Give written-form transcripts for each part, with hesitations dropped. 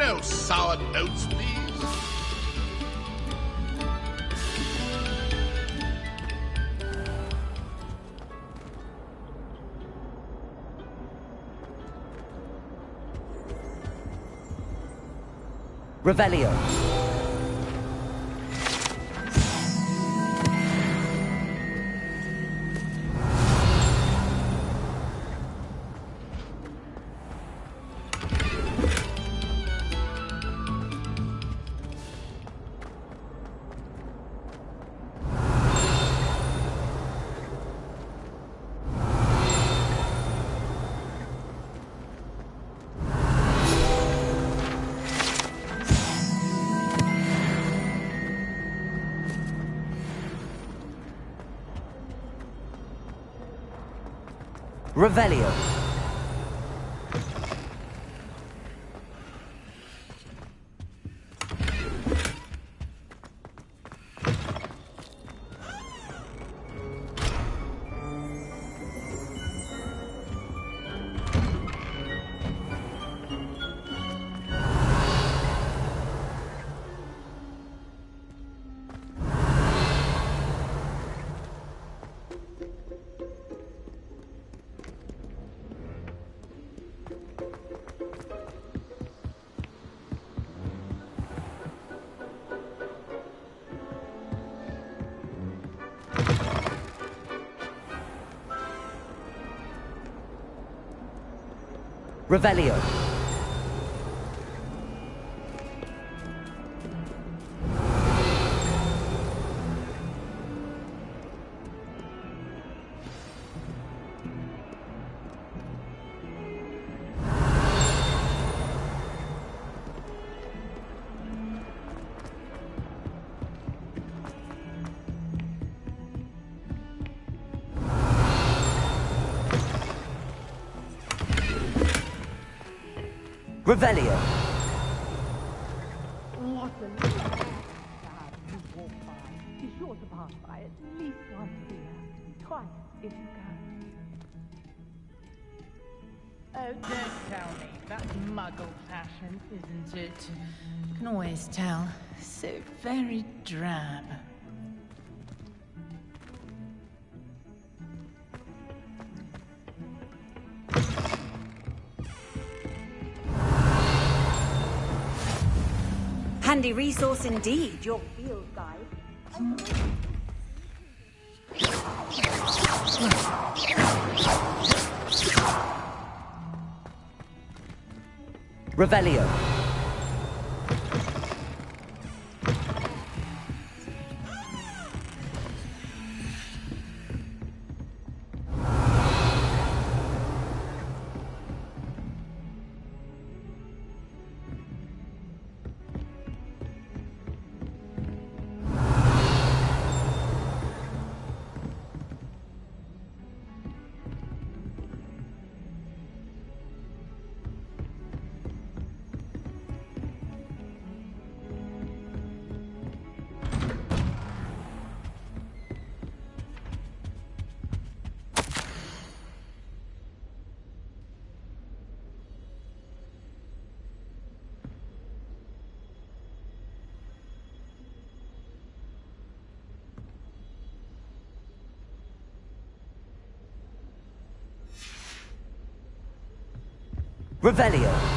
No sour notes, please. Revelio. Revelio. Revelio. Revelio. What a lovely town you walk by. Be sure to pass by at least once a year. Twice if you can. Oh, don't tell me. That's muggle fashion, isn't it? Can always tell. So very drab. Handy resource indeed, your field guide. Revelio. Revelio.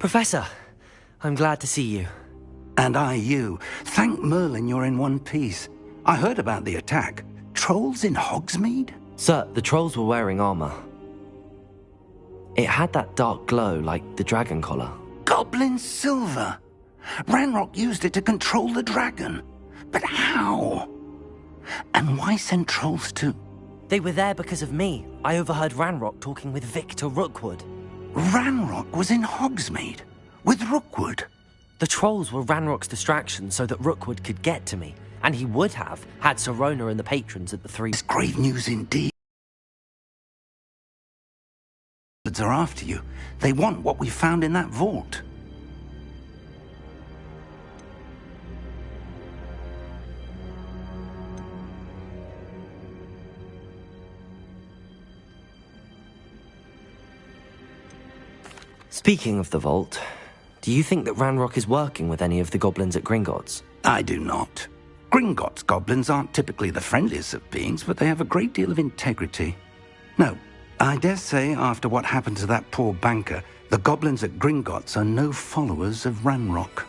Professor, I'm glad to see you. And I you. Thank Merlin you're in one piece. I heard about the attack. Trolls in Hogsmeade? Sir, the trolls were wearing armor. It had that dark glow like the dragon collar. Goblin silver! Ranrock used it to control the dragon. But how? And why send trolls to... They were there because of me. I overheard Ranrock talking with Victor Rookwood. Ranrock was in Hogsmeade with Rookwood. The trolls were Ranrock's distraction so that Rookwood could get to me, and he would have had Sirona and the patrons at the three... It's grave news indeed. Are after you. They want what we found in that vault. Speaking of the vault, do you think that Ranrock is working with any of the goblins at Gringotts? I do not. Gringotts goblins aren't typically the friendliest of beings, but they have a great deal of integrity. No, I dare say after what happened to that poor banker, the goblins at Gringotts are no followers of Ranrock.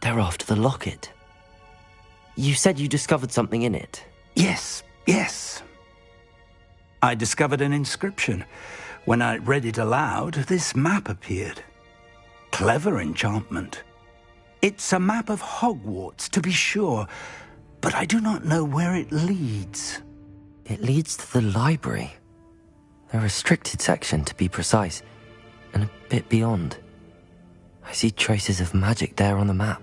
They're after the locket. You said you discovered something in it. Yes. I discovered an inscription. When I read it aloud, this map appeared. Clever enchantment. It's a map of Hogwarts, to be sure, but I do not know where it leads. It leads to the library. A restricted section, to be precise, and a bit beyond. I see traces of magic there on the map.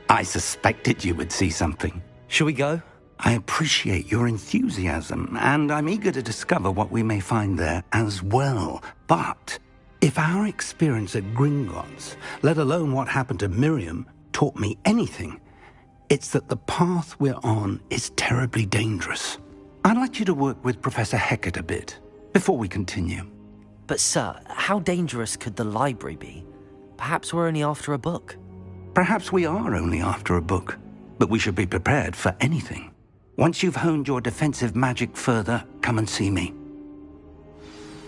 I suspected you would see something. Shall we go? I appreciate your enthusiasm, and I'm eager to discover what we may find there as well. But if our experience at Gringotts, let alone what happened to Miriam, taught me anything, it's that the path we're on is terribly dangerous. I'd like you to work with Professor Hecat a bit before we continue. But sir, how dangerous could the library be? Perhaps we're only after a book. Perhaps we are only after a book, but we should be prepared for anything. Once you've honed your defensive magic further, come and see me.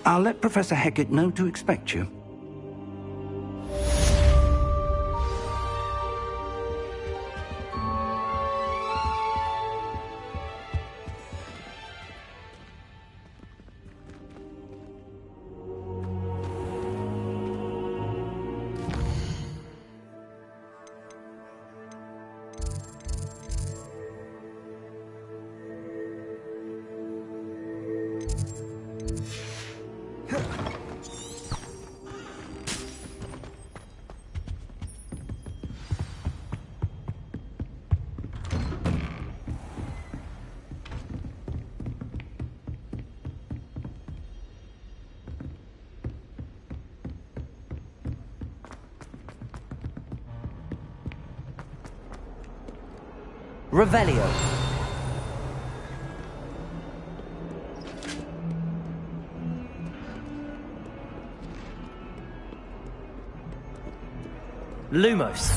I'll let Professor Hecat know to expect you. Revelio. Lumos.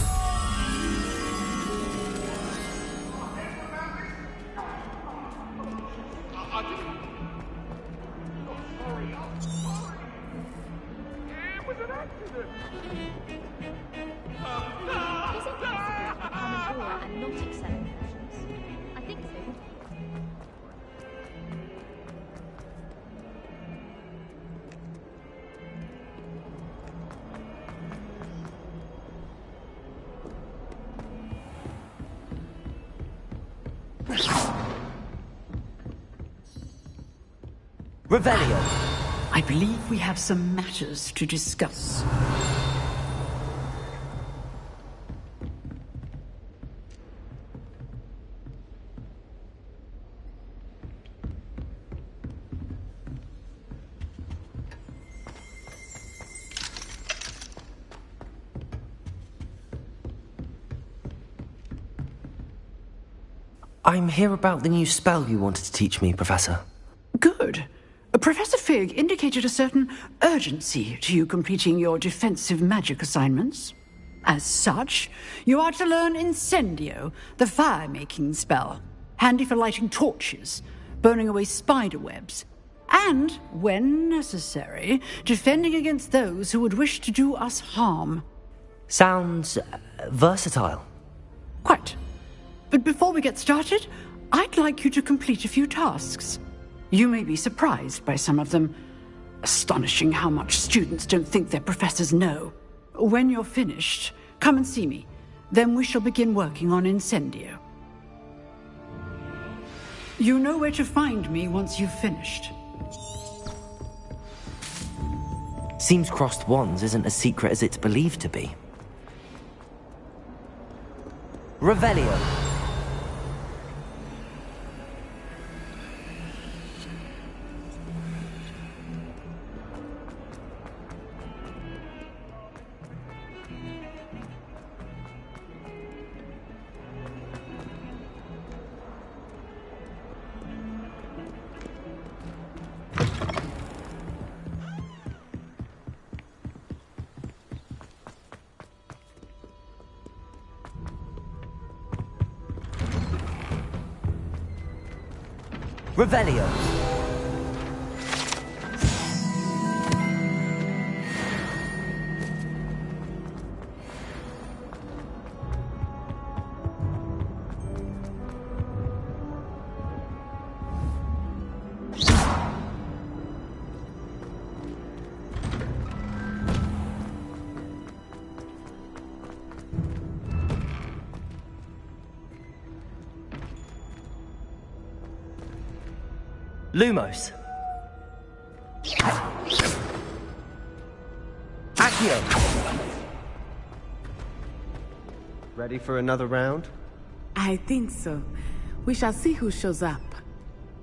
Revelio. I believe we have some matters to discuss. I'm here about the new spell you wanted to teach me, Professor. Good. Professor Fig indicated a certain urgency to you completing your defensive magic assignments. As such, you are to learn Incendio, the fire-making spell, handy for lighting torches, burning away spider webs, and, when necessary, defending against those who would wish to do us harm. Sounds versatile. Quite. But before we get started, I'd like you to complete a few tasks. You may be surprised by some of them. Astonishing how much students don't think their professors know. When you're finished, come and see me. Then we shall begin working on Incendio. You know where to find me once you've finished. Seems crossed wands isn't as secret as it's believed to be. Revelio. Revelio. Lumos. Accio. Ready for another round? I think so. We shall see who shows up.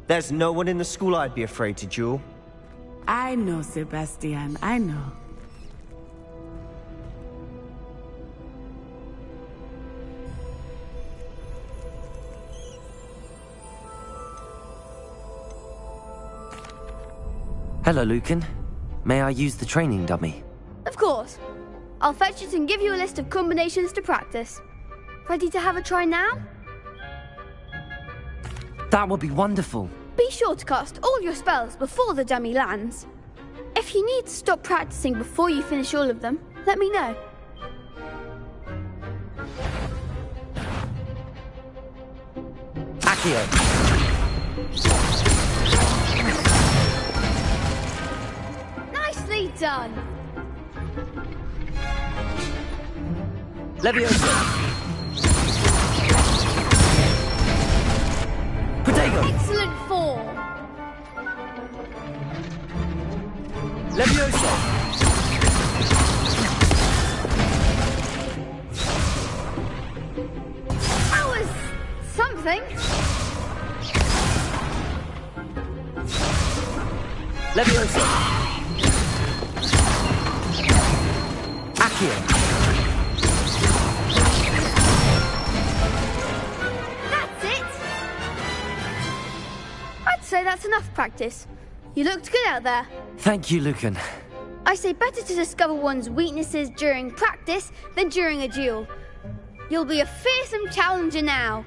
There's no one in the school I'd be afraid to duel. I know, Sebastian, I know. Hello, Lucan. May I use the training dummy? Of course. I'll fetch it and give you a list of combinations to practice. Ready to have a try now? That would be wonderful. Be sure to cast all your spells before the dummy lands. If you need to stop practicing before you finish all of them, let me know. Accio. Nicely done. Leviosa. Protego. Excellent form. Leviosa. That was something. Leviosa. Accio. That's it. I'd say that's enough practice. You looked good out there. Thank you, Lucan. I say better to discover one's weaknesses during practice than during a duel. You'll be a fearsome challenger now.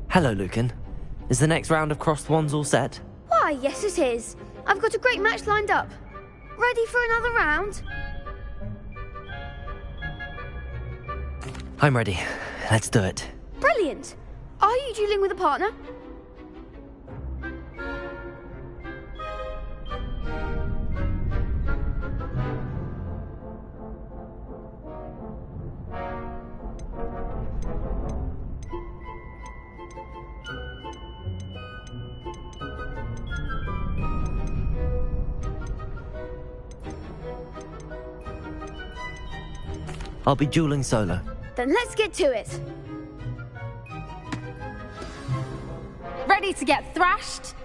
Hello, Lucan. Is the next round of crossed wands all set? Why, yes it is. I've got a great match lined up. Ready for another round? I'm ready. Let's do it. Brilliant. Are you dueling with a partner? I'll be dueling solo. Then let's get to it. Ready to get thrashed?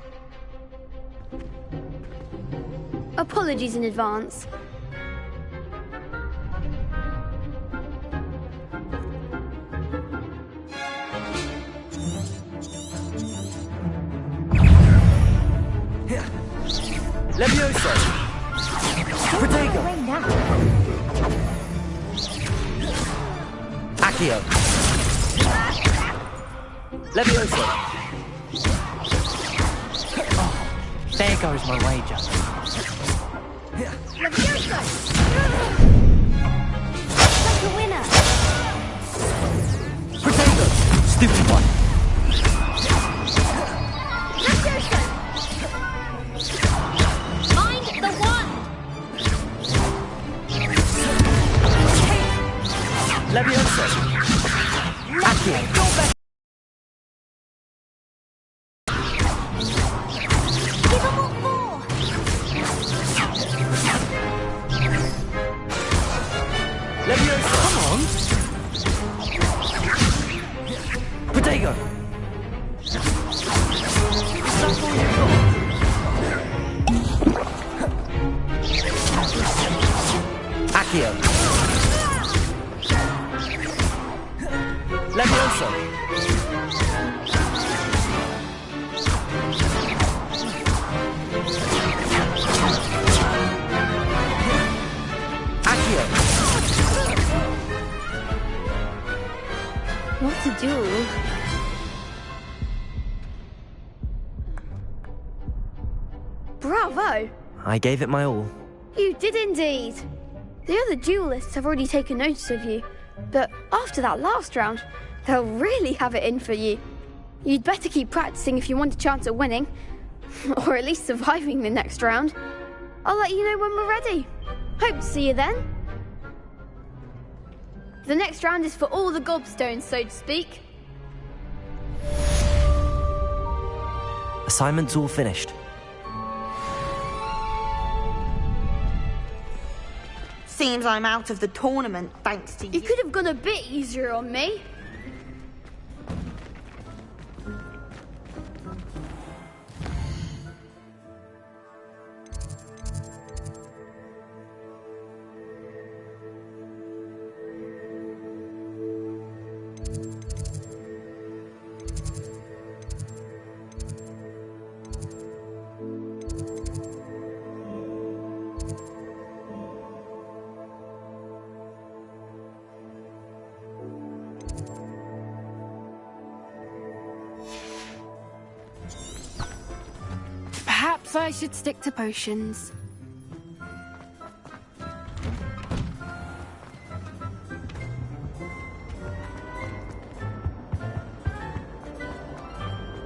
Apologies in advance. Levioso! Protego! Accio! Levioso! Oh, there goes my wager. Levioso! Like a winner! Protego! Stupid one! Levioso! Mind the one! Levioso! Accio! Give them what for! Levioso! Come on! Protego! That's all you've got. Accio! Levioso! Accio! What a duel. Bravo! I gave it my all. You did indeed. The other duelists have already taken notice of you, but after that last round, they'll really have it in for you. You'd better keep practicing if you want a chance at winning, or at least surviving the next round. I'll let you know when we're ready. Hope to see you then. The next round is for all the gobstones, so to speak. Assignment's all finished. Seems I'm out of the tournament, thanks to you. You could have gone a bit easier on me. Perhaps I should stick to potions.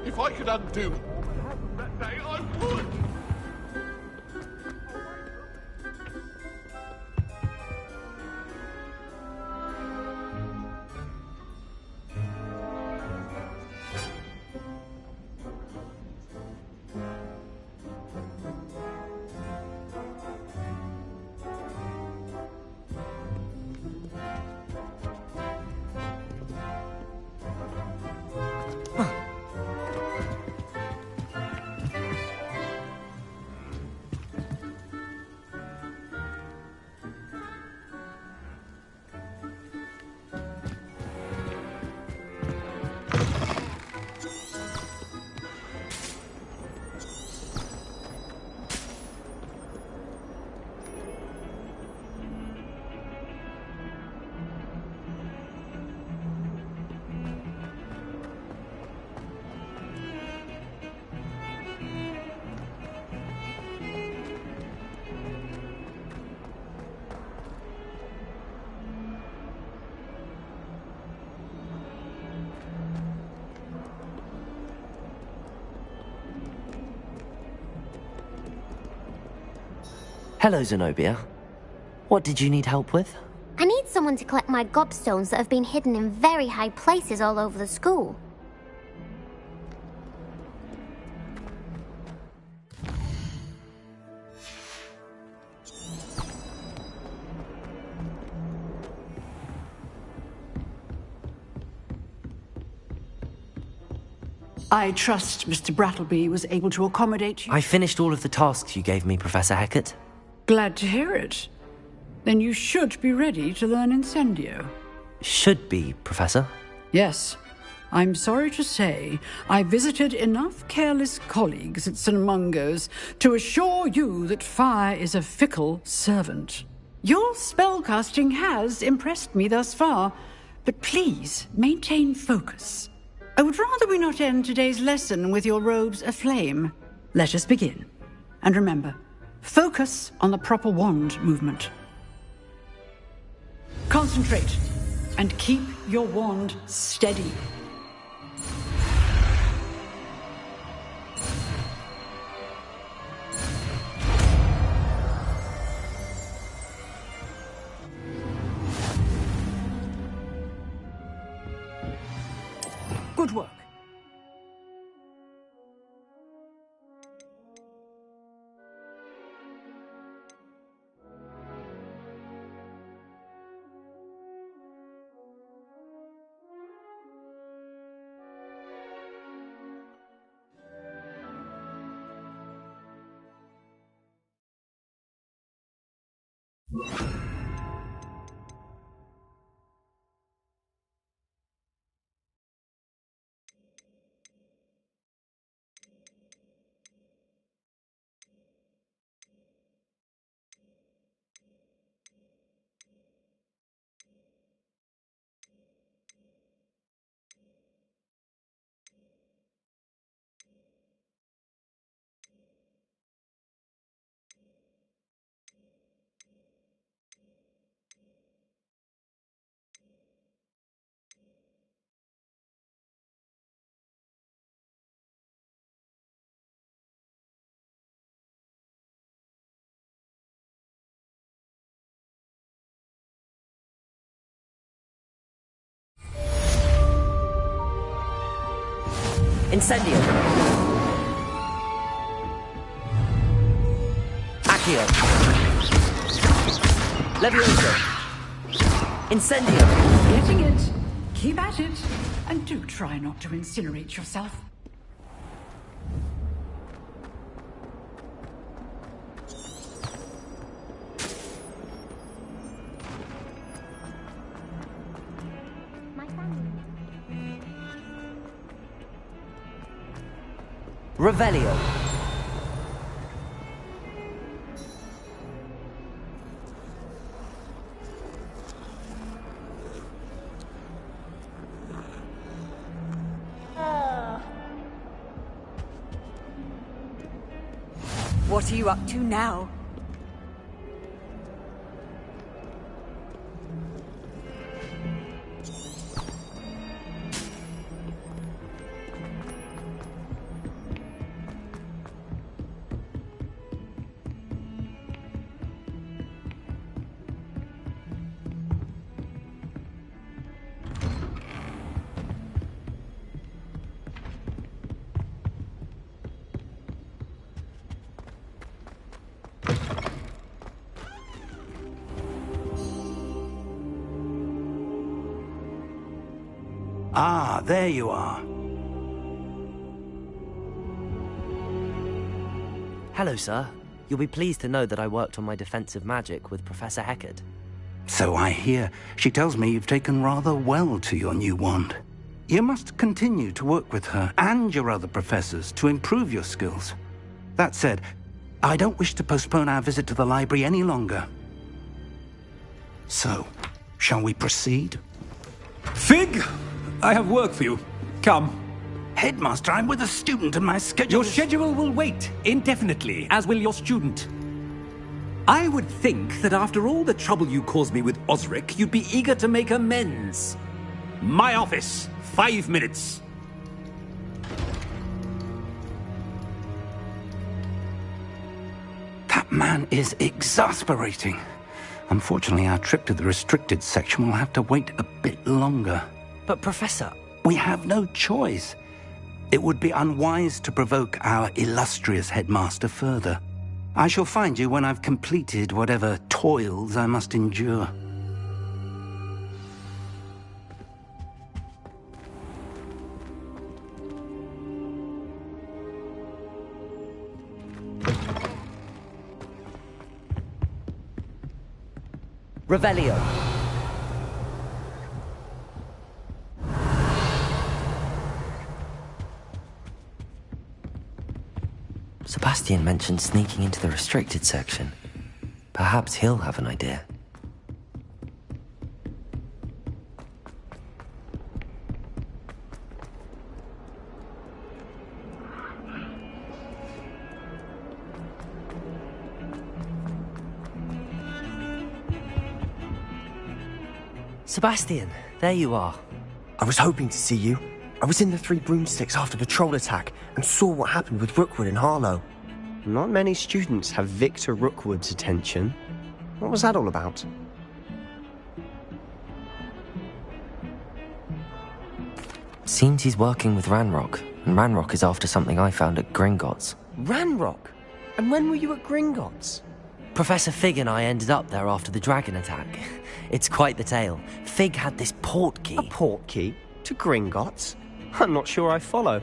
If I could undo all that happened that day, I would! Hello, Zenobia. What did you need help with? I need someone to collect my gobstones that have been hidden in very high places all over the school. I trust Mr. Brattleby was able to accommodate you. I finished all of the tasks you gave me, Professor Hecat. Glad to hear it. Then you should be ready to learn Incendio. Should be, Professor. Yes. I'm sorry to say, I visited enough careless colleagues at St. Mungo's to assure you that fire is a fickle servant. Your spellcasting has impressed me thus far, but please maintain focus. I would rather we not end today's lesson with your robes aflame. Let us begin. And remember, focus on the proper wand movement. Concentrate, and keep your wand steady. Good work. Incendio. Accio. Levioso. Incendio. Getting it. Keep at it. And do try not to incinerate yourself. Revelio. What are you up to now? Ah, there you are. Hello, sir. You'll be pleased to know that I worked on my defensive magic with Professor Hecat. So I hear. She tells me you've taken rather well to your new wand. You must continue to work with her and your other professors to improve your skills. That said, I don't wish to postpone our visit to the library any longer. So, shall we proceed? Fig! I have work for you. Come. Headmaster, I'm with a student and my schedule Your schedule will wait indefinitely, as will your student. I would think that after all the trouble you caused me with Osric, you'd be eager to make amends. My office, 5 minutes. That man man is exasperating. Unfortunately, our trip to the restricted section will have to wait a bit longer. But Professor... We have no choice. It would be unwise to provoke our illustrious headmaster further. I shall find you when I've completed whatever toils I must endure. Revelio. Sebastian mentioned sneaking into the restricted section. Perhaps he'll have an idea. Sebastian, there you are. I was hoping to see you. I was in the Three Broomsticks after the troll attack and saw what happened with Rookwood and Harlow. Not many students have Victor Rookwood's attention. What was that all about? Seems he's working with Ranrock, and Ranrock is after something I found at Gringotts. Ranrock? And when were you at Gringotts? Professor Fig and I ended up there after the dragon attack. It's quite the tale. Fig had this port key. A port key? To Gringotts? I'm not sure I follow.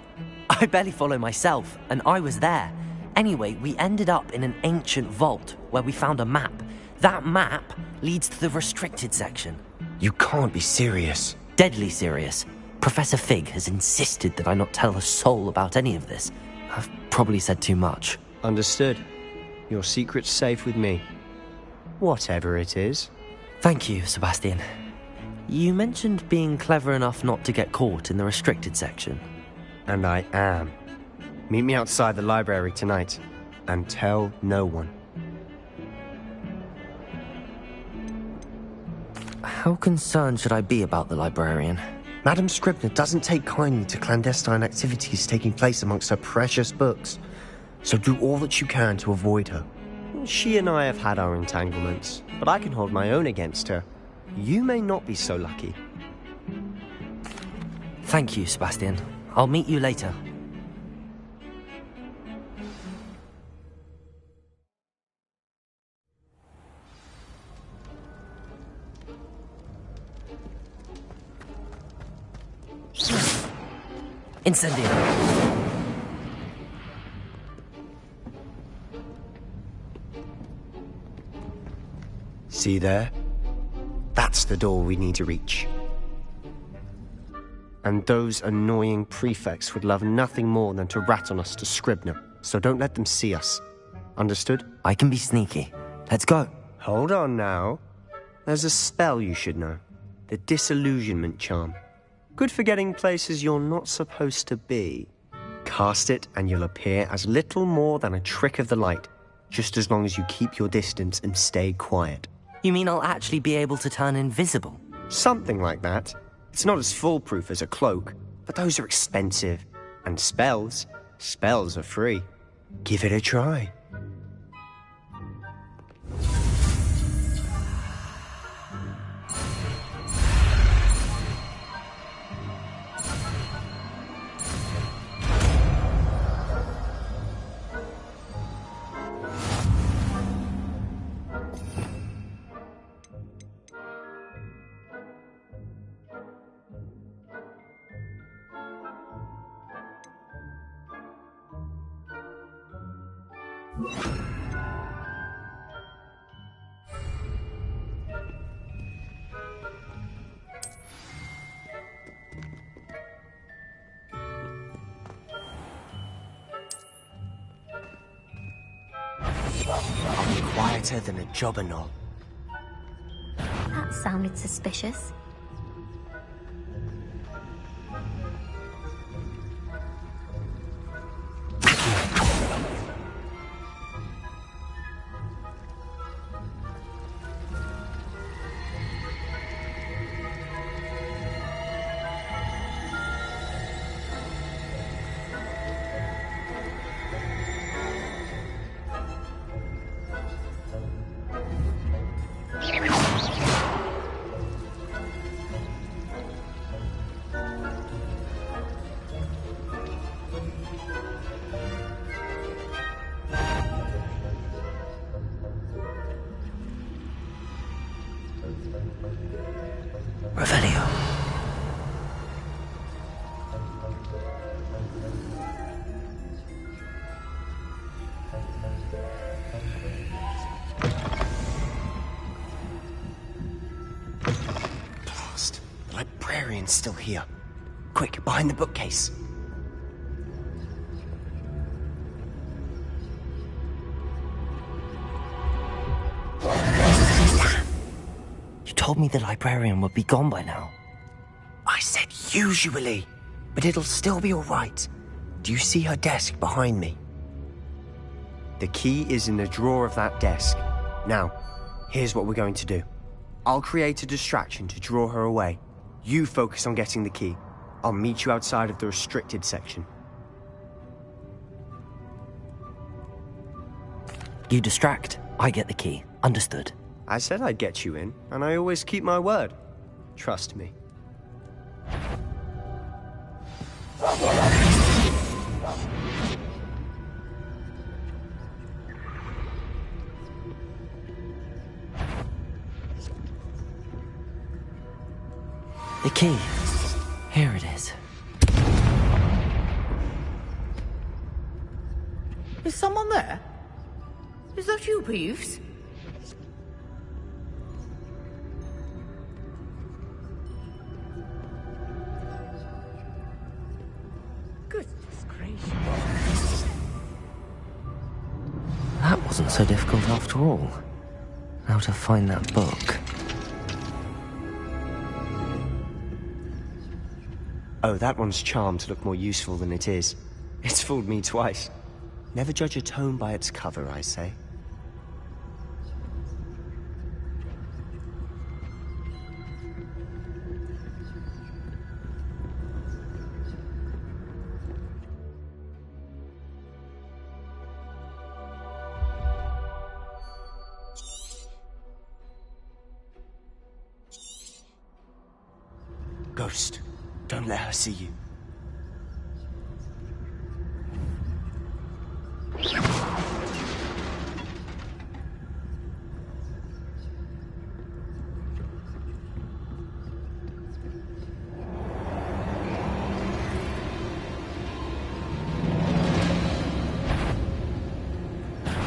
I barely follow myself, and I was there. Anyway, we ended up in an ancient vault where we found a map. That map leads to the restricted section. You can't be serious. Deadly serious. Professor Fig has insisted that I not tell a soul about any of this. I've probably said too much. Understood. Your secret's safe with me. Whatever it is. Thank you, Sebastian. You mentioned being clever enough not to get caught in the restricted section. And I am. Meet me outside the library tonight, and tell no one. How concerned should I be about the librarian? Madame Scribner doesn't take kindly to clandestine activities taking place amongst her precious books, so do all that you can to avoid her. She and I have had our entanglements, but I can hold my own against her. You may not be so lucky. Thank you, Sebastian. I'll meet you later. Incendio. See there? That's the door we need to reach. And those annoying prefects would love nothing more than to rat on us to Scribner, so don't let them see us. Understood? I can be sneaky. Let's go. Hold on now. There's a spell you should know. The Disillusionment Charm. Good for getting places you're not supposed to be. Cast it and you'll appear as little more than a trick of the light, just as long as you keep your distance and stay quiet. You mean I'll actually be able to turn invisible? Something like that. It's not as foolproof as a cloak, but those are expensive. And spells are free. Give it a try. I'll be quieter than a jobberknoll. That sounded suspicious. librarian's still here. Quick, behind the bookcase. You told me the librarian would be gone by now. I said usually, but it'll still be all right. Do you see her desk behind me? The key is in the drawer of that desk. Now, here's what we're going to do. I'll create a distraction to draw her away. You focus on getting the key. I'll meet you outside of the restricted section. You distract, I get the key. Understood. I said I'd get you in, and I always keep my word. Trust me. The key. Here it is. Is someone there? Is that you, Peeves? Goodness gracious. That wasn't so difficult after all. How to find that book. Oh, that one's charmed to look more useful than it is. It's fooled me twice. Never judge a tome by its cover, I say. Ghost, don't let her see you.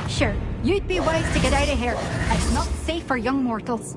Sure, you'd be wise to get out of here. It's not safe for young mortals.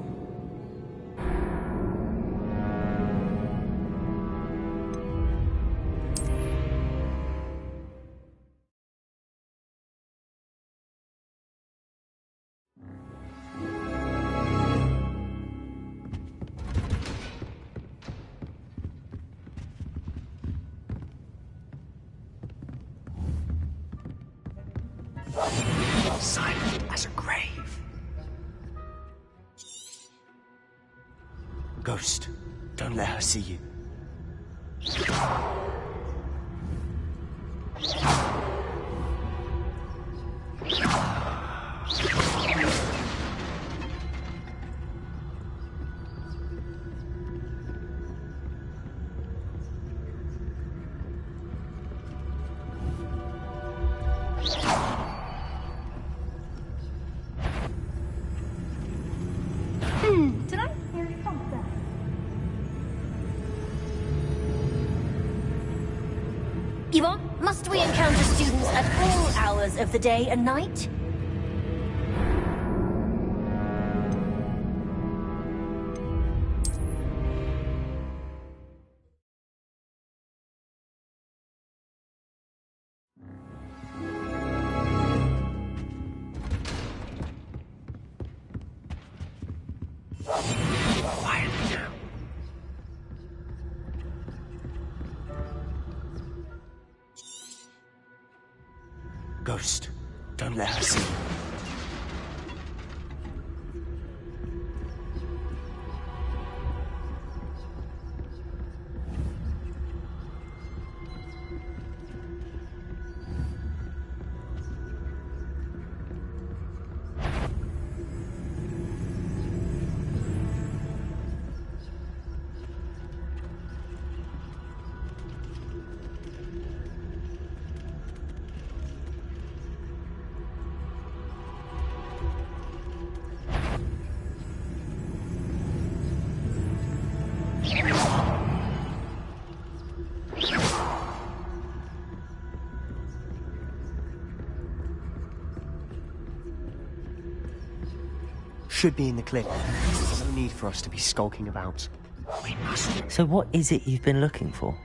Silent as a grave. Ghost, don't let her see you. Did I hear something? Yvonne, must we encounter students at all hours of the day and night? Quietly now. Ghost, don't let her see you. Should be in the cliff. No need for us to be skulking about. We must. So what is it you've been looking for?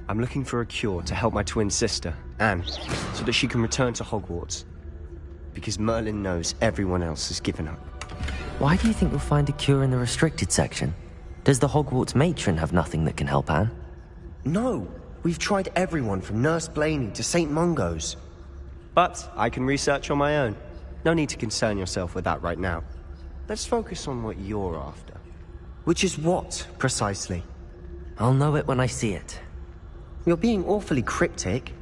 I'm looking for a cure to help my twin sister, Anne, so that she can return to Hogwarts. Because Merlin knows everyone else has given up. Why do you think you'll find a cure in the restricted section? Does the Hogwarts matron have nothing that can help Anne? No, we've tried everyone from Nurse Blaney to St. Mungo's. But I can research on my own. No need to concern yourself with that right now. Let's focus on what you're after. Which is what, precisely? I'll know it when I see it. You're being awfully cryptic.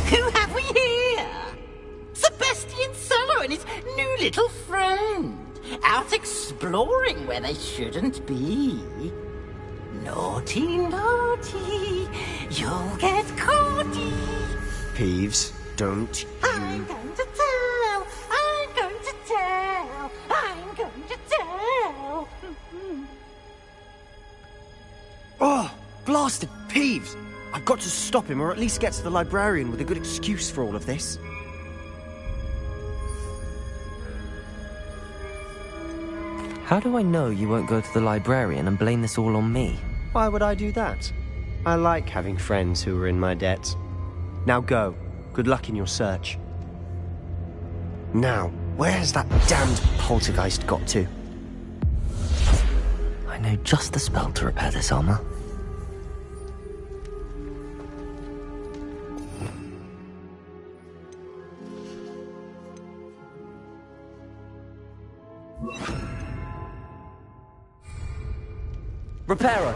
Who have we here? Sebastian Solo and his new little friend. Out exploring where they shouldn't be. Naughty, naughty. You'll get caughty. Peeves, don't you... I'm going to tell. I'm going to tell. I'm going to tell. Oh, blasted Peeves! I've got to stop him, or at least get to the librarian with a good excuse for all of this. How do I know you won't go to the librarian and blame this all on me? Why would I do that? I like having friends who are in my debt. Now go. Good luck in your search. Now, where has that damned poltergeist got to? I know just the spell to repair this armor. Reparo!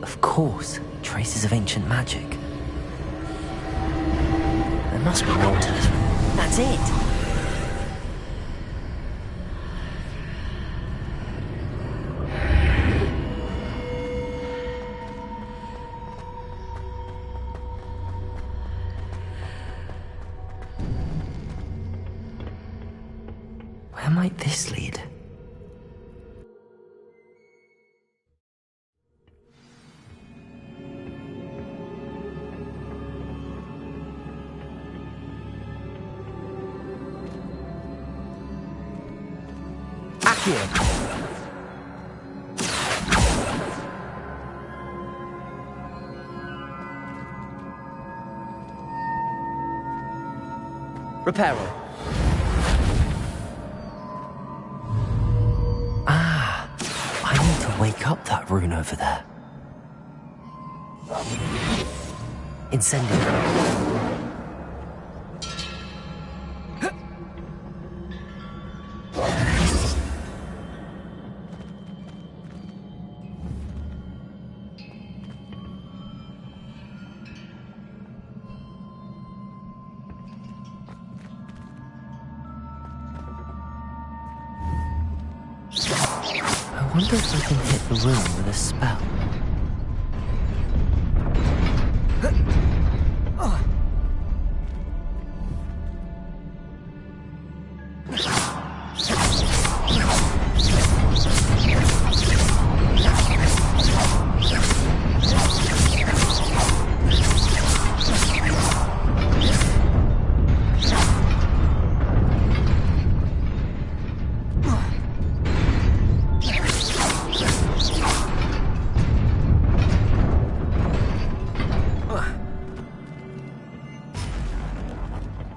Of course, traces of ancient magic. There must be more to this. That's it! Where might this lead? Here. Reparo. Ah, I need to wake up that rune over there. Incendio. I wonder if I can hit the room with a spell.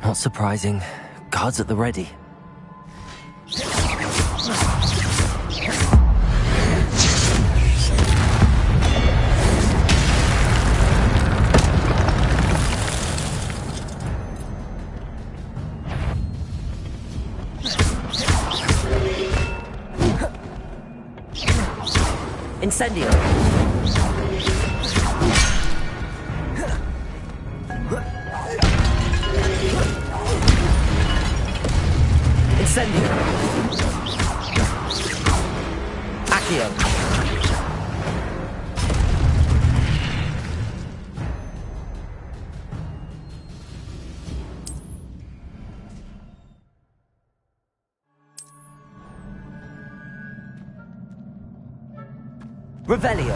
Not surprising. Guards at the ready. Incendio! Incendio! Accio! Revelio!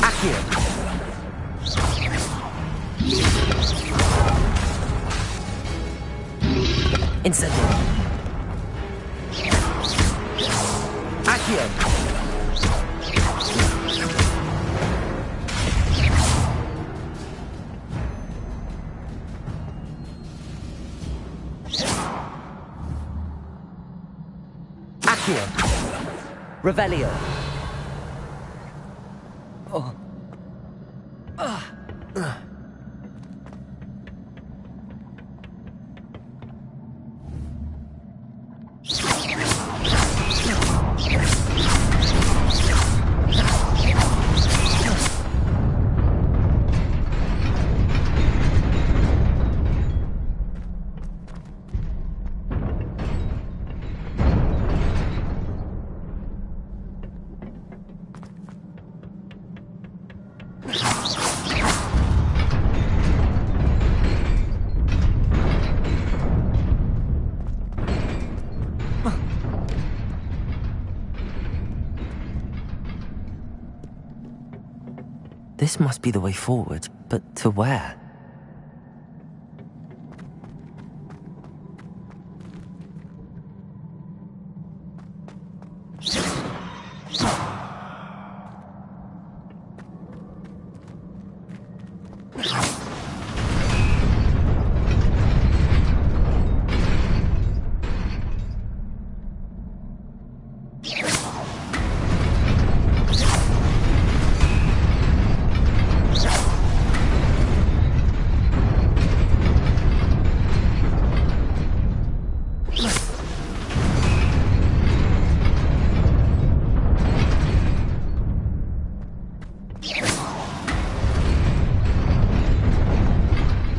Accio! Incendio! Accio! Accio! Revelio! Oh. This must be the way forward, but to where?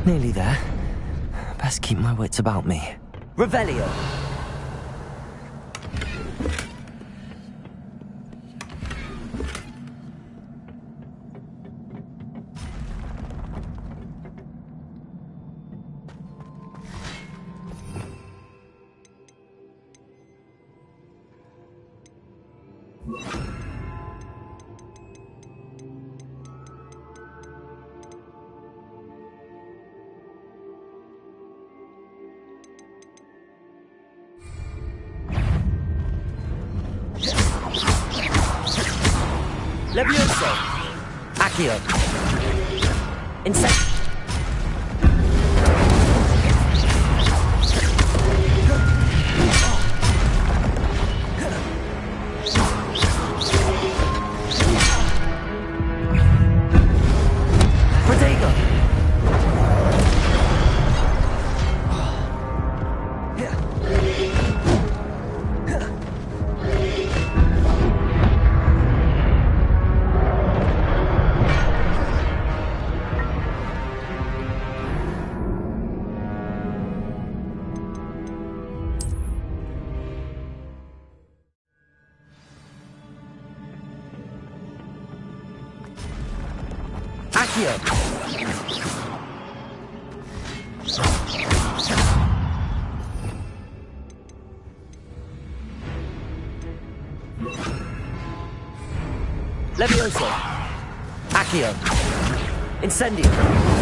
Nearly there. Best keep my wits about me. Revelio! Levioso! Accio! Incendio! Levioso! Accio. Incendio.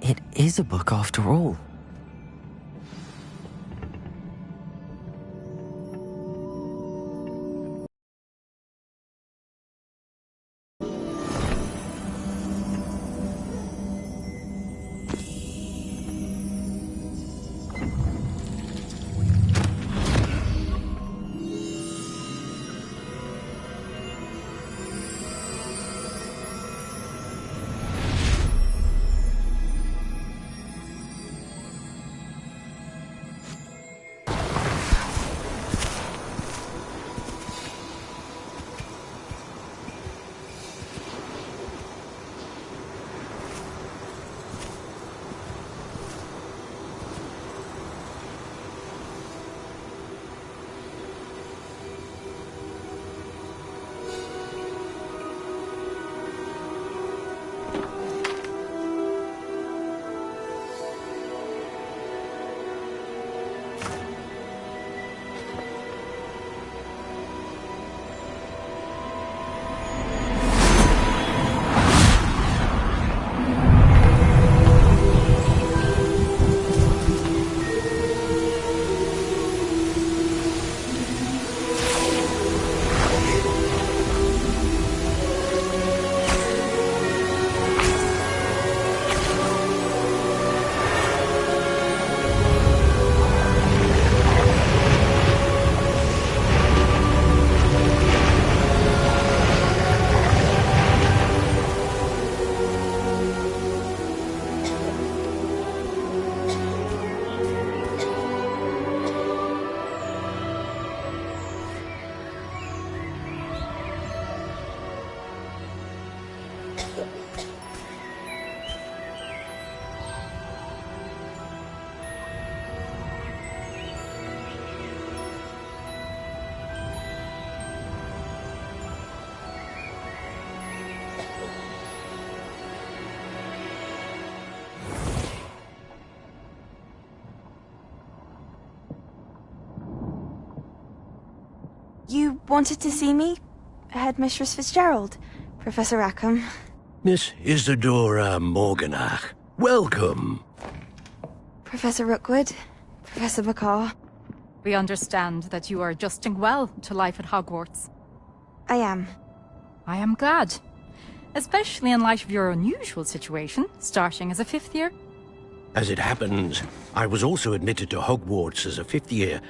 It is a book after all. You wanted to see me? Headmistress Fitzgerald? Professor Rackham? Miss Isadora Morganach. Welcome. Professor Rookwood, Professor McCaw. We understand that you are adjusting well to life at Hogwarts. I am. I am glad. Especially in light of your unusual situation, starting as a 5th year. As it happens, I was also admitted to Hogwarts as a 5th year.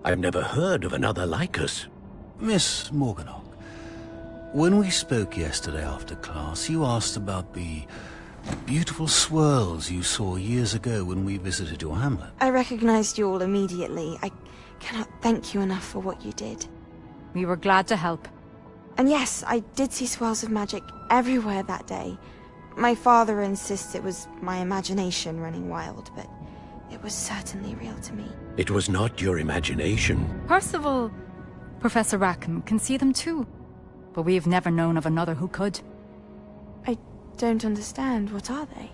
I've never heard of another like us. Miss Morganach, when we spoke yesterday after class, you asked about the beautiful swirls you saw years ago when we visited your hamlet. I recognized you all immediately. I cannot thank you enough for what you did. We were glad to help. And yes, I did see swirls of magic everywhere that day. My father insists it was my imagination running wild, but it was certainly real to me. It was not your imagination. Percival, Professor Rackham can see them too. But we have never known of another who could. I don't understand. What are they?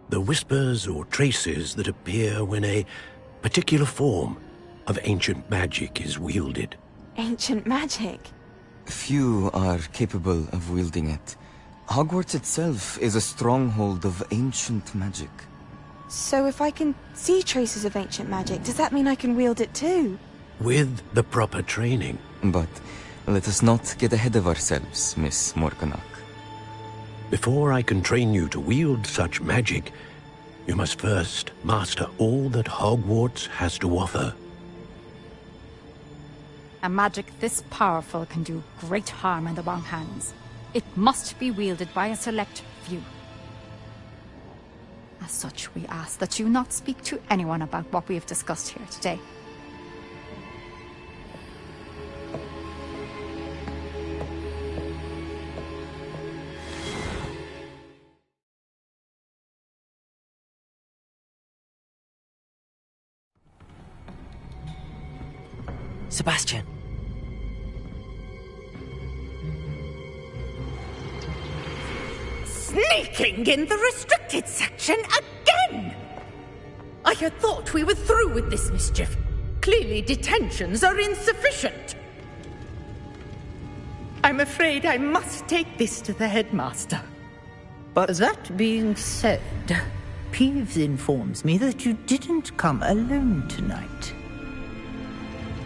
The whispers or traces that appear when a particular form of ancient magic is wielded. Ancient magic? Few are capable of wielding it. Hogwarts itself is a stronghold of ancient magic. So if I can see traces of ancient magic, does that mean I can wield it too? With the proper training. But let us not get ahead of ourselves, Miss Morganach. Before I can train you to wield such magic, you must first master all that Hogwarts has to offer. A magic this powerful can do great harm in the wrong hands. It must be wielded by a select few. As such, we ask that you not speak to anyone about what we have discussed here today. Sebastian. Sneaking in the restricted section again! I had thought we were through with this mischief. Clearly detentions are insufficient. I'm afraid I must take this to the headmaster. But that being said, Peeves informs me that you didn't come alone tonight.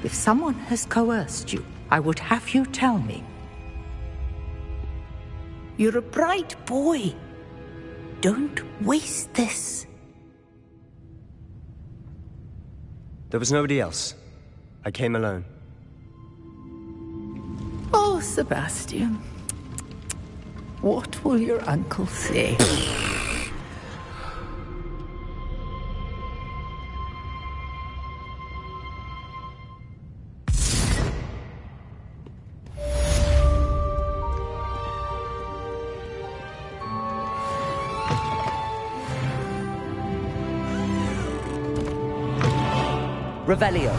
If someone has coerced you, I would have you tell me. You're a bright boy. Don't waste this. There was nobody else. I came alone. Oh, Sebastian. What will your uncle say? Revelio.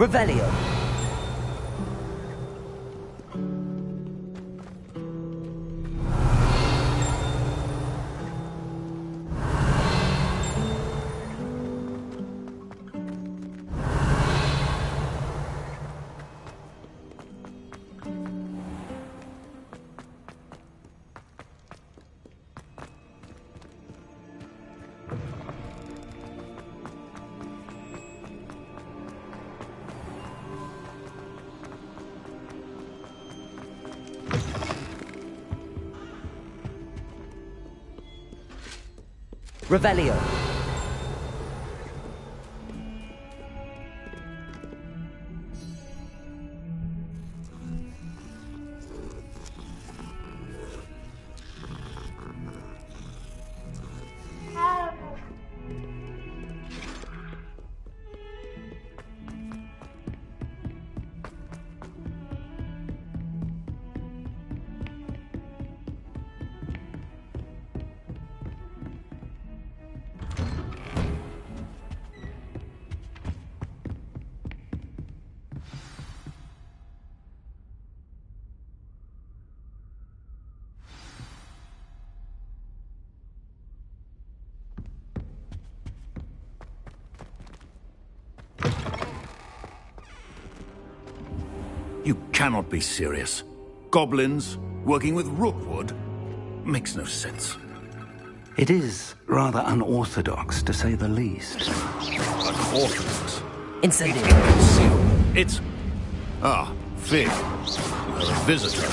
Revelio. Revelio. You cannot be serious. Goblins working with Rookwood? Makes no sense. It is rather unorthodox, to say the least. Unorthodox? Incendiary. It's... Ah, Fig. You're a visitor.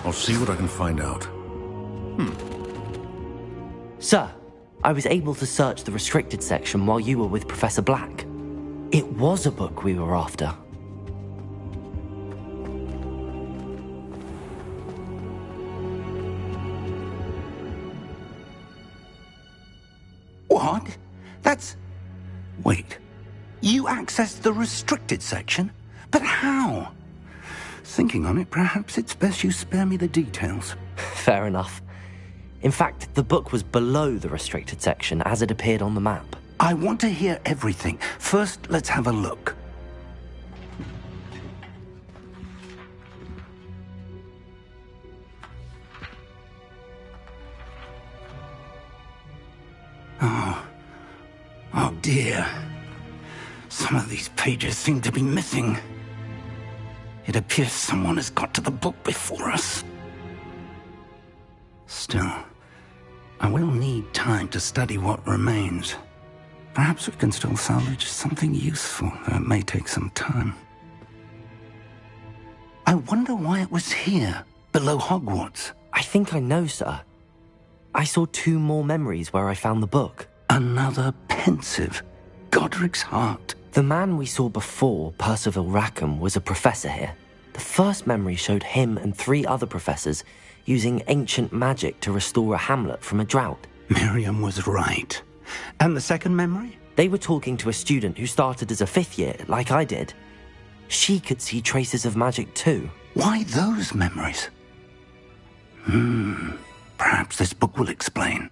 I'll see what I can find out. Sir, I was able to search the restricted section while you were with Professor Black. It was a book we were after. What? That's... Wait. You accessed the restricted section? But how? Thinking on it, perhaps it's best you spare me the details. Fair enough. In fact, the book was below the restricted section as it appeared on the map. I want to hear everything. First, let's have a look. Oh dear. Some of these pages seem to be missing. It appears someone has got to the book before us. Still, I will need time to study what remains. Perhaps we can still salvage something useful, though it may take some time. I wonder why it was here, below Hogwarts. I think I know, sir. I saw 2 more memories where I found the book. Another pensive. Godric's heart. The man we saw before, Percival Rackham, was a professor here. The first memory showed him and 3 other professors using ancient magic to restore a hamlet from a drought. Miriam was right. And the second memory? They were talking to a student who started as a 5th year, like I did. She could see traces of magic too. Why those memories? Perhaps this book will explain.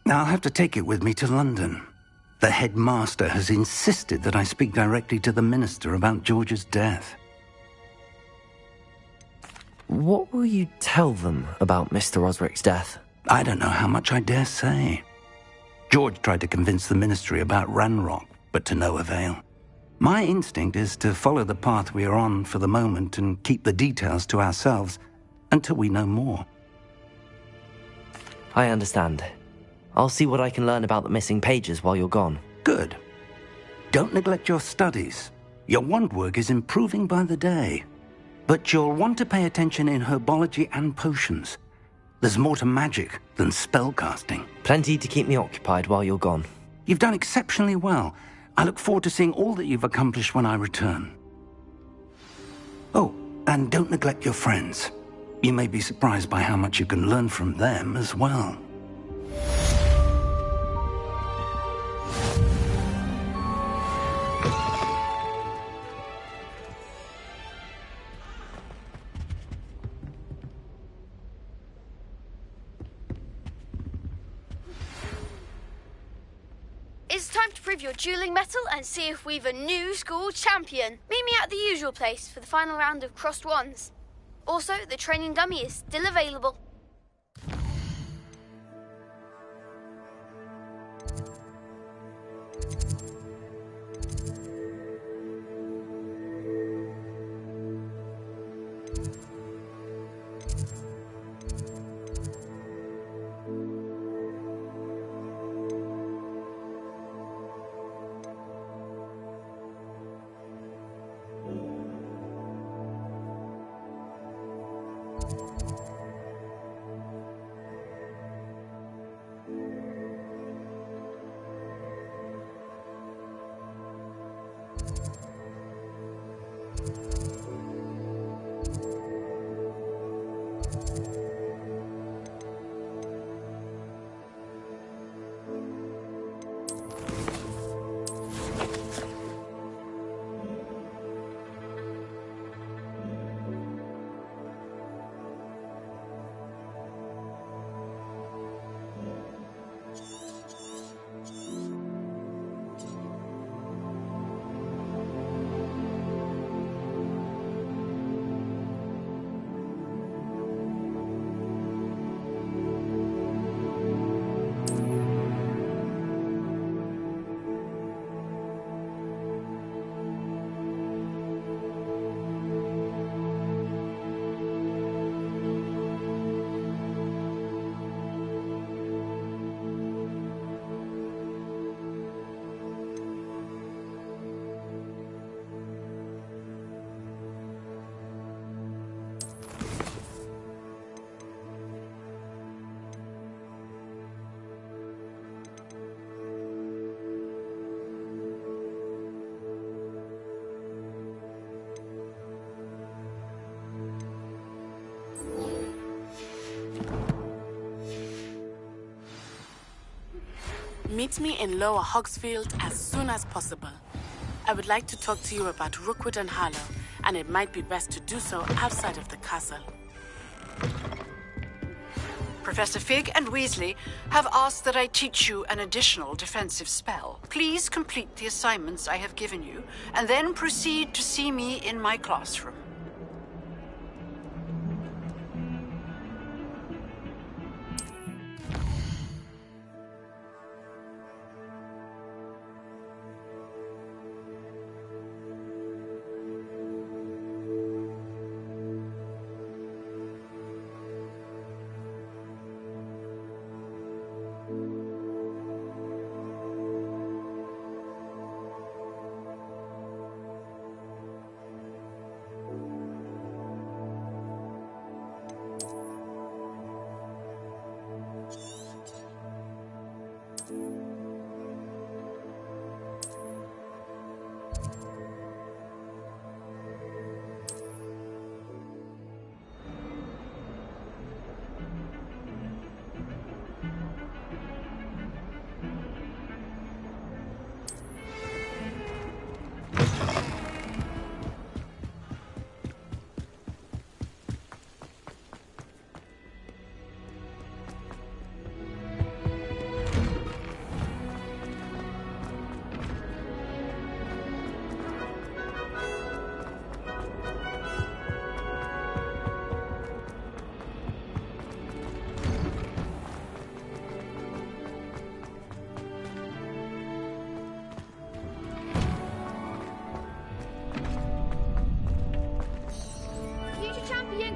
I'll have to take it with me to London. The headmaster has insisted that I speak directly to the minister about George's death. What will you tell them about Mr. Osric's death? I don't know how much I dare say. George tried to convince the ministry about Ranrock, but to no avail. My instinct is to follow the path we are on for the moment and keep the details to ourselves until we know more. I understand. I'll see what I can learn about the missing pages while you're gone. Good. Don't neglect your studies. Your wand work is improving by the day. But you'll want to pay attention in herbology and potions. There's more to magic than spellcasting. Plenty to keep me occupied while you're gone. You've done exceptionally well. I look forward to seeing all that you've accomplished when I return. Oh, and don't neglect your friends. You may be surprised by how much you can learn from them as well. It's time to prove your dueling mettle and see if we've a new school champion. Meet me at the usual place for the final round of crossed wands. Also, the training dummy is still available. Meet me in Lower Hogsfield as soon as possible. I would like to talk to you about Rookwood and Harlow, and it might be best to do so outside of the castle. Professor Fig and Weasley have asked that I teach you an additional defensive spell. Please complete the assignments I have given you, and then proceed to see me in my classroom.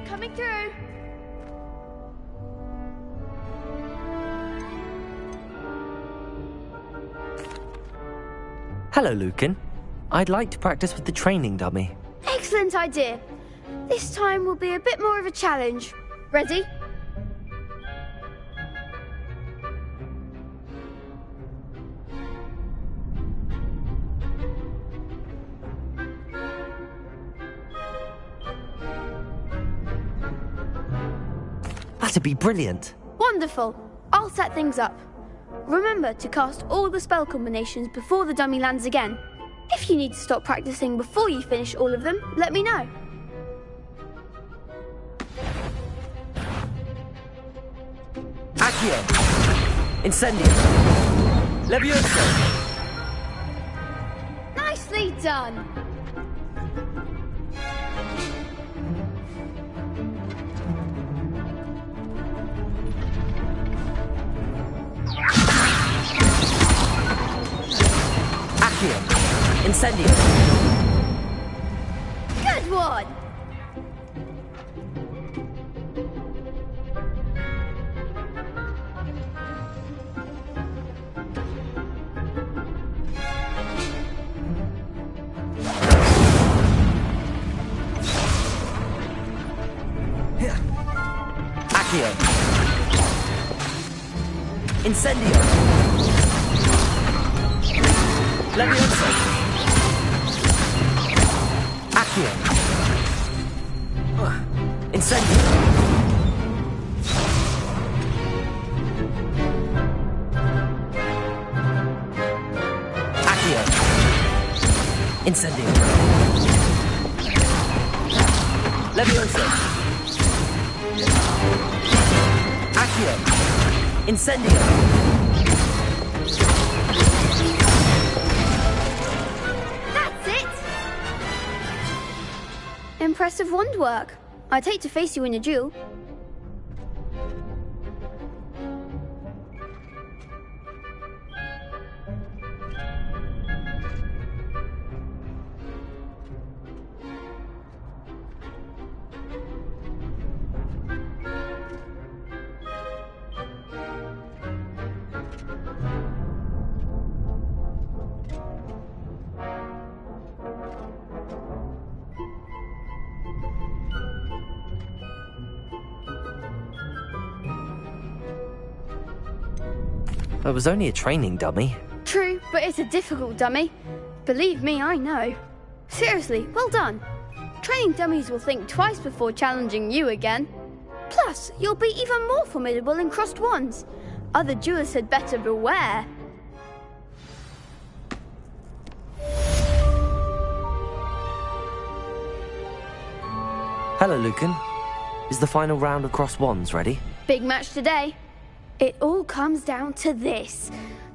Coming through. Hello, Lucan. I'd like to practice with the training dummy. Excellent idea. This time will be a bit more of a challenge. Ready? That'd be brilliant. Wonderful. I'll set things up. Remember to cast all the spell combinations before the dummy lands again. If you need to stop practicing before you finish all of them, let me know. Accio! Incendio! Levioso! Nicely done! Accio! Incendio! Good one! Accio! Incendio! Levioso! Accio! Incendio! Accio! Incendio! Levioso! Accio! Incendio! That's it! Impressive wand work. I'd hate to face you in a duel. It was only a training dummy. True, but it's a difficult dummy. Believe me, I know. Seriously, well done. Training dummies will think twice before challenging you again. Plus, you'll be even more formidable in crossed wands. Other duelists had better beware. Hello, Lucan. Is the final round of crossed wands ready? Big match today. It all comes down to this.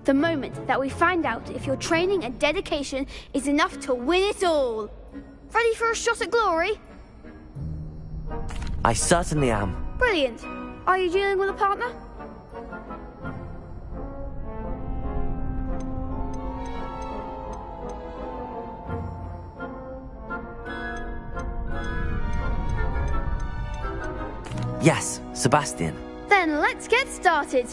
The moment that we find out if your training and dedication is enough to win it all. Ready for a shot at glory? I certainly am. Brilliant. Are you dealing with a partner? Yes, Sebastian. Then let's get started.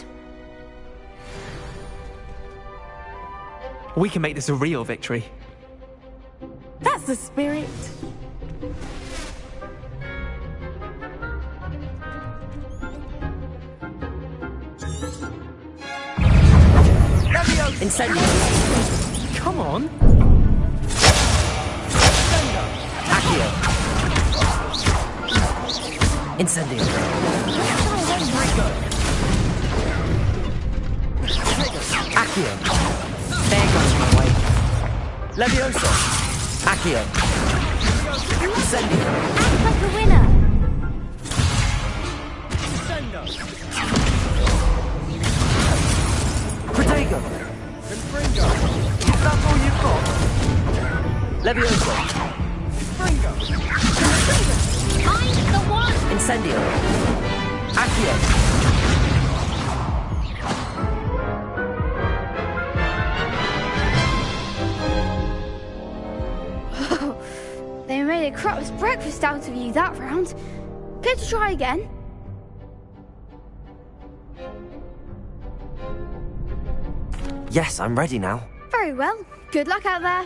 We can make this a real victory. That's the spirit. Incendio. Come on. Accio. Incendio. Accio. There goes my way. Levioso. Accio. Incendio. Act like a winner. Protego. Confringo. Is that all you've got? Levioso. Fringo. I'm the one. Incendio. Accio. They made a crap's breakfast out of you that round. Care to try again? Yes, I'm ready now. Very well. Good luck out there.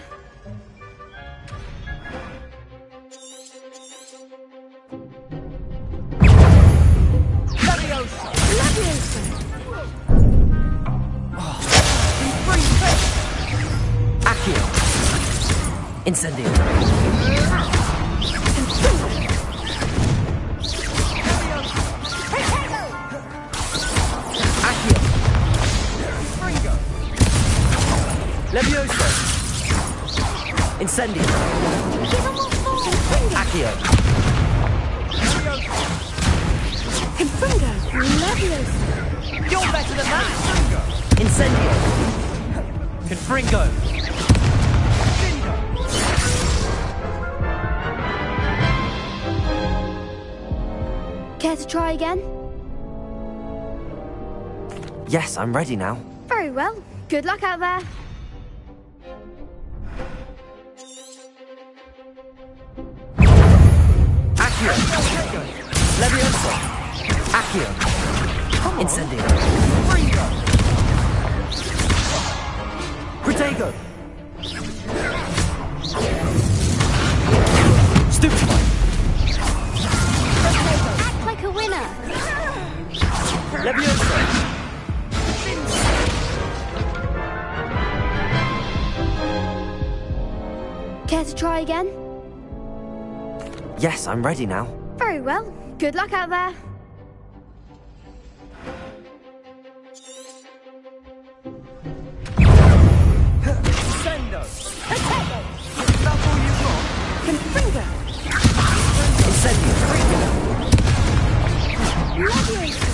Accio. Incendio. Accio. Levioso. Incendio. Accio. Confringo. Levioso. You're better than that. Incendio. Confringo. Care to try again? Yes, I'm ready now. Very well. Good luck out there. Accio. Levioso. Accio. Incendio. Protego. Stupefy. Act like a winner. Levioso. Care to try again? Yes, I'm ready now. Very well. Good luck out there. Sendo. Confringo. Incendio. Levioso.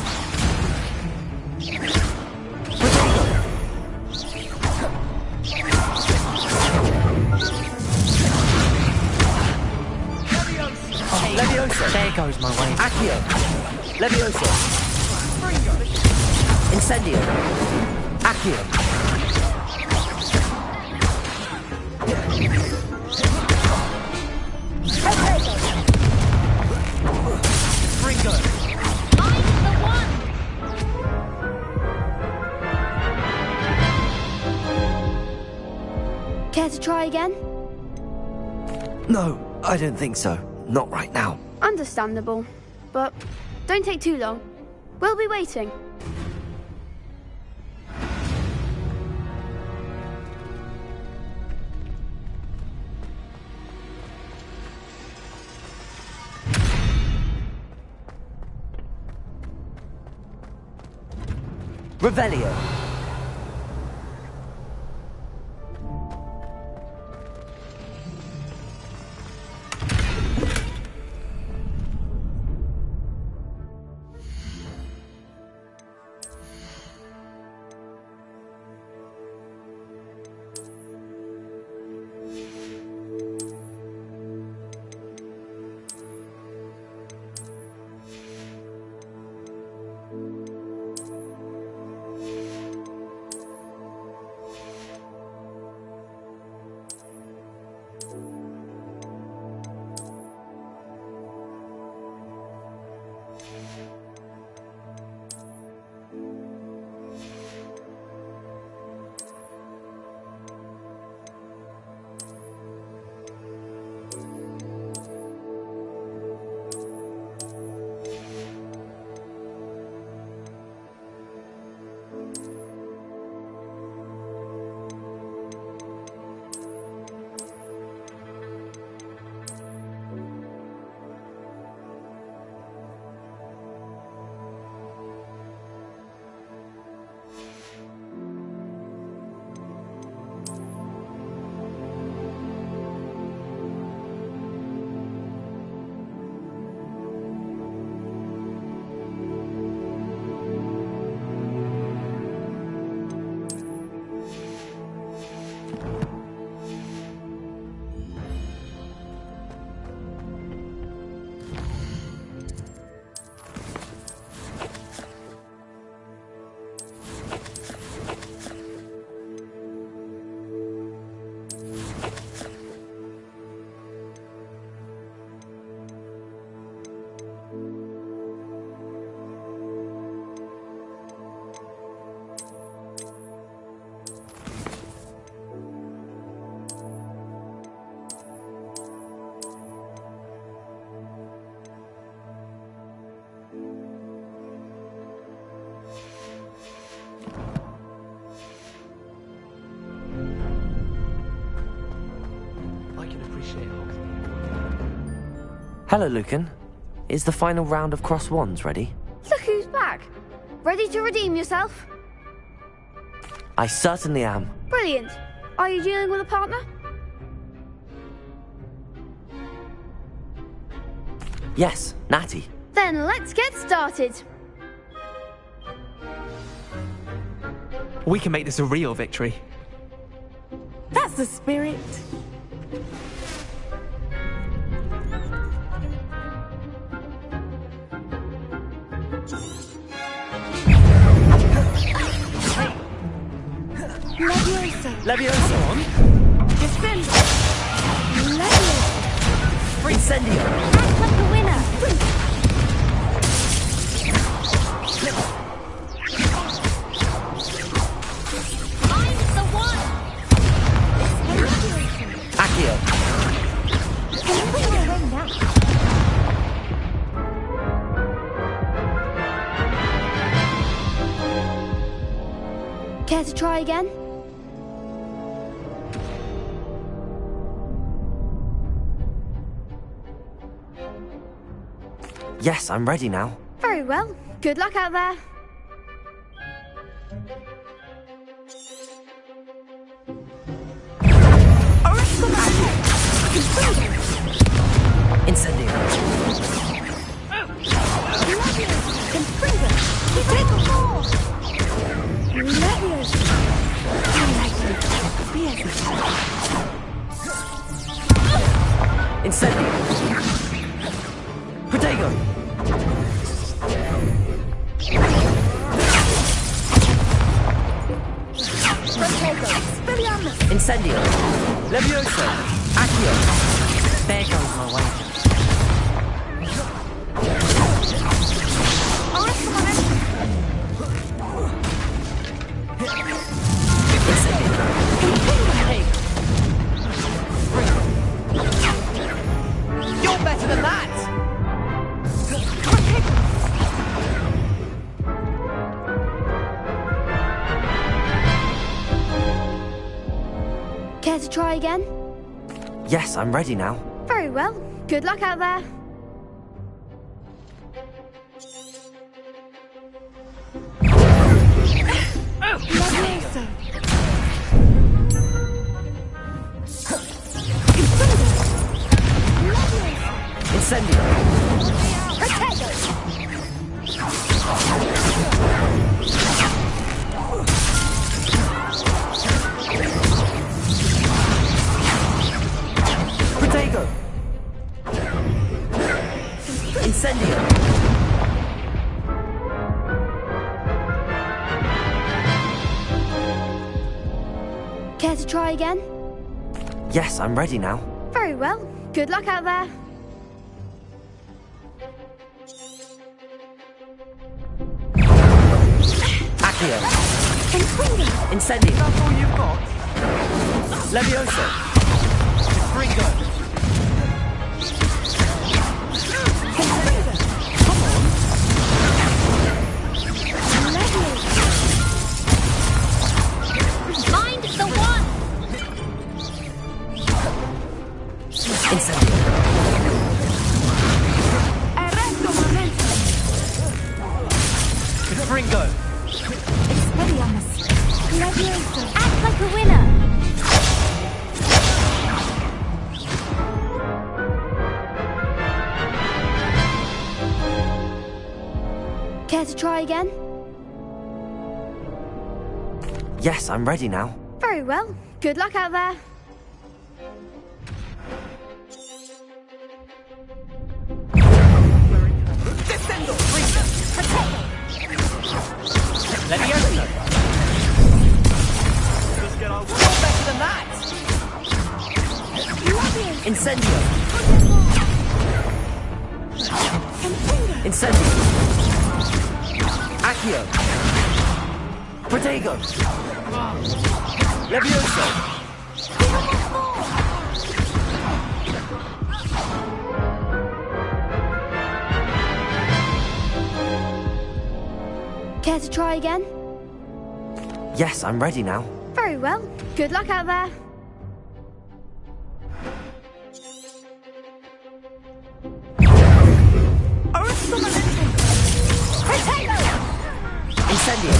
Levioso. There goes my way. Accio. Levioso. Incendio. Accio. Fringo. I'm the one. Care to try again? No, I don't think so. Not right now. Understandable. But don't take too long. We'll be waiting. Revelio. Hello, Lucan. Is the final round of Cross Wands ready? Look who's back. Ready to redeem yourself? I certainly am. Brilliant. Are you dealing with a partner? Yes, Natty. Then let's get started. We can make this a real victory. That's the spirit. Leviosa on. Defend. Leviosa. Incendio. Act like a winner. I'm the one. Accio. Care to try again? Yes, I'm ready now. Very well. Good luck out there. Incendio. Incendio. Protego. Incendio. Leviosa. Accio. There goes my wager. You're better than that! Care to try again? Yes, I'm ready now. Very well. Good luck out there. try again? Yes, I'm ready now. Very well. Good luck out there. Accio. Incendio. That's all you've got? Levioso. Confringo. Come on. Mind the one! Incendio. Arresto momento! Confringo. Expelliarmus! Levioso! Act like a winner! Care to try again? Yes, I'm ready now. Very well. Good luck out there. Descendo. Ringo. Levioso. You're better than that. Incendio. Incendio. Accio. Protego. Levioso. Care to try again? Yes, I'm ready now. Very well. Good luck out there. Incendio.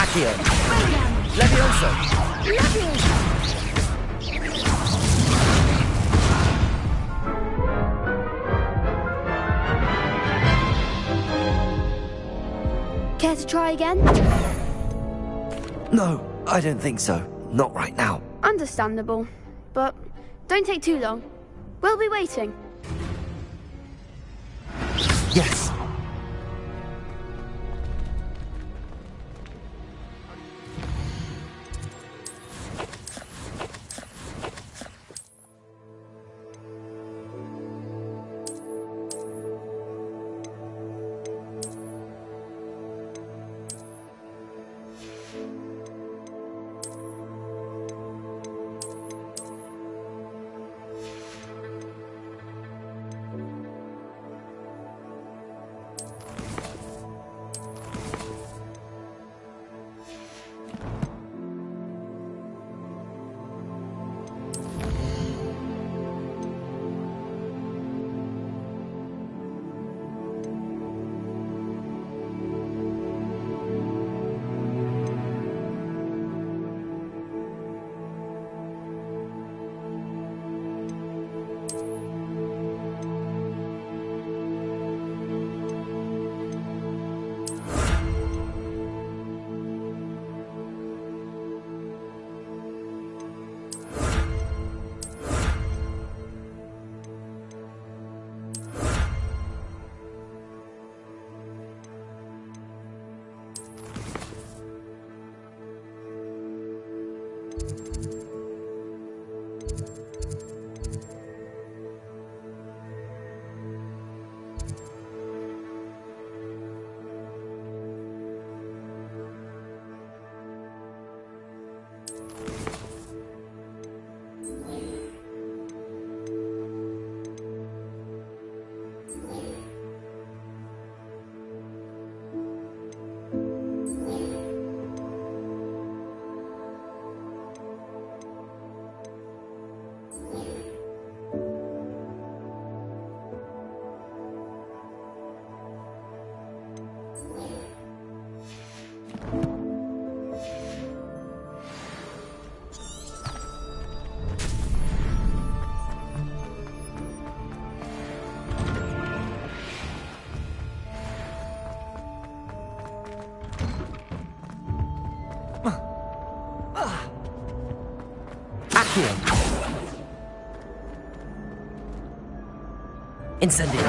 Accio. Levioso. Care to try again? No, I don't think so. Not right now. Understandable. But don't take too long. We'll be waiting. Yes. Incendio.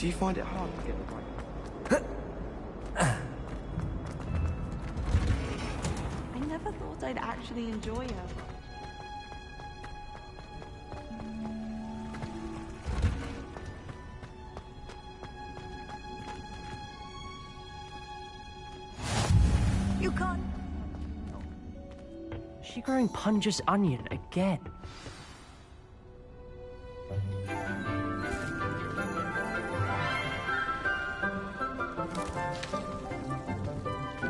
Do you find it hard to get the right? I never thought I'd actually enjoy her. You can't. She growing Punja's onion again.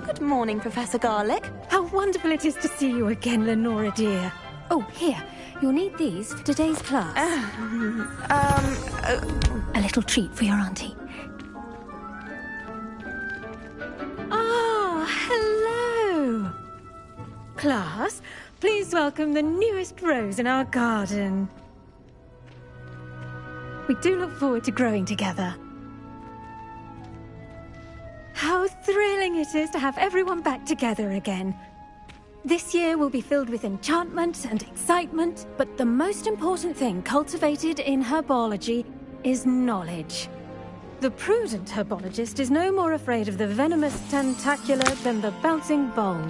Good morning, Professor Garlic. How wonderful it is to see you again, Lenora dear. Oh, here. You'll need these for today's class. A little treat for your auntie. Ah, hello. Class, please welcome the newest rose in our garden. We do look forward to growing together. How thrilling it is to have everyone back together again. This year will be filled with enchantment and excitement, but the most important thing cultivated in herbology is knowledge. The prudent herbologist is no more afraid of the venomous tentacula than the bouncing bowl.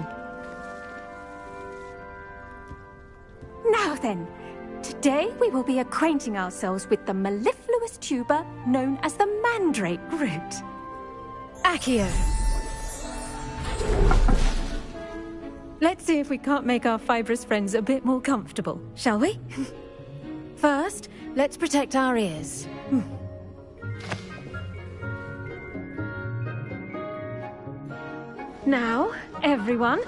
Now then, today we will be acquainting ourselves with the mellifluous tuber known as the mandrake root. Accio. Let's see if we can't make our fibrous friends a bit more comfortable, shall we? First, let's protect our ears. Now, everyone,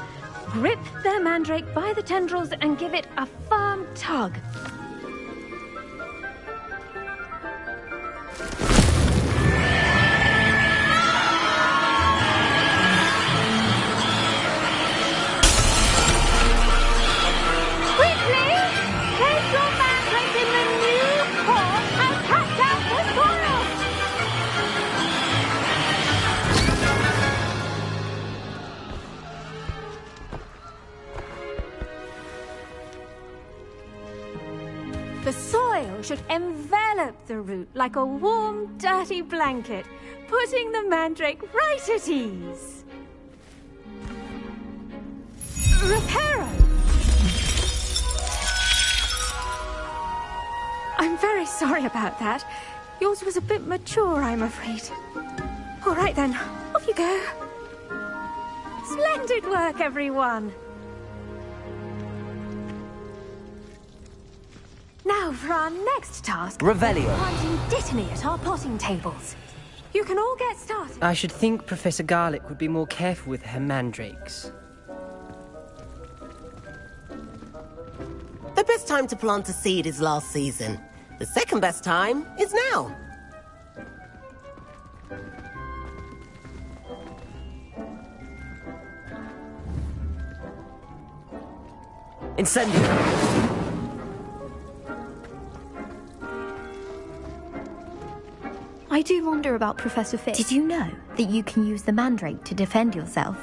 grip their mandrake by the tendrils and give it a firm tug. The soil should envelop the root like a warm, dirty blanket, putting the mandrake right at ease. Reparo! I'm very sorry about that. Yours was a bit mature, I'm afraid. All right then, off you go. Splendid work, everyone. Now for our next task. Revelio. Planting dittany at our potting tables. You can all get started. I should think Professor Garlic would be more careful with her mandrakes. The best time to plant a seed is last season. The second best time is now. Incendio! I do wonder about Professor Fig. Did you know that you can use the mandrake to defend yourself?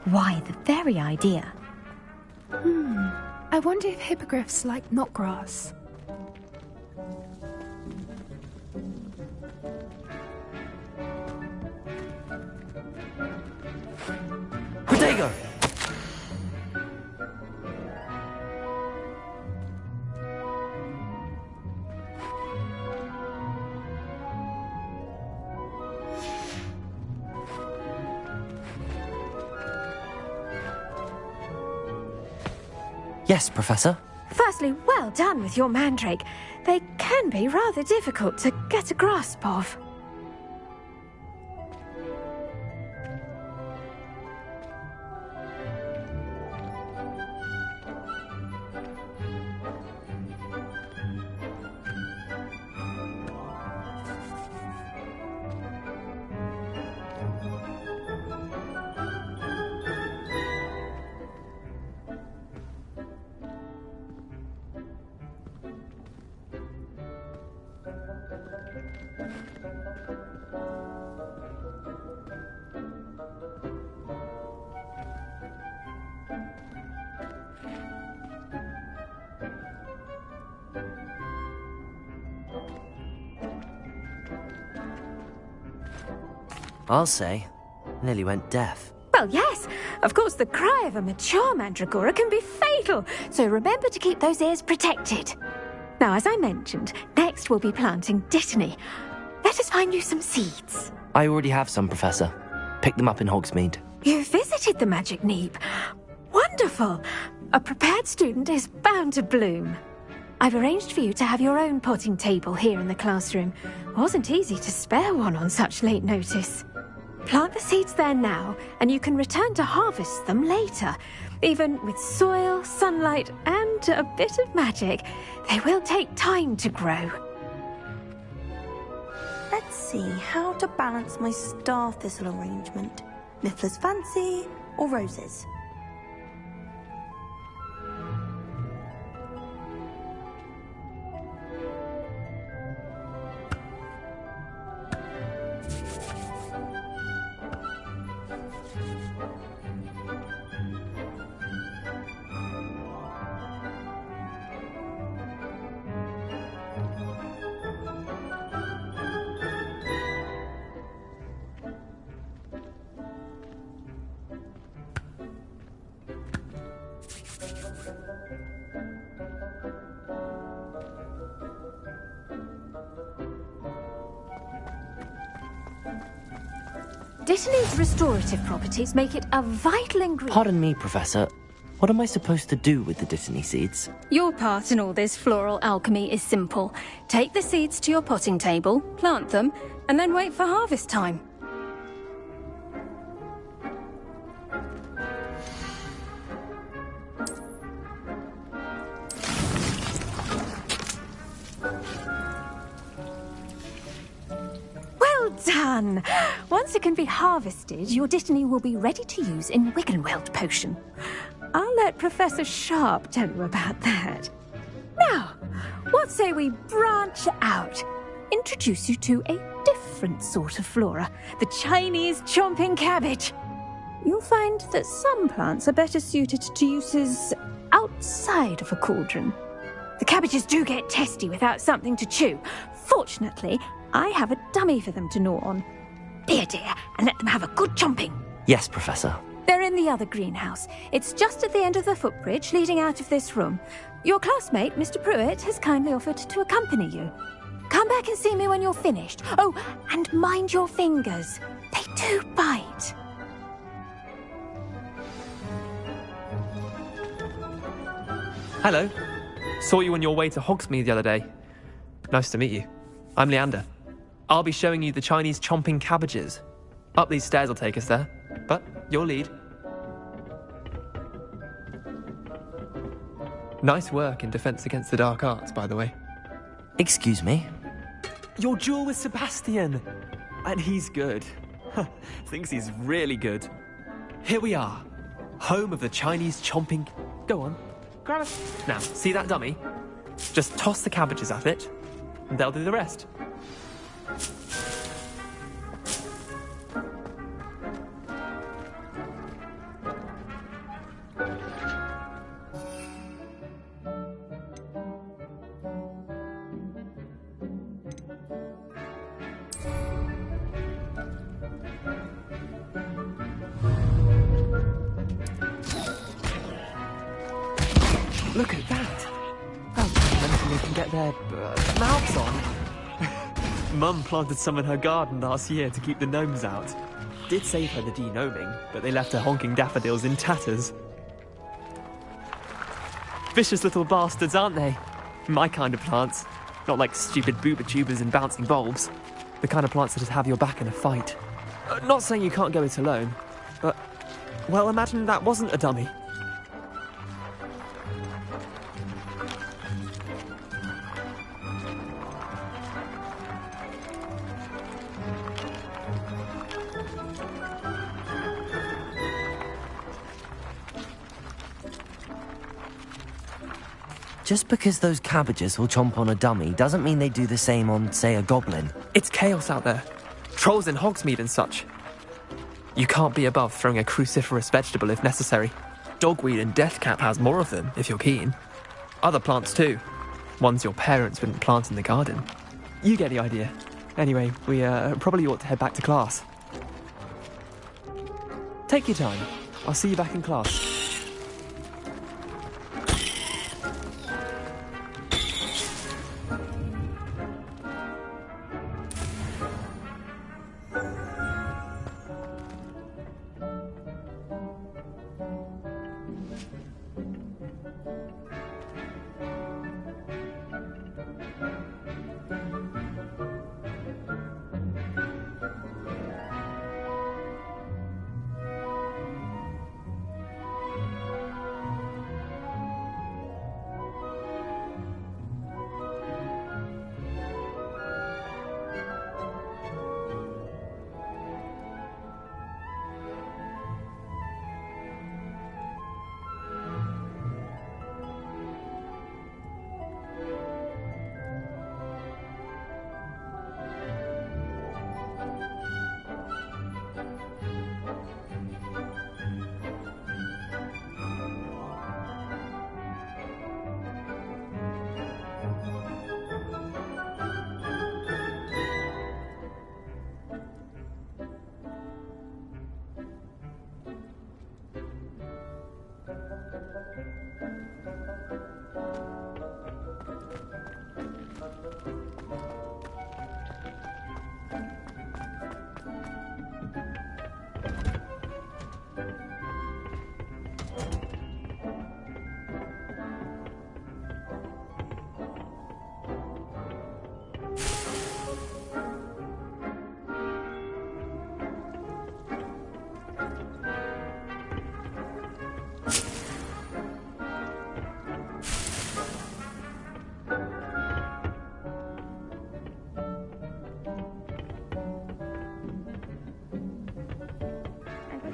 Why, the very idea. I wonder if hippogriffs like knotgrass. Protego! Yes, Professor. Firstly, well done with your mandrake. They can be rather difficult to get a grasp of. I'll say. Nearly went deaf. Well, yes. Of course, the cry of a mature mandragora can be fatal, so remember to keep those ears protected. Now, as I mentioned, next we'll be planting Dittany. Let us find you some seeds. I already have some, Professor. Picked them up in Hogsmeade. You visited the Magic Neep. Wonderful. A prepared student is bound to bloom. I've arranged for you to have your own potting table here in the classroom. Wasn't easy to spare one on such late notice. Plant the seeds there now, and you can return to harvest them later. Even with soil, sunlight, and a bit of magic, they will take time to grow. Let's see how to balance my star thistle arrangement. Miffler's Fancy or roses? Dittany's restorative properties make it a vital ingredient. Pardon me, Professor. What am I supposed to do with the Dittany seeds? Your part in all this floral alchemy is simple. Take the seeds to your potting table, plant them, and then wait for harvest time. Well done! Once it can be harvested, your Dittany will be ready to use in Wiggenweld potion. I'll let Professor Sharp tell you about that. Now, what say we branch out? Introduce you to a different sort of flora, the Chinese chomping cabbage. You'll find that some plants are better suited to uses outside of a cauldron. The cabbages do get testy without something to chew. Fortunately, I have a dummy for them to gnaw on. Be a dear and let them have a good chomping. Yes, Professor. They're in the other greenhouse. It's just at the end of the footbridge leading out of this room. Your classmate, Mr. Pruitt, has kindly offered to accompany you. Come back and see me when you're finished. Oh, and mind your fingers. They do bite. Hello. Saw you on your way to Hogsmeade the other day. Nice to meet you. I'm Leander. I'll be showing you the Chinese chomping cabbages. Up these stairs will take us there, but your lead. Nice work in Defense Against the Dark Arts, by the way. Excuse me? Your duel with Sebastian. And he's good. Thinks he's really good. Here we are. Home of the Chinese chomping... Go on. Grab it. Now, see that dummy? Just toss the cabbages at it, and they'll do the rest. Look at that! Oh, they can get their mouths on. Mum planted some in her garden last year to keep the gnomes out. Did save her the de-gnoming, but they left her honking daffodils in tatters. Vicious little bastards, aren't they? My kind of plants. Not like stupid booba tubers and bouncing bulbs. The kind of plants that'd have your back in a fight. Not saying you can't go it alone, but... Well, imagine that wasn't a dummy. Just because those cabbages will chomp on a dummy doesn't mean they do the same on, say, a goblin. It's chaos out there. Trolls in Hogsmeade and such. You can't be above throwing a cruciferous vegetable if necessary. Dogweed and deathcap has more of them, if you're keen. Other plants too. Ones your parents wouldn't plant in the garden. You get the idea. Anyway, we probably ought to head back to class. Take your time. I'll see you back in class.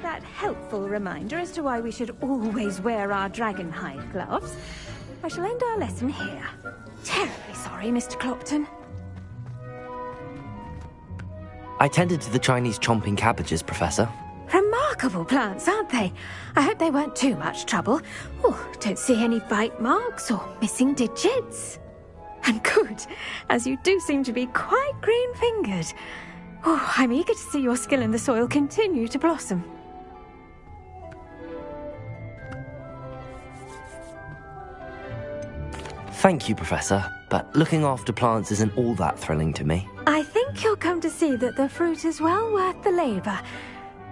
That helpful reminder as to why we should always wear our dragonhide gloves, I shall end our lesson here. Terribly sorry, Mr. Clopton. I tended to the Chinese chomping cabbages, Professor. Remarkable plants, aren't they? I hope they weren't too much trouble. Oh, don't see any bite marks or missing digits. And good, as you do seem to be quite green-fingered. Oh, I'm eager to see your skill in the soil continue to blossom. Thank you, Professor, but looking after plants isn't all that thrilling to me. I think you'll come to see that the fruit is well worth the labour.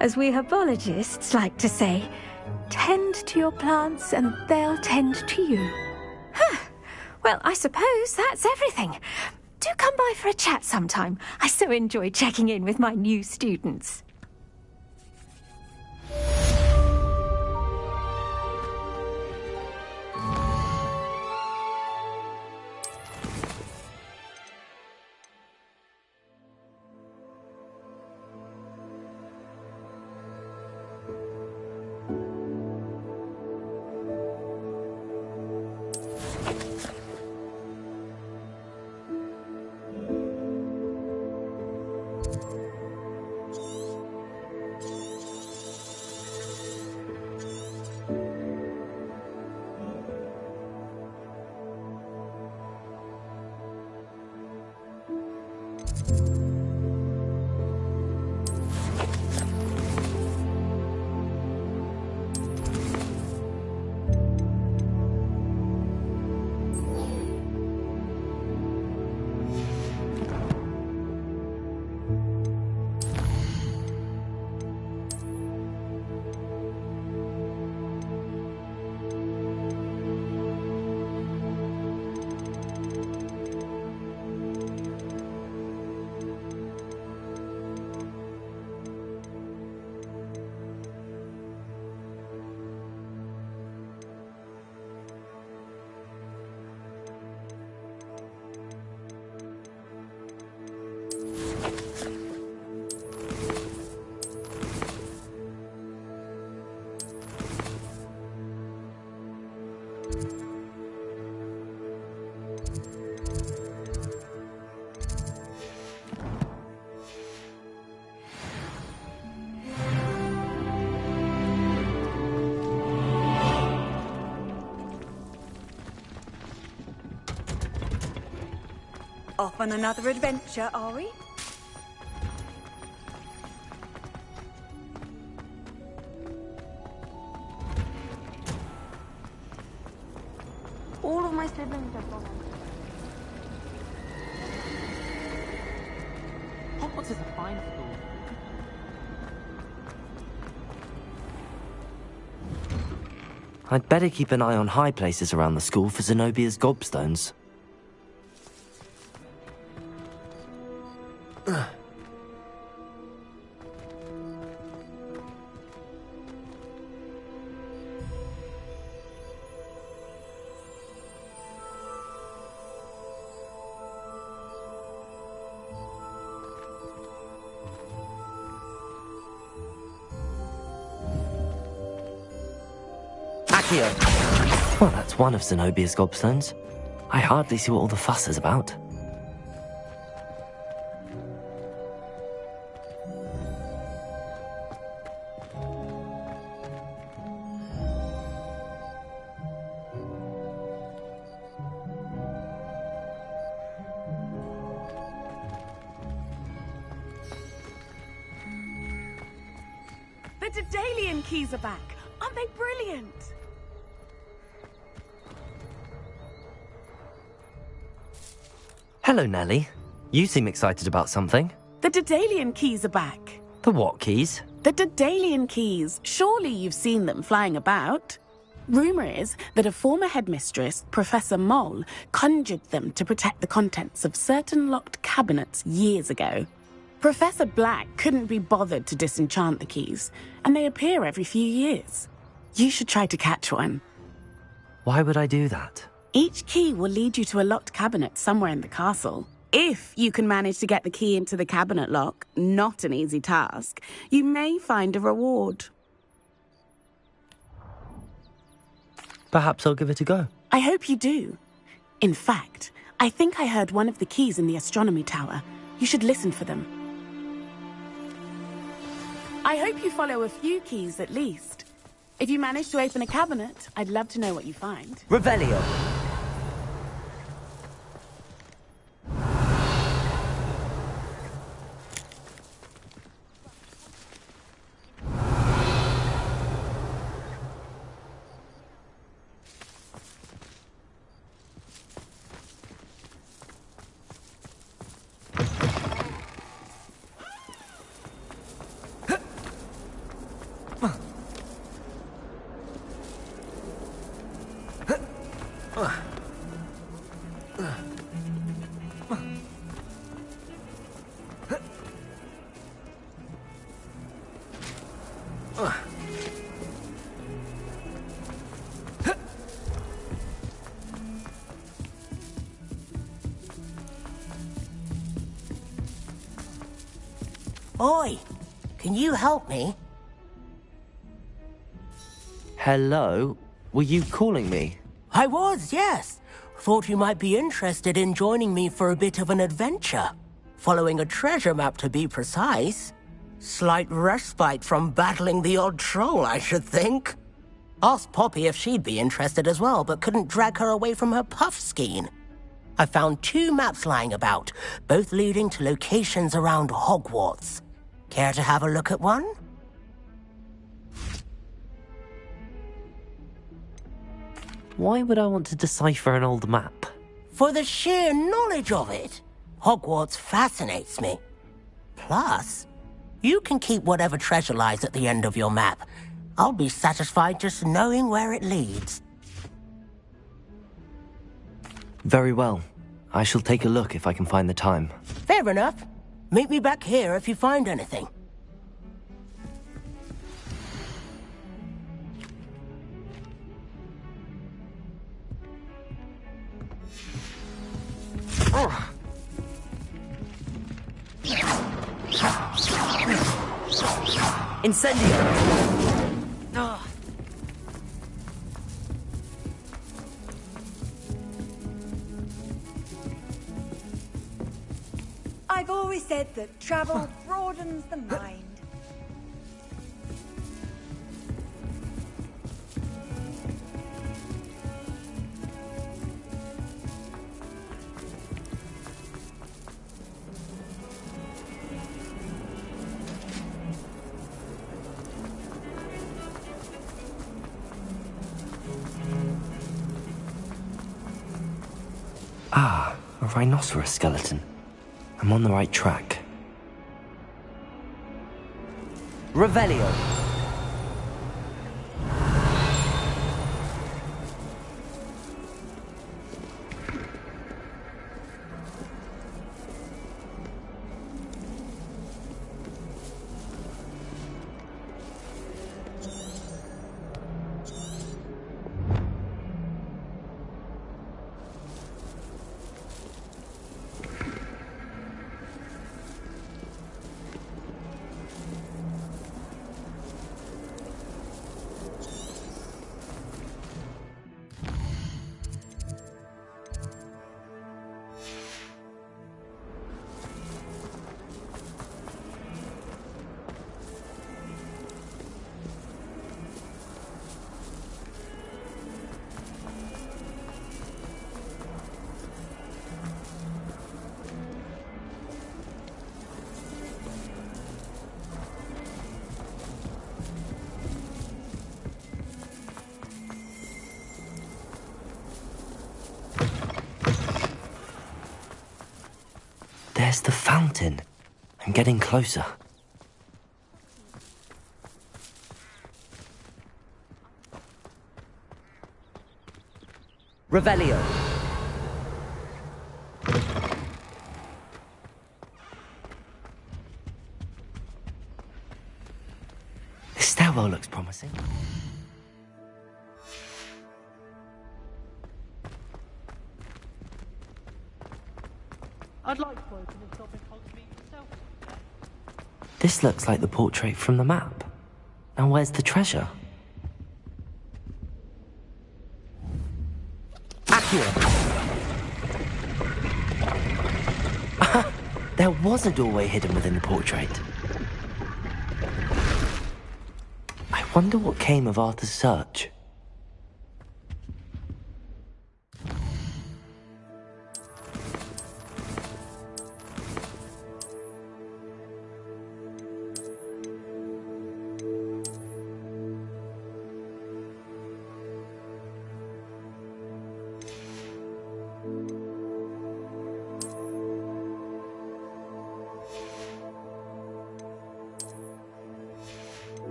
As we herbologists like to say, tend to your plants and they'll tend to you. Huh. Well, I suppose that's everything. Do come by for a chat sometime. I so enjoy checking in with my new students. Off on another adventure, are we? All of my siblings are gone. Hogwarts is a fine school. I'd better keep an eye on high places around the school for Zenobia's gobstones. Well, that's one of Zenobia's gobstones. I hardly see what all the fuss is about. The Daedalian keys are back. Aren't they brilliant? Hello, Nellie. You seem excited about something. The Daedalian keys are back. The what keys? The Daedalian keys. Surely you've seen them flying about. Rumour is that a former headmistress, Professor Moll, conjured them to protect the contents of certain locked cabinets years ago. Professor Black couldn't be bothered to disenchant the keys, and they appear every few years. You should try to catch one. Why would I do that? Each key will lead you to a locked cabinet somewhere in the castle. If you can manage to get the key into the cabinet lock, not an easy task, you may find a reward. Perhaps I'll give it a go. I hope you do. In fact, I think I heard one of the keys in the astronomy tower. You should listen for them. I hope you follow a few keys at least. If you manage to open a cabinet, I'd love to know what you find. Revelio. Oi, can you help me? Hello? Were you calling me? I was, yes. Thought you might be interested in joining me for a bit of an adventure. Following a treasure map, to be precise. Slight respite from battling the odd troll, I should think. Asked Poppy if she'd be interested as well, but couldn't drag her away from her puff skein. I found 2 maps lying about, both leading to locations around Hogwarts. Care to have a look at one? Why would I want to decipher an old map? For the sheer knowledge of it. Hogwarts fascinates me. Plus, you can keep whatever treasure lies at the end of your map. I'll be satisfied just knowing where it leads. Very well. I shall take a look if I can find the time. Fair enough. Meet me back here if you find anything. Incendio! I've always said that travel broadens the mind. Ah, a rhinoceros skeleton. I'm on the right track. Revelio! There's the fountain. I'm getting closer. Revelio. This stairwell looks promising. I'd like to open this topic myself. This looks like the portrait from the map. Now where's the treasure? Accurate! There was a doorway hidden within the portrait. I wonder what came of Arthur's search.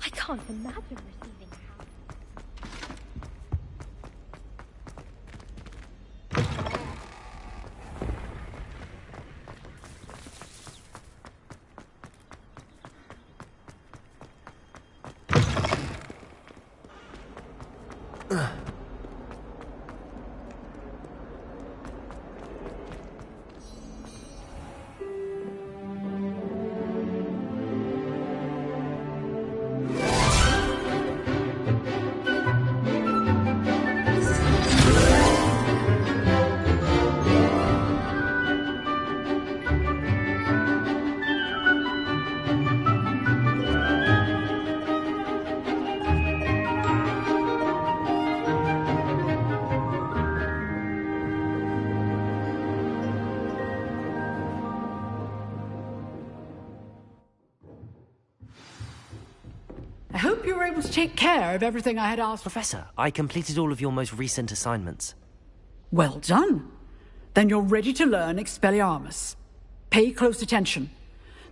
I can't imagine receiving I hope you were able to take care of everything I had asked. Professor, I completed all of your most recent assignments. Well done. Then you're ready to learn Expelliarmus. Pay close attention.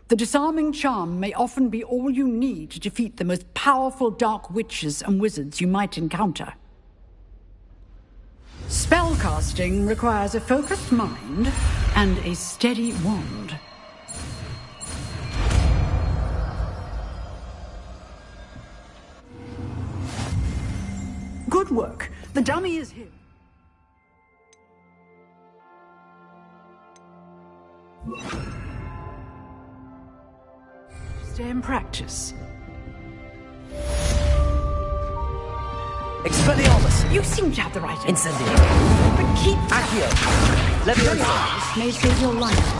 The disarming charm may often be all you need to defeat the most powerful dark witches and wizards you might encounter. Spellcasting requires a focused mind and a steady wand. Good work. The dummy is here. Stay in practice. Expelliarmus! You seem to have the right Incendio! But keep... Accio! Leviosa! May save your life.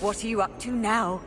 What are you up to now?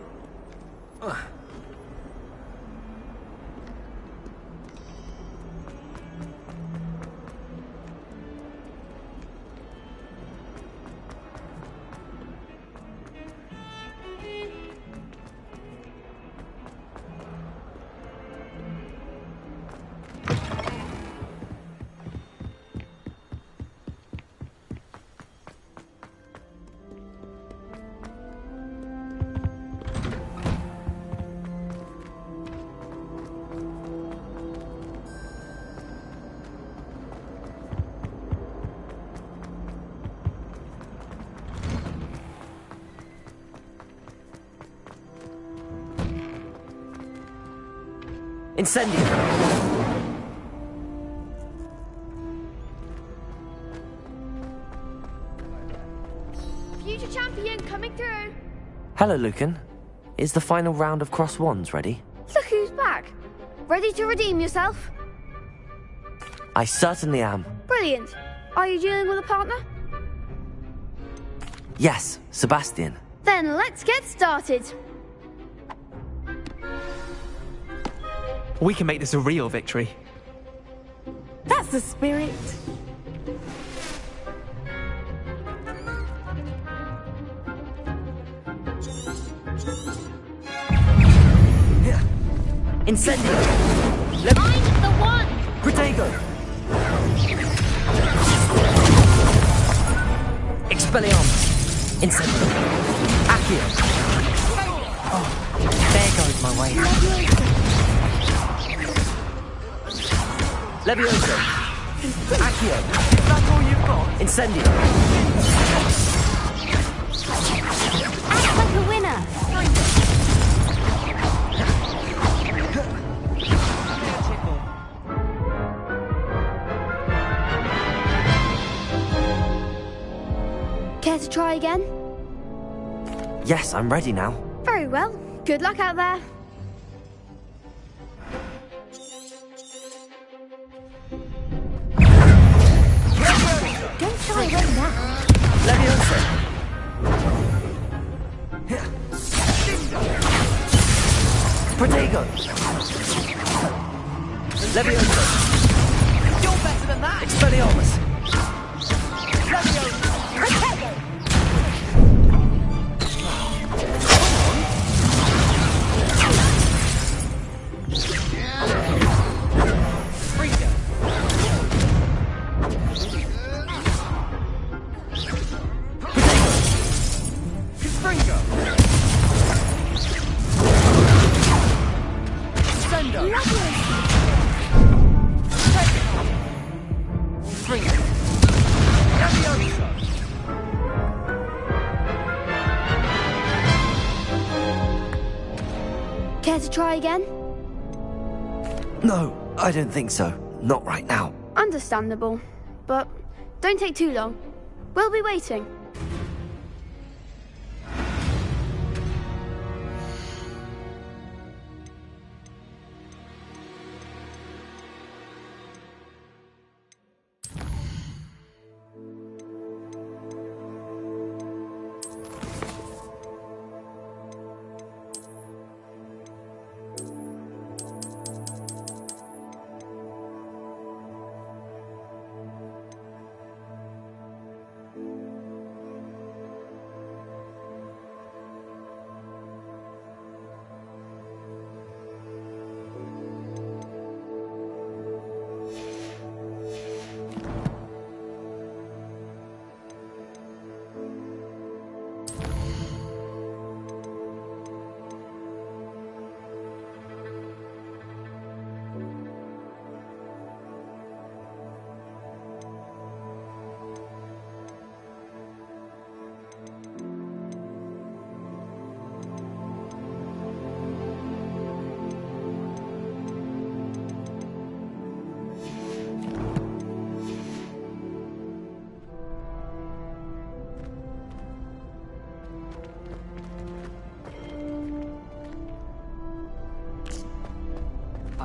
Incendio! Future champion coming through. Hello, Lucan. Is the final round of Cross Wands ready? Look who's back. Ready to redeem yourself? I certainly am. Brilliant. Are you dealing with a partner? Yes, Sebastian. Then let's get started. We can make this a real victory. That's the spirit. Incendio! I'm the one! Protego! Expelliarmus! Incendio! Accio! Oh, there goes my way. Leviosa! Accio! That's all you've got? Incendio! Act like a winner! Care to try again? Yes, I'm ready now. Very well. Good luck out there. Don't shy away now. Leviosa! Protego! Leviosa! You're better than that! Expelliarmus! Leviosa! Protego! Freedom! Stringo! Sendo! Stringo! Leviosa! Care to try again? No, I don't think so. Not right now. Understandable. But don't take too long. We'll be waiting.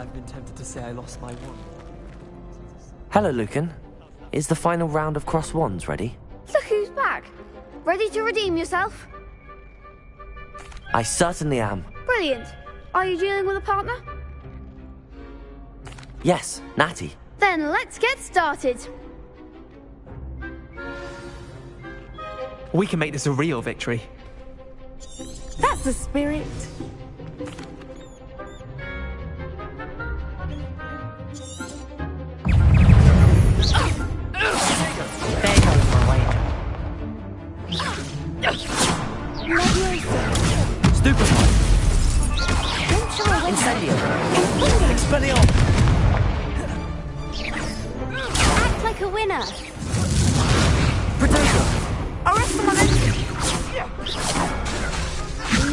I've been tempted to say I lost my wand. Hello, Lucan. Is the final round of cross wands ready? Look who's back. Ready to redeem yourself? I certainly am. Brilliant. Are you dealing with a partner? Yes, Natty. Then let's get started. We can make this a real victory. That's the spirit. There goes my wager. Stupefy! Incendio! Expelliarmus! Act like a winner. Protego! Arrest the momentum.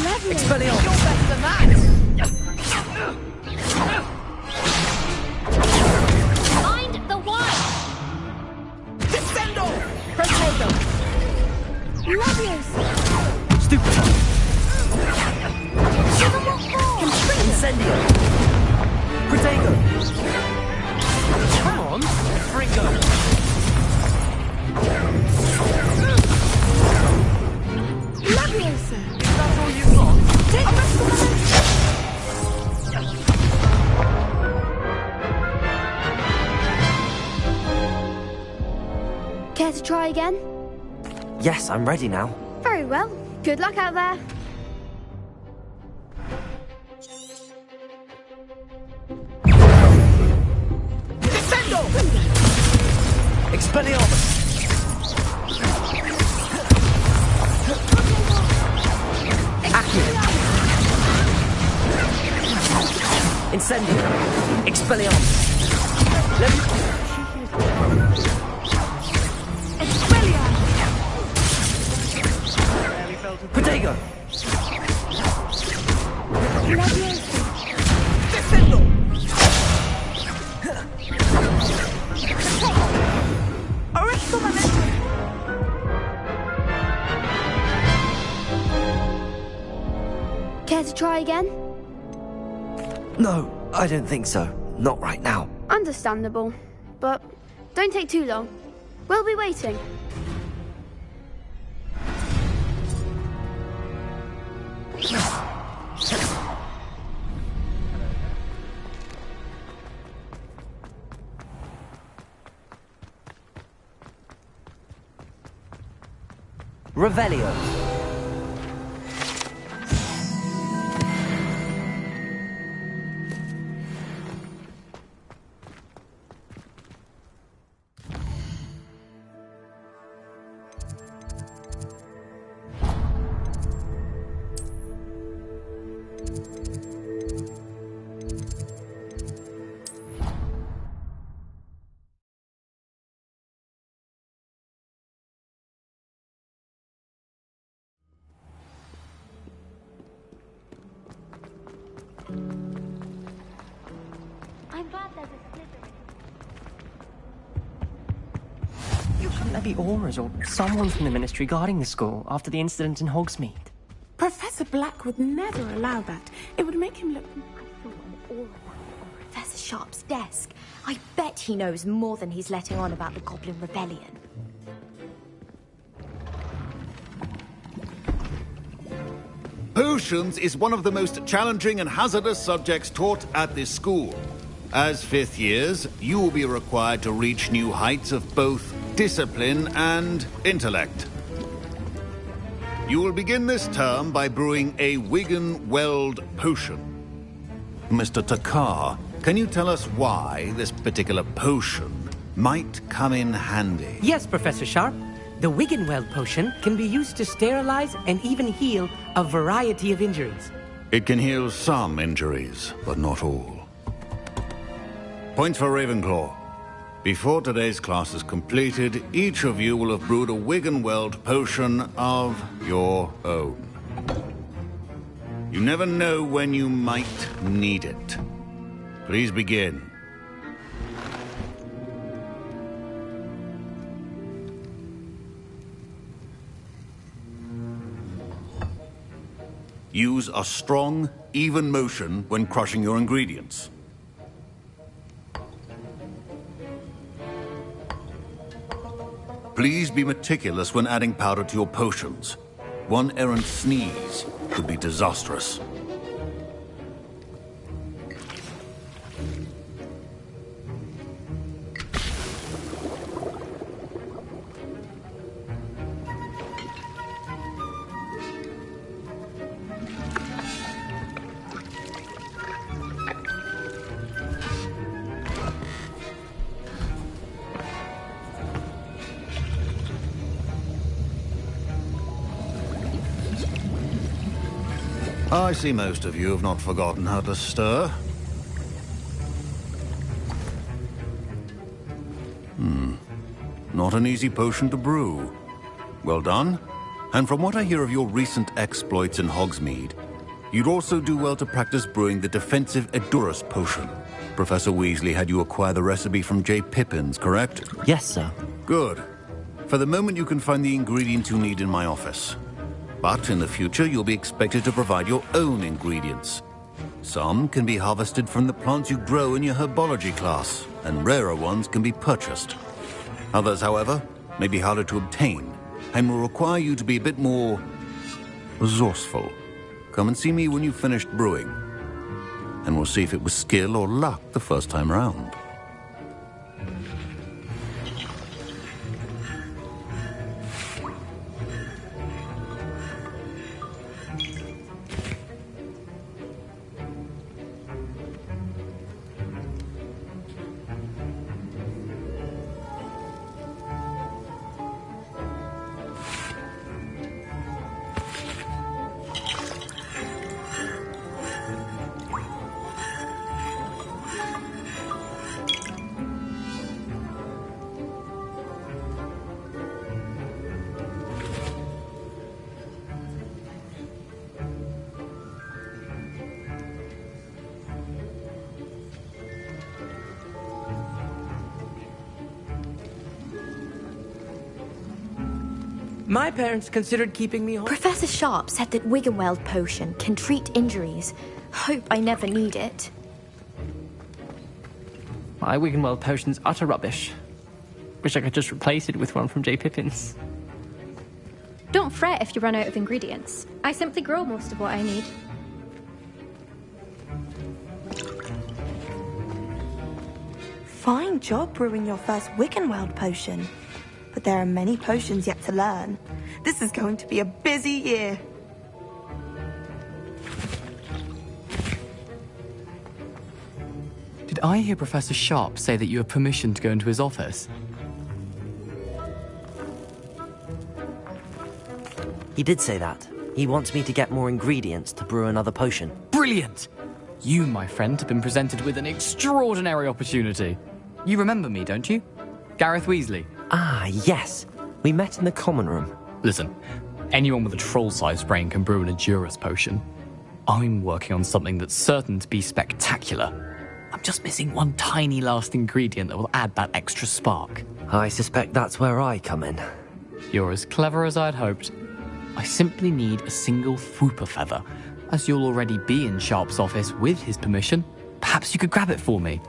Lovely. Expelliarmus! You're better than that. Find the one. Descendo! Protego. Leviosa. Stupefy! Give them what for. Incendio! Protego! Come on, Fringo! Leviosa. That's all you've got? Arrest the momentum. Care to try again? Yes, I'm ready now. Very well. Good luck out there. Descendo! Expelliarmus! Accio! Incendio! Expelliarmus! Protego! Descendo! Arrest the momentum! Care to try again? No, I don't think so. Not right now. Understandable. But don't take too long. We'll be waiting. Revelio. I'm glad there's a slither. Shouldn't there be auras or someone from the Ministry guarding the school after the incident in Hogsmeade? Professor Black would never allow that. It would make him look... I saw an aura on Professor Sharp's desk. I bet he knows more than he's letting on about the Goblin Rebellion. Potions is one of the most challenging and hazardous subjects taught at this school. As fifth years, you will be required to reach new heights of both discipline and intellect. You will begin this term by brewing a Wigan-Weld potion. Mr. Takar, can you tell us why this particular potion might come in handy? Yes, Professor Sharp. The Wiggenweld potion can be used to sterilize and even heal a variety of injuries. It can heal some injuries, but not all. Points for Ravenclaw. Before today's class is completed, each of you will have brewed a Wiggenweld potion of your own. You never know when you might need it. Please begin. Use a strong, even motion when crushing your ingredients. Please be meticulous when adding powder to your potions. One errant sneeze could be disastrous. I see most of you have not forgotten how to stir. Not an easy potion to brew. Well done. And from what I hear of your recent exploits in Hogsmeade, you'd also do well to practice brewing the defensive Edurus potion. Professor Weasley had you acquire the recipe from J. Pippin's, correct? Yes, sir. Good. For the moment, you can find the ingredients you need in my office. But in the future, you'll be expected to provide your own ingredients. Some can be harvested from the plants you grow in your herbology class, and rarer ones can be purchased. Others, however, may be harder to obtain, and will require you to be a bit more resourceful. Come and see me when you've finished brewing, and we'll see if it was skill or luck the first time round. My parents considered keeping me home. Professor Sharp said that Wiggenweld potion can treat injuries. Hope I never need it. My Wiggenweld potion's utter rubbish. Wish I could just replace it with one from J. Pippin's. Don't fret if you run out of ingredients. I simply grow most of what I need. Fine job brewing your first Wiggenweld potion. But there are many potions yet to learn. This is going to be a busy year. Did I hear Professor Sharp say that you have permission to go into his office? He did say that. He wants me to get more ingredients to brew another potion. Brilliant! You, my friend, have been presented with an extraordinary opportunity. You remember me, don't you? Gareth Weasley. Ah, yes. We met in the common room. Listen, anyone with a troll-sized brain can brew an Edurus potion. I'm working on something that's certain to be spectacular. I'm just missing one tiny last ingredient that will add that extra spark. I suspect that's where I come in. You're as clever as I'd hoped. I simply need a single Fwooper feather. As you'll already be in Sharp's office with his permission, perhaps you could grab it for me.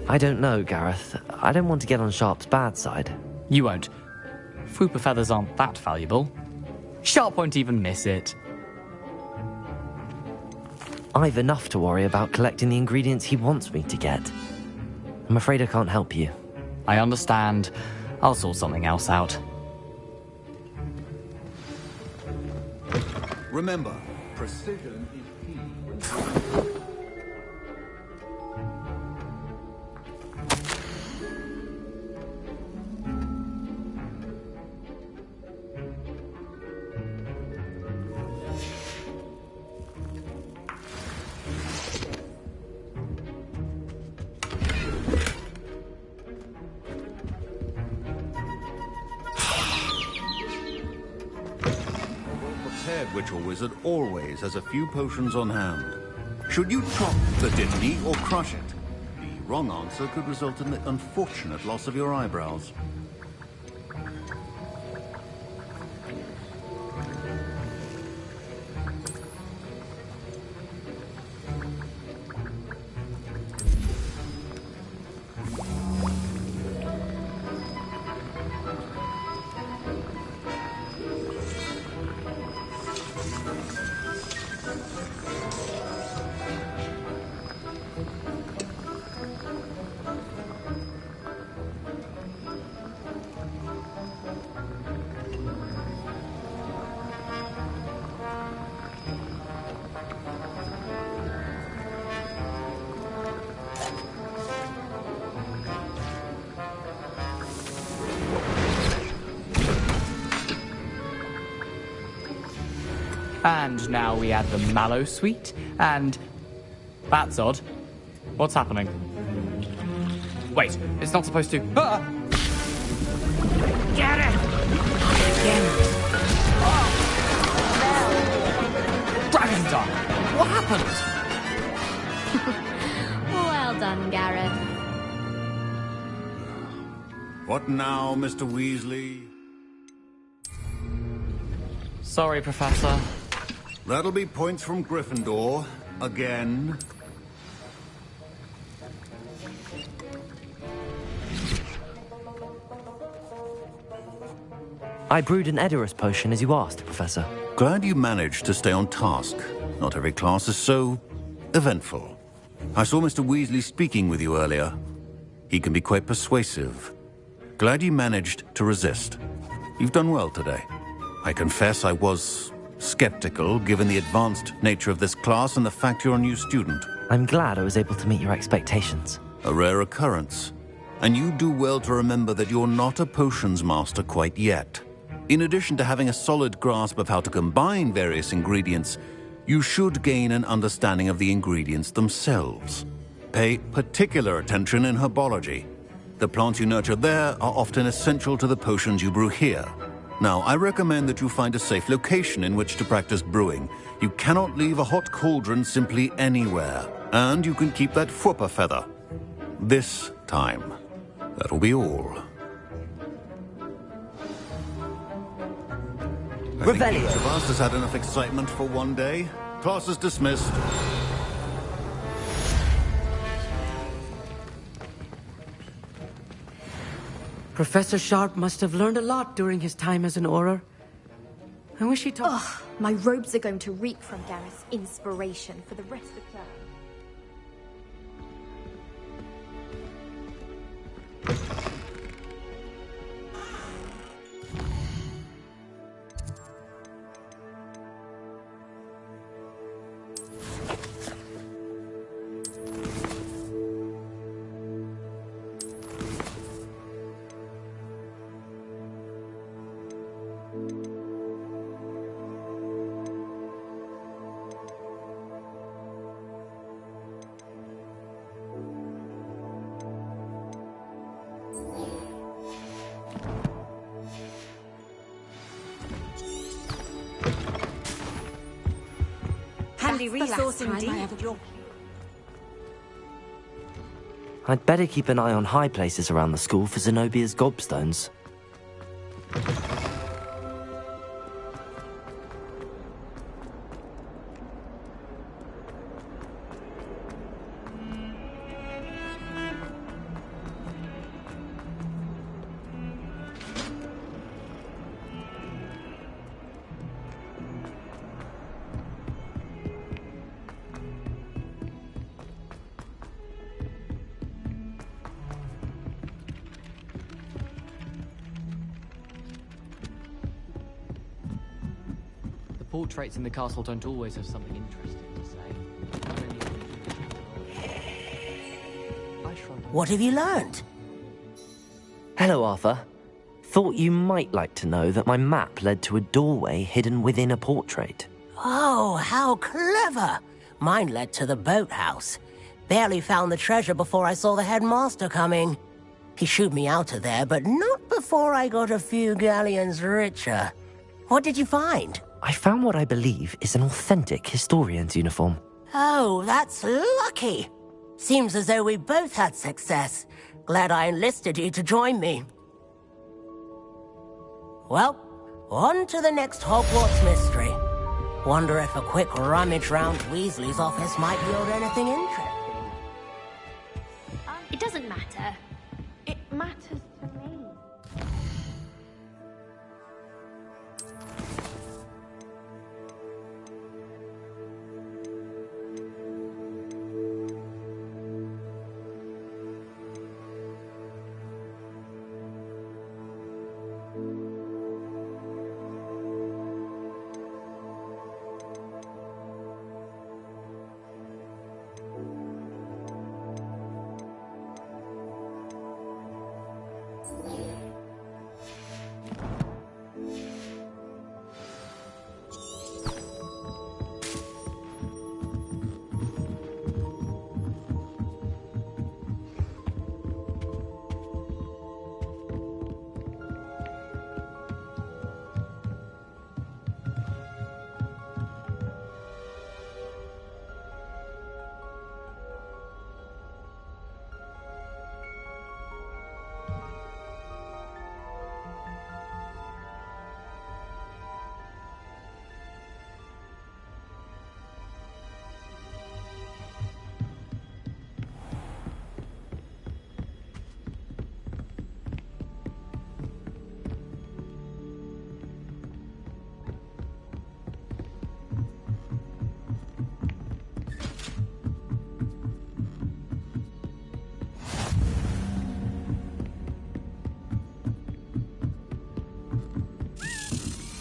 I don't know, Gareth. I don't want to get on Sharp's bad side. You won't. Fwooper feathers aren't that valuable. Sharp won't even miss it. I've enough to worry about collecting the ingredients he wants me to get. I'm afraid I can't help you. I understand. I'll sort something else out. Remember, precision is key when... Witch or wizard always has a few potions on hand. Should you chop the Dittany or crush it, the wrong answer could result in the unfortunate loss of your eyebrows. And now we add the mallow sweet, and... That's odd. What's happening? Wait, it's not supposed to... Ah! Get it! Dragon Dog! What happened? Well done, Gareth. What now, Mr. Weasley? Sorry, Professor. That'll be points from Gryffindor. Again. I brewed an Edorus potion as you asked, Professor. Glad you managed to stay on task. Not every class is so eventful. I saw Mr. Weasley speaking with you earlier. He can be quite persuasive. Glad you managed to resist. You've done well today. I confess I was skeptical, given the advanced nature of this class and the fact you're a new student. I'm glad I was able to meet your expectations. A rare occurrence. And you do well to remember that you're not a potions master quite yet. In addition to having a solid grasp of how to combine various ingredients, you should gain an understanding of the ingredients themselves. Pay particular attention in herbology. The plants you nurture there are often essential to the potions you brew here. Now, I recommend that you find a safe location in which to practice brewing. You cannot leave a hot cauldron simply anywhere. And you can keep that Fwooper feather. This time. That'll be all. I think each of us has had enough excitement for one day. Class is dismissed. Professor Sharp must have learned a lot during his time as an Auror. I wish he taught... Ugh, my robes are going to reek from Gareth's inspiration for the rest of the term. Handy resource indeed. I'd better keep an eye on high places around the school for Zenobia's gobstones. Portraits in the castle don't always have something interesting to say. What have you learned? Hello, Arthur. Thought you might like to know that my map led to a doorway hidden within a portrait. Oh, how clever! Mine led to the boathouse. Barely found the treasure before I saw the headmaster coming. He shooed me out of there, but not before I got a few galleons richer. What did you find? I found what I believe is an authentic historian's uniform. Oh, that's lucky. Seems as though we both had success. Glad I enlisted you to join me. Well, on to the next Hogwarts mystery. Wonder if a quick rummage round Weasley's office might yield anything interesting. It doesn't matter. It matters to me.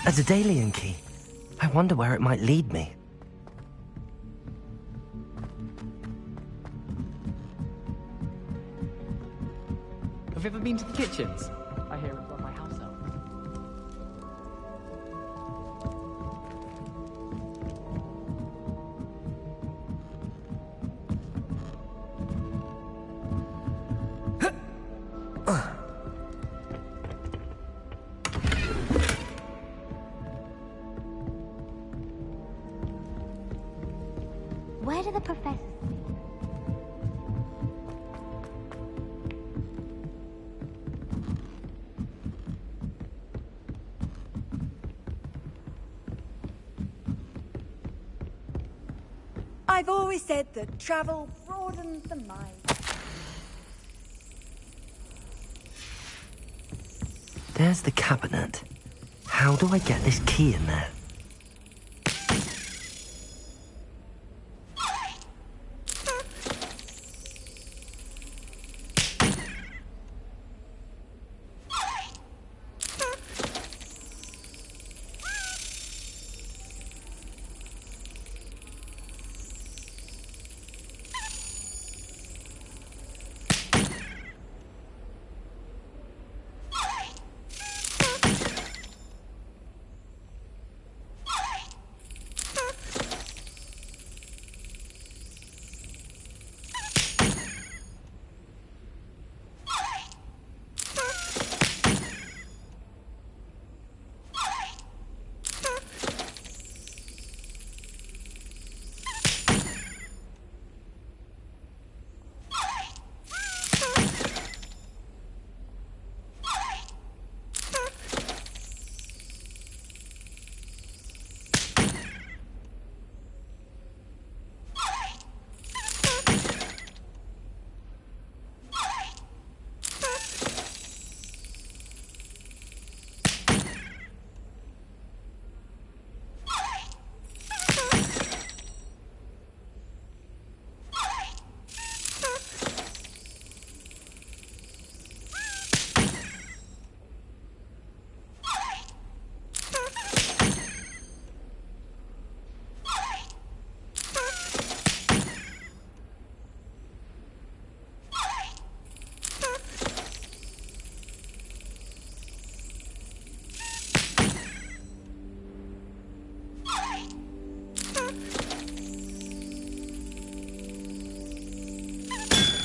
A Daedalian key. I wonder where it might lead me. Have you ever been to the kitchens? I hear it run my house out. Where do the professors sleep? I've always said that travel broadens the mind. There's the cabinet. How do I get this key in there?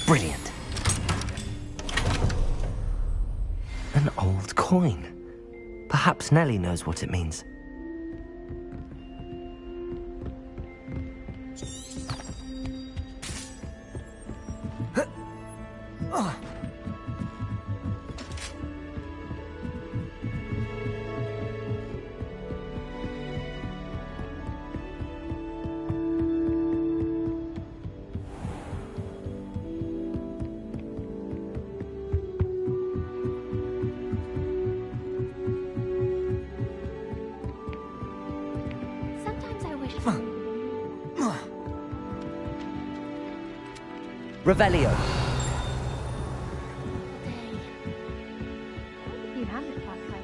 Brilliant. An old coin. Perhaps Nellie knows what it means. Revelio. You have it last time,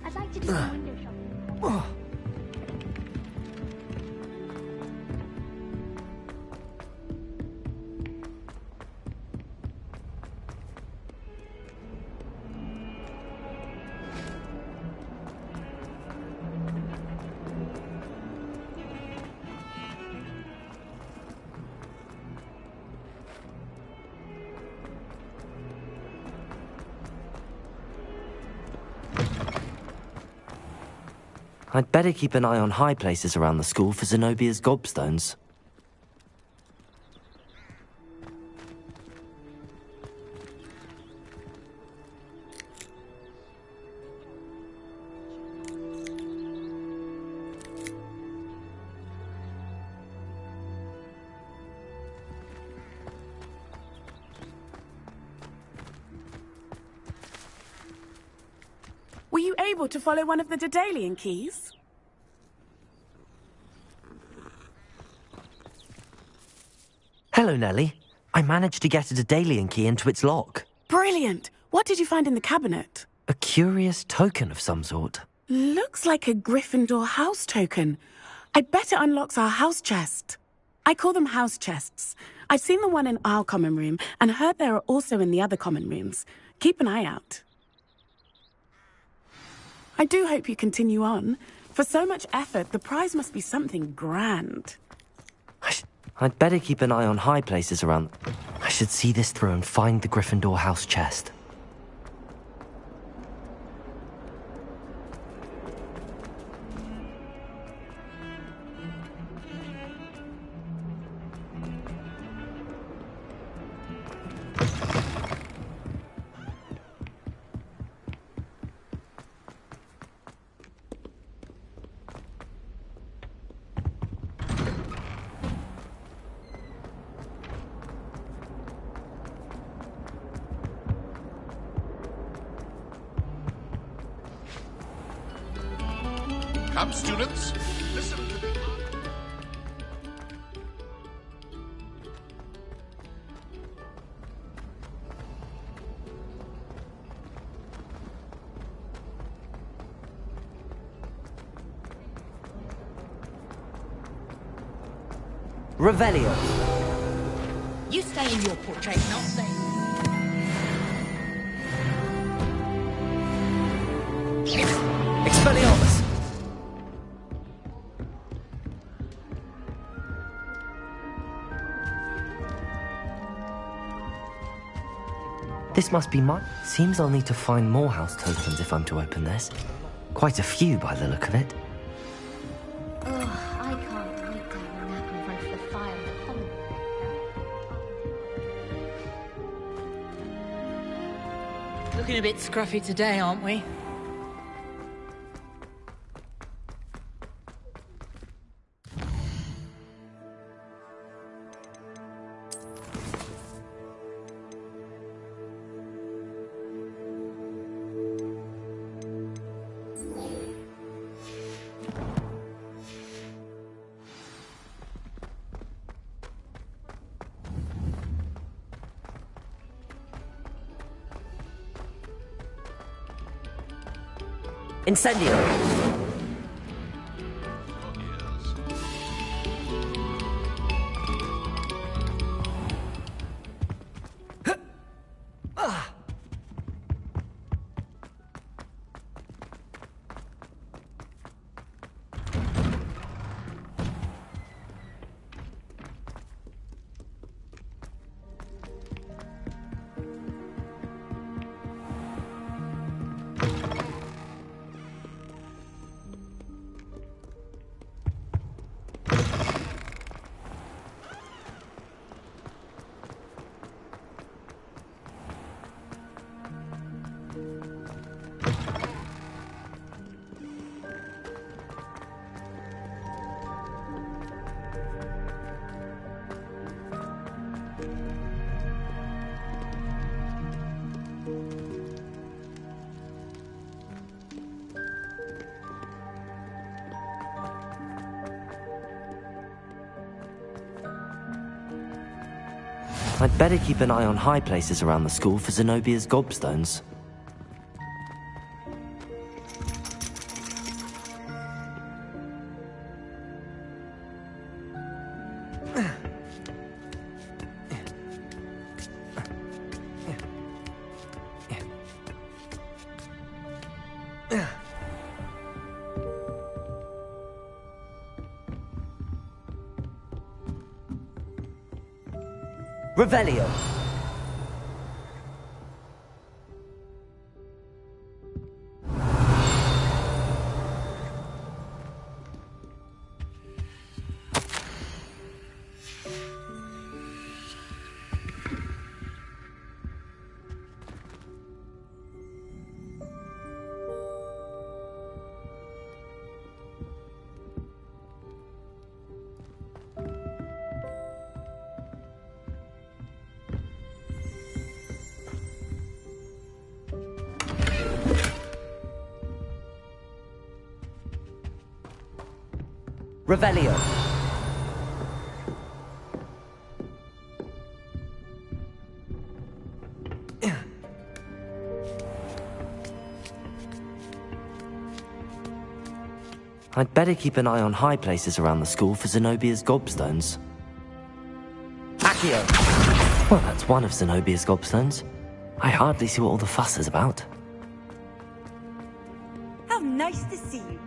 I'd like to do some window I'd better keep an eye on high places around the school for Zenobia's gobstones. Were you able to follow one of the Daedalian keys? Hello, Nellie. I managed to get a Daedalian key into its lock. Brilliant! What did you find in the cabinet? A curious token of some sort. Looks like a Gryffindor house token. I bet it unlocks our house chest. I call them house chests. I've seen the one in our common room and heard there are also in the other common rooms. Keep an eye out. I do hope you continue on. For so much effort, the prize must be something grand. I'd better keep an eye on high places around. I should see this through and find the Gryffindor house chest. Come, students, listen to the... Revelio. You stay in your portrait, not stay. Expelliarmus! This must be mine. Seems I'll need to find more house tokens if I'm to open this. Quite a few by the look of it. Ugh, I can't wait to have a nap in front of the fire in the common room. Looking a bit scruffy today, aren't we? Incendio! I'd better keep an eye on high places around the school for Zenobia's gobstones. Revelio. Revelio. I'd better keep an eye on high places around the school for Zenobia's gobstones. Accio! Well, that's one of Zenobia's gobstones. I hardly see what all the fuss is about. How nice to see you.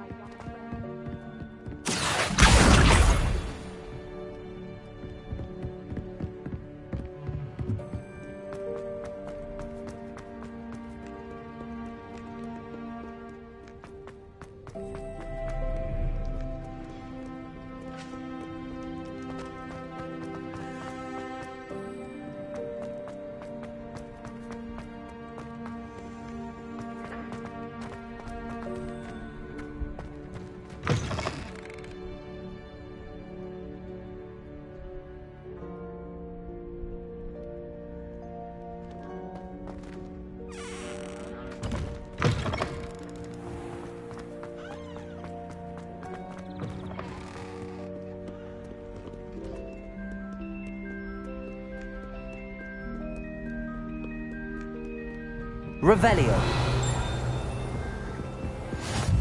Revelio.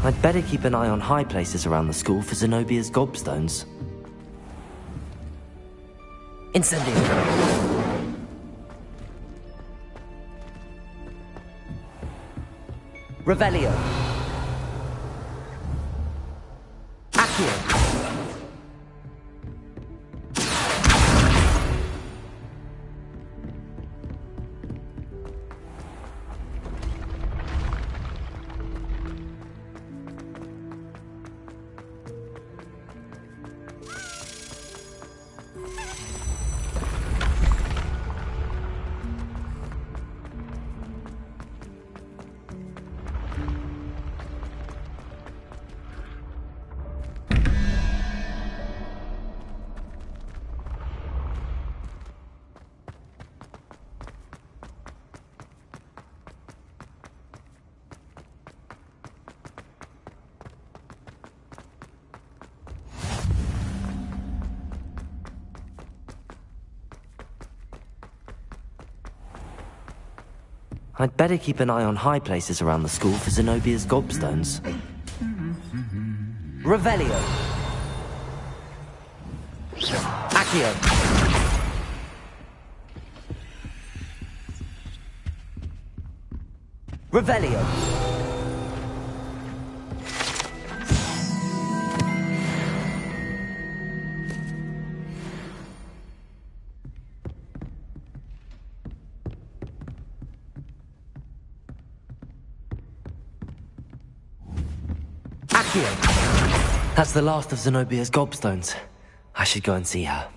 I'd better keep an eye on high places around the school for Zenobia's gobstones. Incendio. Revelio. Accio. I'd better keep an eye on high places around the school for Zenobia's gobstones. Revelio. Accio. Revelio. That's the last of Zenobia's gobstones. I should go and see her.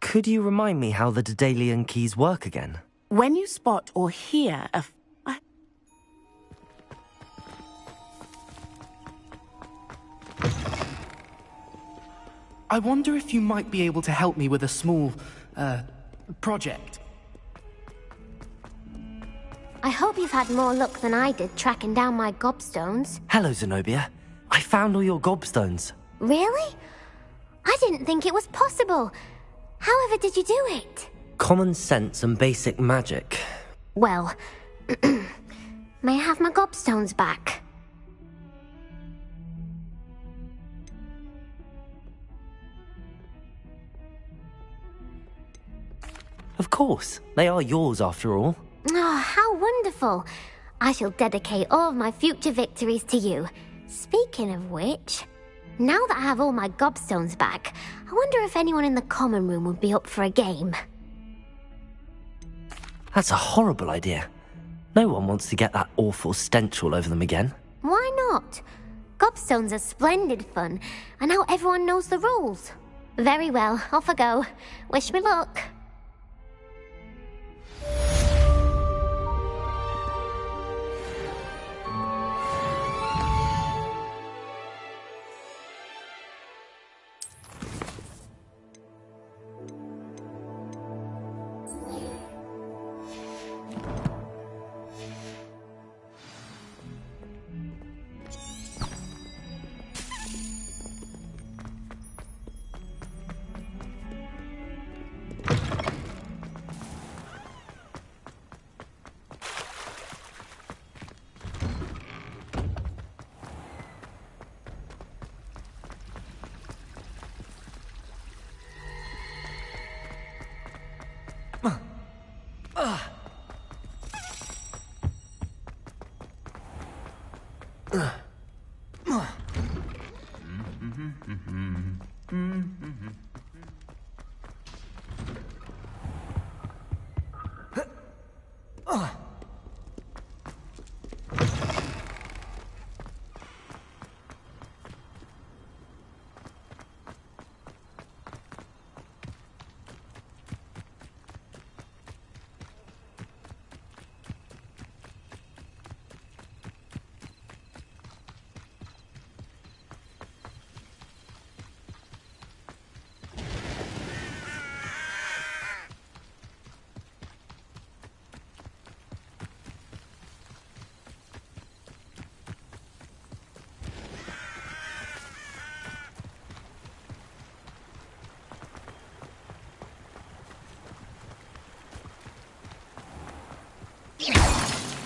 Could you remind me how the Daedalian keys work again? When you spot or hear a... I wonder if you might be able to help me with a small, project. I hope you've had more luck than I did tracking down my gobstones. Hello, Zenobia. I found all your gobstones. Really? I didn't think it was possible. However did you do it? Common sense and basic magic. Well, may I have my gobstones back? Of course. They are yours after all. Oh, how wonderful. I shall dedicate all of my future victories to you. Speaking of which, now that I have all my gobstones back, I wonder if anyone in the common room would be up for a game. That's a horrible idea. No one wants to get that awful stench all over them again. Why not? Gobstones are splendid fun, and now everyone knows the rules. Very well, off I go. Wish me luck.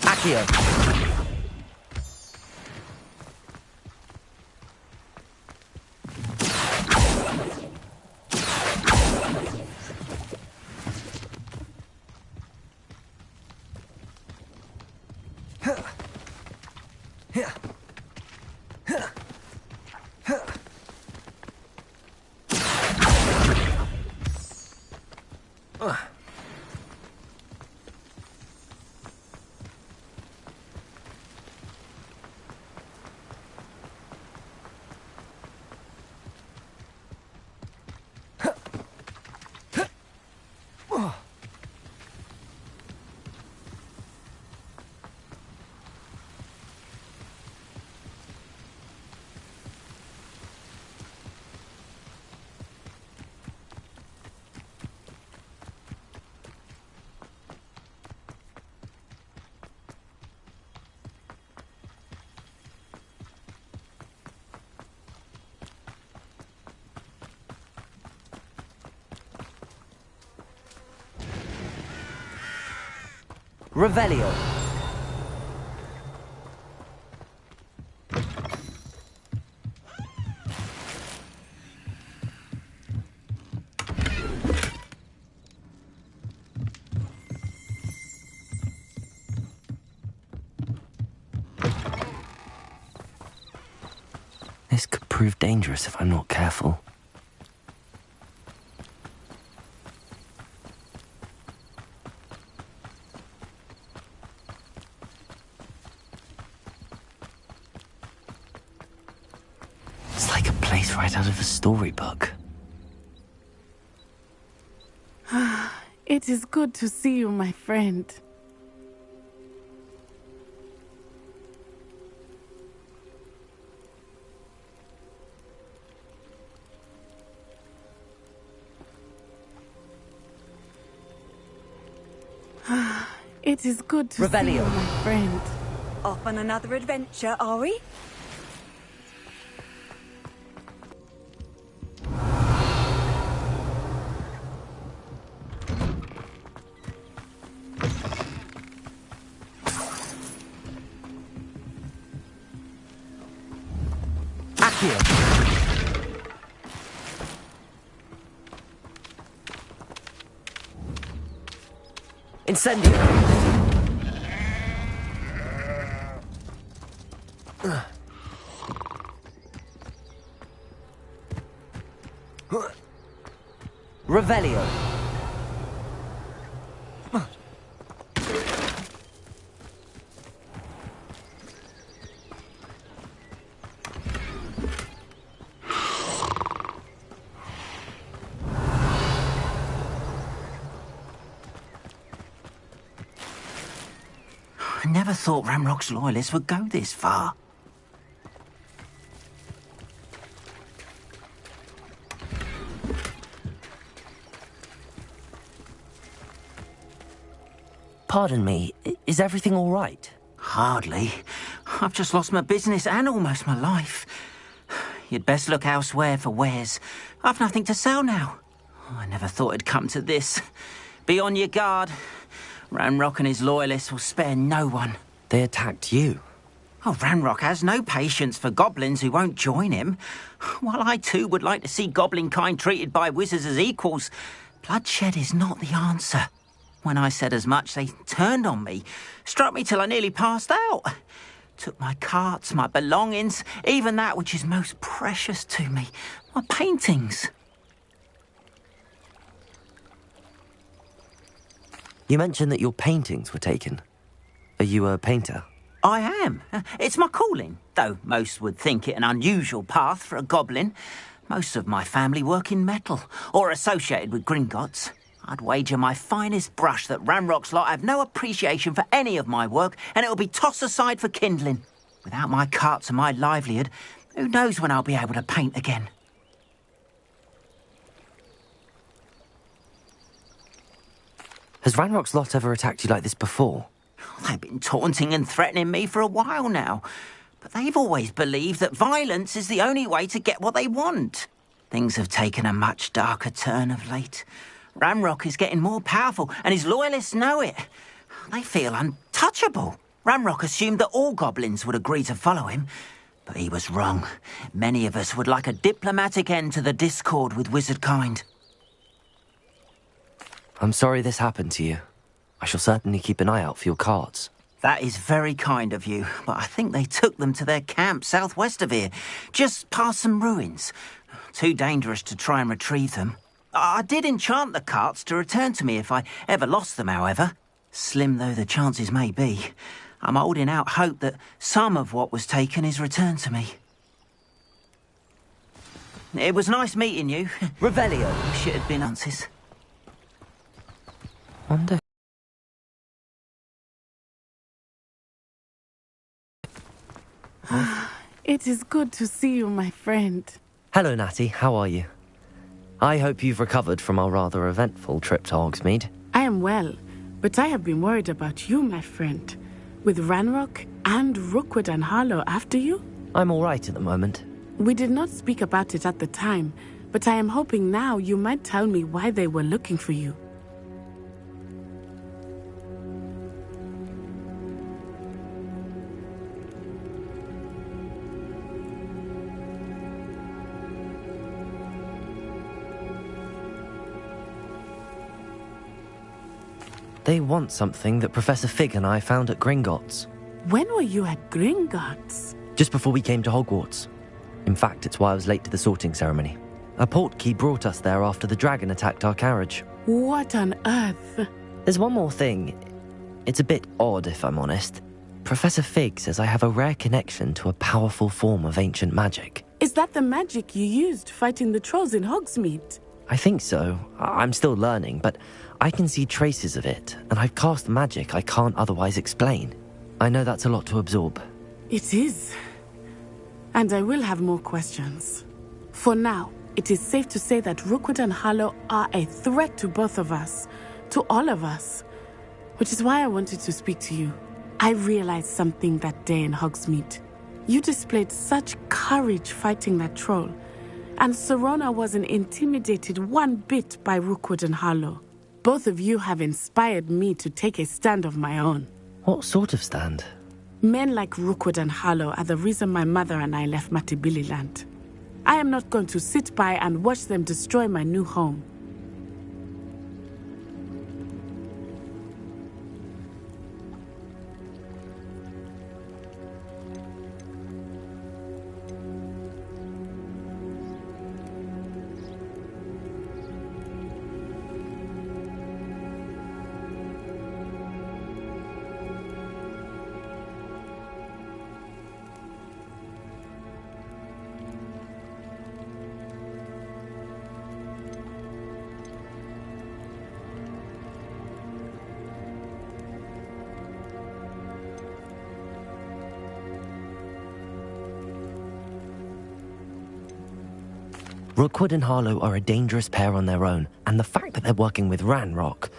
Accio. Revelio. This could prove dangerous if I'm not careful. Right out of a storybook. It is good to see you, my friend. It is good to see you, my friend. Off on another adventure, are we? Incendio! Revelio! I never thought Ramrock's loyalists would go this far. Pardon me, is everything all right? Hardly. I've just lost my business and almost my life. You'd best look elsewhere for wares. I've nothing to sell now. I never thought it'd come to this. Be on your guard. Ranrock and his loyalists will spare no one. They attacked you? Oh, Ranrock has no patience for goblins who won't join him. While I too would like to see goblin kind treated by wizards as equals, bloodshed is not the answer. When I said as much, they turned on me, struck me till I nearly passed out. Took my carts, my belongings, even that which is most precious to me, my paintings. You mentioned that your paintings were taken. Are you a painter? I am. It's my calling, though most would think it an unusual path for a goblin. Most of my family work in metal, or associated with Gringotts. I'd wager my finest brush that Ranrock's lot have no appreciation for any of my work, and it'll be tossed aside for kindling. Without my carts and my livelihood, who knows when I'll be able to paint again? Has Ranrock's lot ever attacked you like this before? They've been taunting and threatening me for a while now, but they've always believed that violence is the only way to get what they want. Things have taken a much darker turn of late. Ranrock is getting more powerful, and his loyalists know it. They feel untouchable. Ranrock assumed that all goblins would agree to follow him, but he was wrong. Many of us would like a diplomatic end to the discord with wizard kind. I'm sorry this happened to you. I shall certainly keep an eye out for your cards. That is very kind of you, but I think they took them to their camp southwest of here, just past some ruins. Too dangerous to try and retrieve them. I did enchant the carts to return to me if I ever lost them, however. Slim though the chances may be, I'm holding out hope that some of what was taken is returned to me. It was nice meeting you. Revelio. Wish it had been answers. Wonder... It is good to see you, my friend. Hello, Natty. How are you? I hope you've recovered from our rather eventful trip to Hogsmeade. I am well, but I have been worried about you, my friend. With Ranrock and Rookwood and Harlow after you? I'm all right at the moment. We did not speak about it at the time, but I am hoping now you might tell me why they were looking for you. They want something that Professor Fig and I found at Gringotts. When were you at Gringotts? Just before we came to Hogwarts. In fact, it's why I was late to the sorting ceremony. A portkey brought us there after the dragon attacked our carriage. What on earth? There's one more thing. It's a bit odd, if I'm honest. Professor Fig says I have a rare connection to a powerful form of ancient magic. Is that the magic you used fighting the trolls in Hogsmeade? I think so. I'm still learning, but I can see traces of it, and I've cast magic I can't otherwise explain. I know that's a lot to absorb. It is. And I will have more questions. For now, it is safe to say that Rookwood and Harlow are a threat to both of us. To all of us. Which is why I wanted to speak to you. I realized something that day in Hogsmeade. You displayed such courage fighting that troll. And Serona wasn't intimidated one bit by Rookwood and Harlow. Both of you have inspired me to take a stand of my own. What sort of stand? Men like Rookwood and Harlow are the reason my mother and I left Matibili land. I am not going to sit by and watch them destroy my new home. Rookwood and Harlow are a dangerous pair on their own, and the fact that they're working with Ranrock,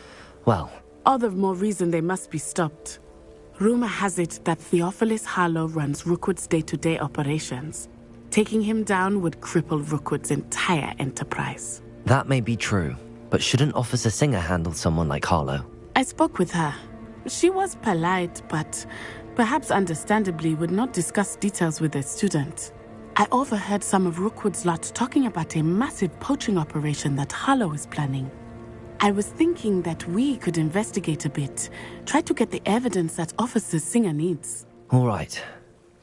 well... All the more reason they must be stopped. Rumor has it that Theophilus Harlow runs Rookwood's day-to-day operations. Taking him down would cripple Rookwood's entire enterprise. That may be true, but shouldn't Officer Singer handle someone like Harlow? I spoke with her. She was polite, but perhaps understandably would not discuss details with a student. I overheard some of Rookwood's lot talking about a massive poaching operation that Harlow is planning. I was thinking that we could investigate a bit, try to get the evidence that Officer Singer needs. All right,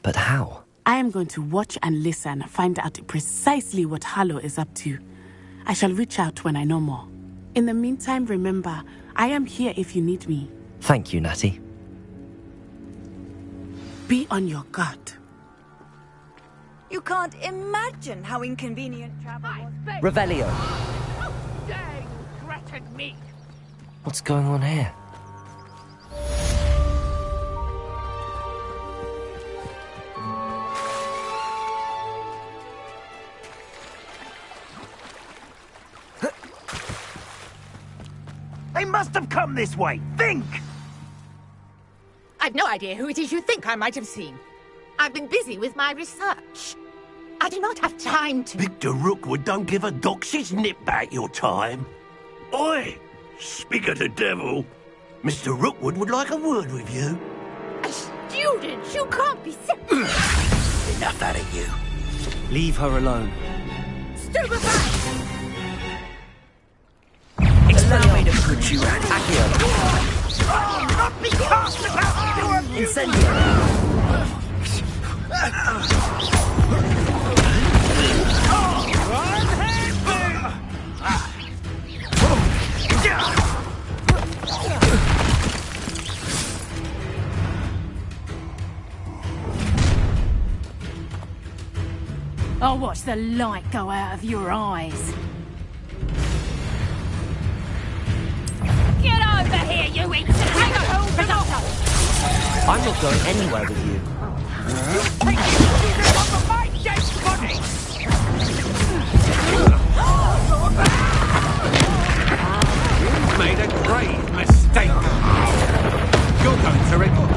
but how? I am going to watch and listen, find out precisely what Harlow is up to. I shall reach out when I know more. In the meantime, remember, I am here if you need me. Thank you, Natty. Be on your guard. You can't imagine how inconvenient travel was. Revelio. How dare you threaten me? What's going on here? They must have come this way. Think! I've no idea who it is you think I might have seen. I've been busy with my research. I do not have time to... Victor Rookwood don't give a doxy's nip back your time. Oi! Speak of the devil. Mr. Rookwood would like a word with you. A student? You can't be sick. Enough out of you. Leave her alone. Stupefy! Allow me to put you out. Accio. Not be cast about your abuse. Incendio. I'll watch the light go out of your eyes. Get over here, you idiot! Take a hold of the... I'm not going anywhere with you. Take it off of my dead body! You've made a grave mistake. You're going to regret.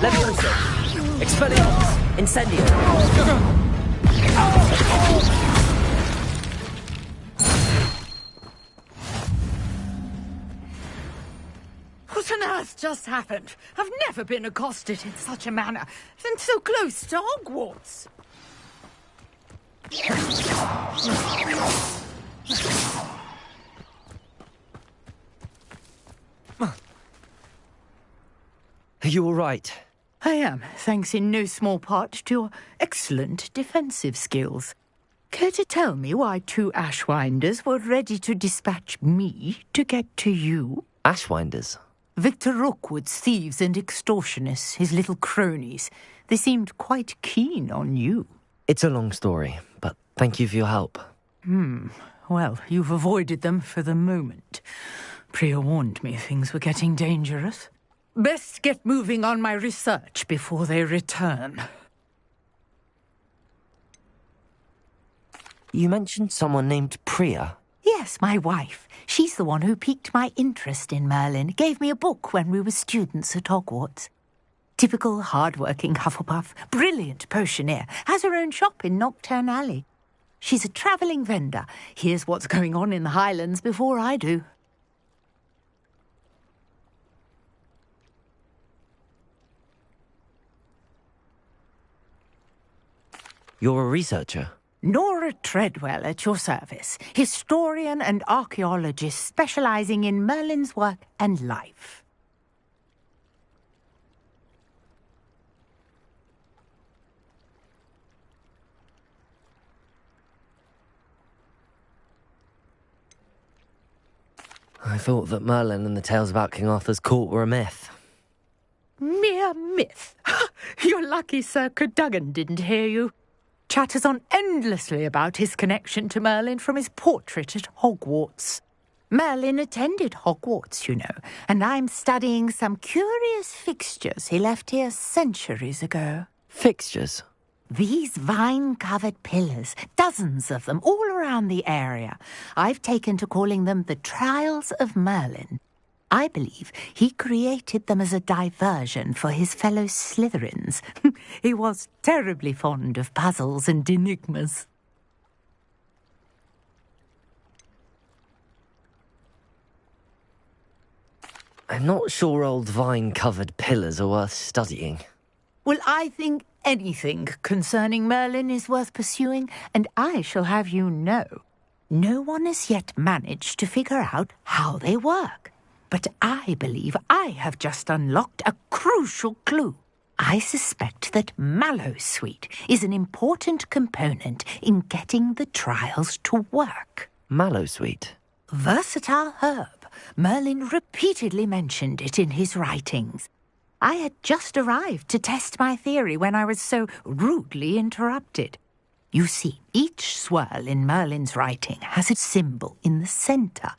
Levioso. Expelliarmus. Incendio. What on earth just happened? I've never been accosted in such a manner, and so close to Hogwarts. Are you all right? I am, thanks in no small part to your excellent defensive skills. Care to tell me why two Ashwinders were ready to dispatch me to get to you? Ashwinders? Victor Rookwood's thieves and extortionists, his little cronies. They seemed quite keen on you. It's a long story, but thank you for your help. Well, you've avoided them for the moment. Priya warned me things were getting dangerous. Best get moving on my research before they return. You mentioned someone named Priya. Yes, my wife. She's the one who piqued my interest in Merlin. Gave me a book when we were students at Hogwarts. Typical hard-working Hufflepuff, brilliant potioneer, has her own shop in Nocturne Alley. She's a travelling vendor. Hears what's going on in the Highlands before I do. You're a researcher? Nora Treadwell at your service, historian and archaeologist specialising in Merlin's work and life. I thought that Merlin and the tales about King Arthur's court were a myth. Mere myth. You're lucky Sir Cadogan didn't hear you. Chatters on endlessly about his connection to Merlin from his portrait at Hogwarts. Merlin attended Hogwarts, you know, and I'm studying some curious fixtures he left here centuries ago. Fixtures? These vine-covered pillars, dozens of them, all around the area. I've taken to calling them the Trials of Merlin. I believe he created them as a diversion for his fellow Slytherins. He was terribly fond of puzzles and enigmas. I'm not sure old vine-covered pillars are worth studying. Well, I think anything concerning Merlin is worth pursuing, and I shall have you know, no one has yet managed to figure out how they work. But I believe I have just unlocked a crucial clue. I suspect that Mallowsweet is an important component in getting the trials to work. Mallowsweet? Versatile herb. Merlin repeatedly mentioned it in his writings. I had just arrived to test my theory when I was so rudely interrupted. You see, each swirl in Merlin's writing has a symbol in the centre.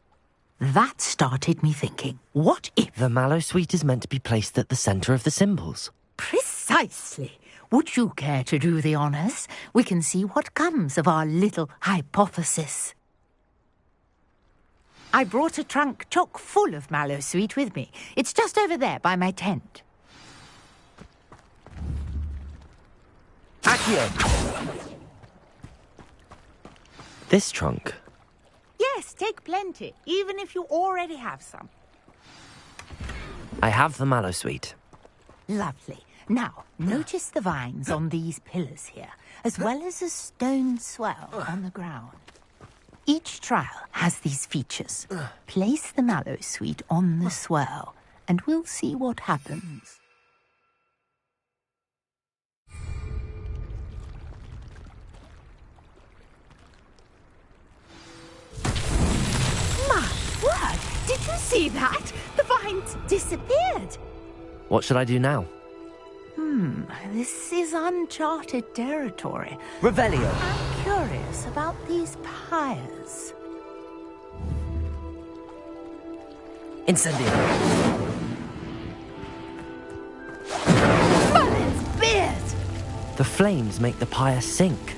That started me thinking, what if... The Mallowsweet is meant to be placed at the centre of the symbols. Precisely. Would you care to do the honours? We can see what comes of our little hypothesis. I brought a trunk chock full of Mallowsweet with me. It's just over there by my tent. Accio! This trunk? Yes, take plenty, even if you already have some. I have the Mallowsweet. Lovely. Now, notice the vines on these pillars here, as well as a stone swell on the ground. Each trial has these features. Place the Mallowsweet on the swirl, and we'll see what happens. My word! Did you see that? The vines disappeared. What should I do now? This is uncharted territory. Revelio! I'm curious about these pyres. Incendio! Merlin's beard! The flames make the pyre sink.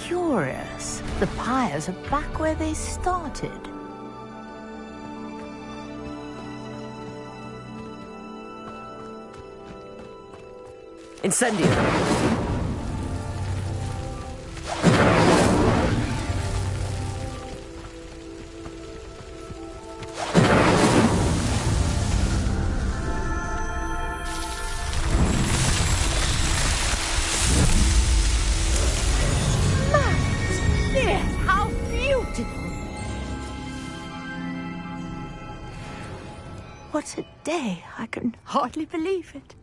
Curious. The pyres are back where they started. Incendio! How beautiful! What a day! I can hardly believe it.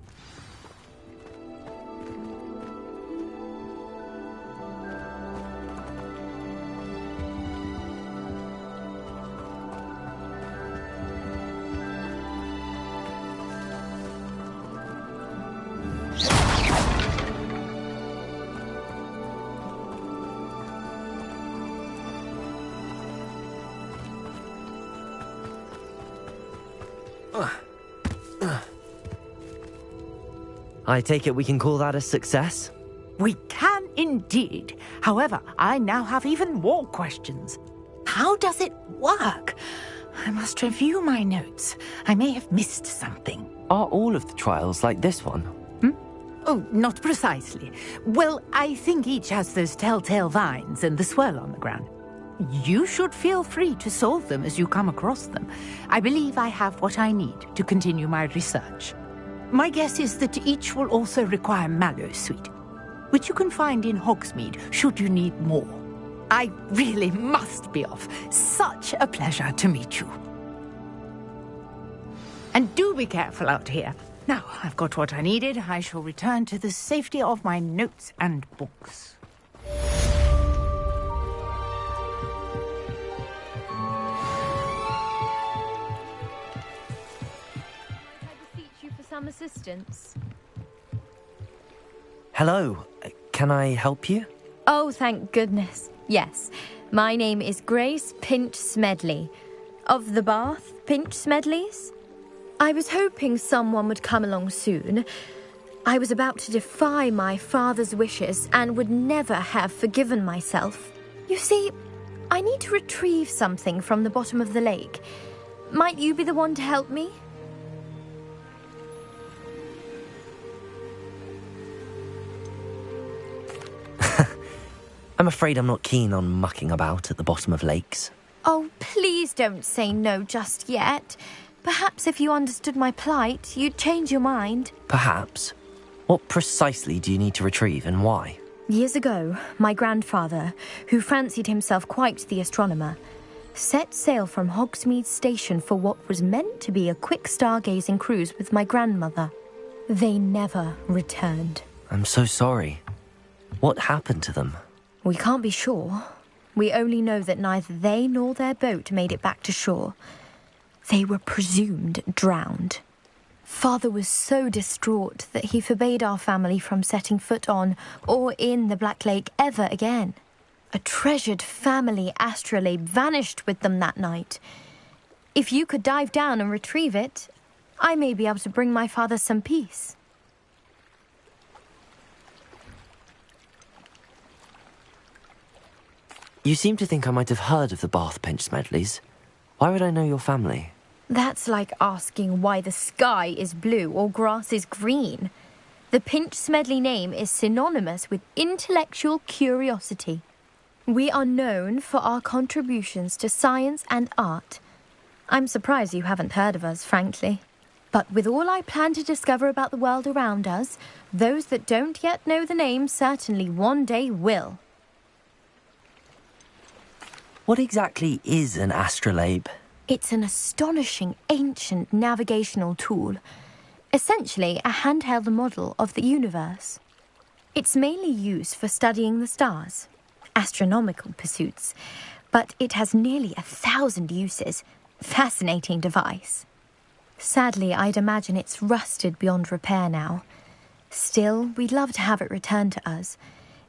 I take it we can call that a success? We can indeed. However, I now have even more questions. How does it work? I must review my notes. I may have missed something. Are all of the trials like this one? Oh, not precisely. Well, I think each has those telltale vines and the swirl on the ground. You should feel free to solve them as you come across them. I believe I have what I need to continue my research. My guess is that each will also require mallow sweet, which you can find in Hogsmeade should you need more. I really must be off. Such a pleasure to meet you. And do be careful out here. Now I've got what I needed, I shall return to the safety of my notes and books. Some assistance. Hello, can I help you? Oh, thank goodness. Yes, my name is Grace Pinch Smedley, of the Bath Pinch Smedleys. I was hoping someone would come along soon. I was about to defy my father's wishes and would never have forgiven myself. You see, I need to retrieve something from the bottom of the lake. Might you be the one to help me? I'm afraid I'm not keen on mucking about at the bottom of lakes. Oh, please don't say no just yet. Perhaps if you understood my plight, you'd change your mind. Perhaps. What precisely do you need to retrieve and why? Years ago, my grandfather, who fancied himself quite the astronomer, set sail from Hogsmeade Station for what was meant to be a quick stargazing cruise with my grandmother. They never returned. I'm so sorry. What happened to them? We can't be sure. We only know that neither they nor their boat made it back to shore. They were presumed drowned. Father was so distraught that he forbade our family from setting foot on or in the Black Lake ever again. A treasured family astrolabe vanished with them that night. If you could dive down and retrieve it, I may be able to bring my father some peace. You seem to think I might have heard of the Bath Pinch Smedleys. Why would I know your family? That's like asking why the sky is blue or grass is green. The Pinch Smedley name is synonymous with intellectual curiosity. We are known for our contributions to science and art. I'm surprised you haven't heard of us, frankly. But with all I plan to discover about the world around us, those that don't yet know the name certainly one day will. What exactly is an astrolabe? It's an astonishing ancient navigational tool. Essentially, a handheld model of the universe. It's mainly used for studying the stars, astronomical pursuits, but it has nearly 1,000 uses. Fascinating device. Sadly, I'd imagine it's rusted beyond repair now. Still, we'd love to have it returned to us.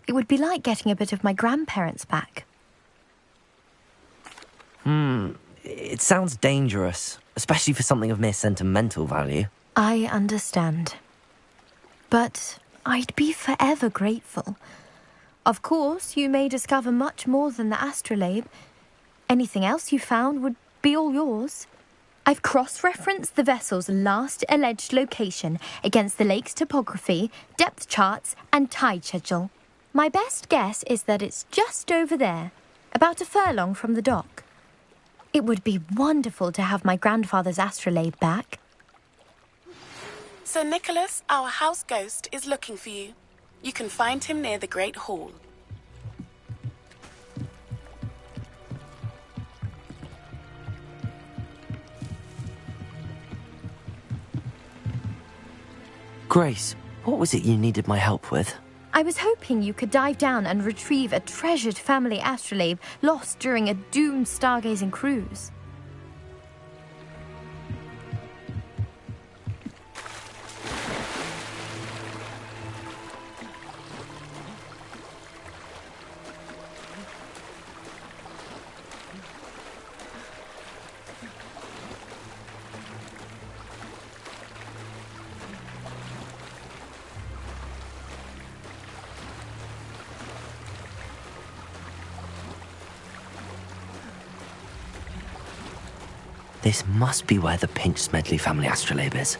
It would be like getting a bit of my grandparents back. It sounds dangerous, especially for something of mere sentimental value. I understand. But I'd be forever grateful. Of course, you may discover much more than the astrolabe. Anything else you found would be all yours. I've cross-referenced the vessel's last alleged location against the lake's topography, depth charts, and tide schedule. My best guess is that it's just over there, about a furlong from the dock. It would be wonderful to have my grandfather's astrolabe back. Sir Nicholas, our house ghost, is looking for you. You can find him near the Great Hall. Grace, what was it you needed my help with? I was hoping you could dive down and retrieve a treasured family astrolabe lost during a doomed stargazing cruise. This must be where the Pinch Smedley family astrolabe is.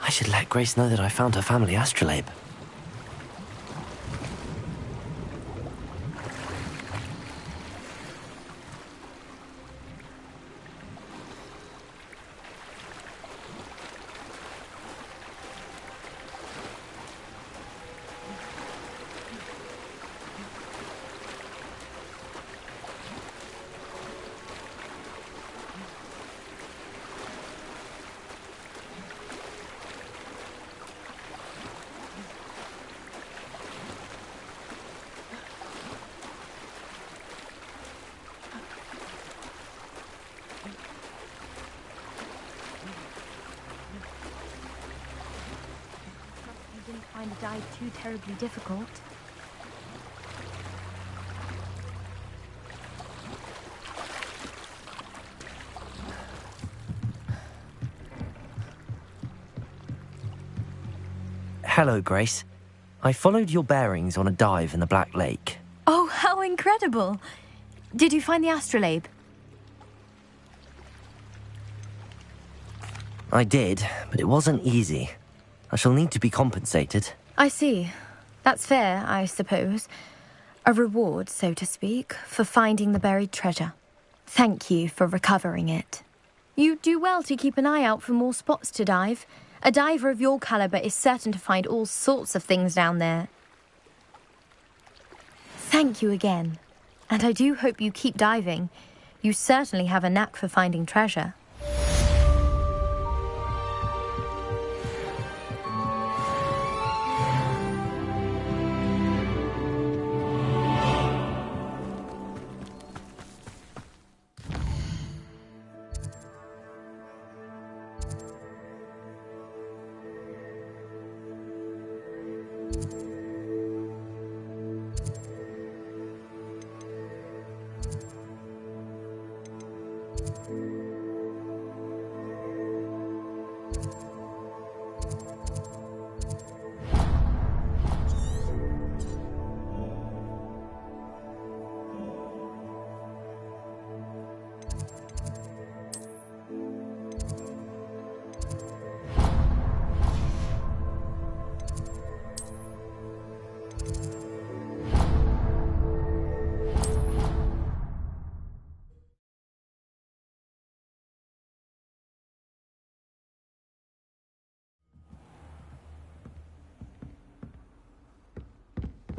I should let Grace know that I found her family astrolabe. Find a dive too terribly difficult. Hello, Grace. I followed your bearings on a dive in the Black Lake. Oh, how incredible! Did you find the astrolabe? I did, but it wasn't easy. I shall need to be compensated. I see. That's fair, I suppose. A reward, so to speak, for finding the buried treasure. Thank you for recovering it. You do well to keep an eye out for more spots to dive. A diver of your caliber is certain to find all sorts of things down there. Thank you again. And I do hope you keep diving. You certainly have a knack for finding treasure.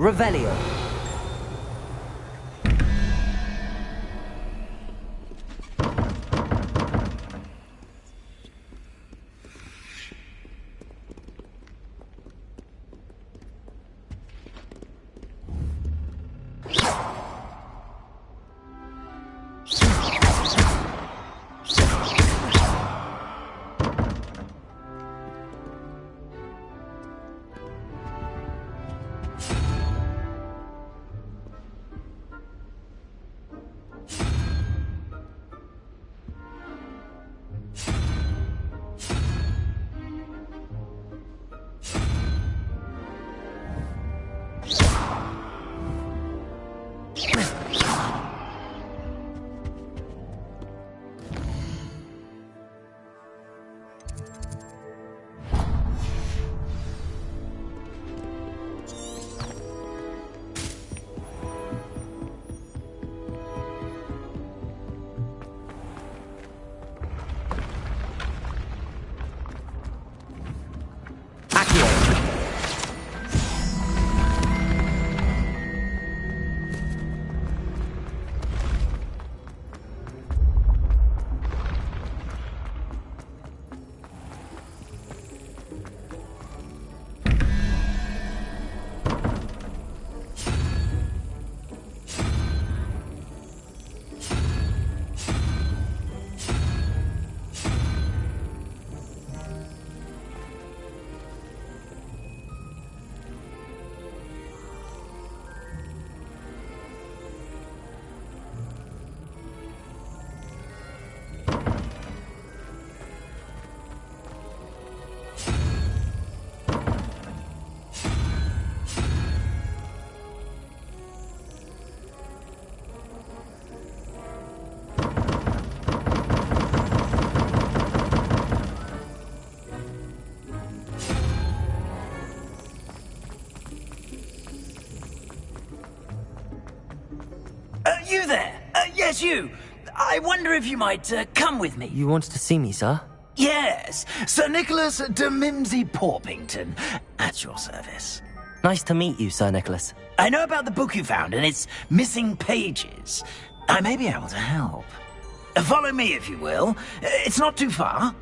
Revelio. you there! Yes, you! I wonder if you might come with me. You wanted to see me, sir? Yes, Sir Nicholas de Mimsy Porpington, at your service. Nice to meet you, Sir Nicholas. I know about the book you found and its missing pages. I may be able to help. Follow me, if you will. It's not too far.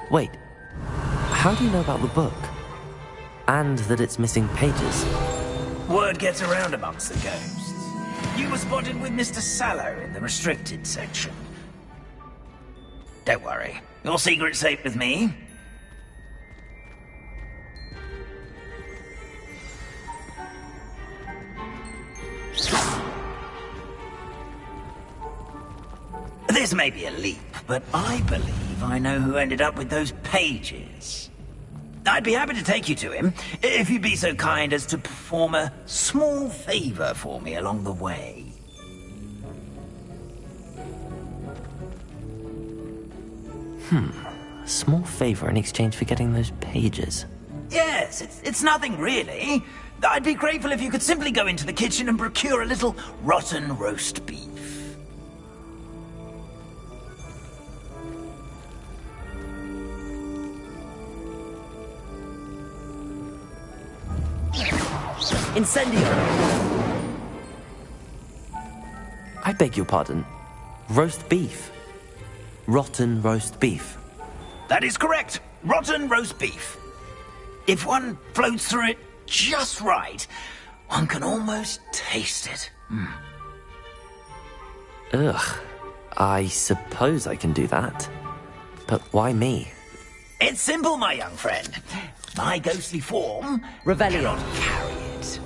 Wait, how do you know about the book? And that it's missing pages? Word gets around amongst the ghosts. You were spotted with Mr. Sallow in the restricted section. Don't worry, your secret's safe with me. This may be a leap, but I believe I know who ended up with those pages. I'd be happy to take you to him, if you'd be so kind as to perform a small favor for me along the way. A small favor in exchange for getting those pages. Yes, it's nothing really. I'd be grateful if you could simply go into the kitchen and procure a little rotten roast beef. Incendio! I beg your pardon. Roast beef. Rotten roast beef. That is correct. Rotten roast beef. If one floats through it just right, one can almost taste it. Ugh. I suppose I can do that. But why me? It's simple, my young friend. My ghostly form cannot carry it.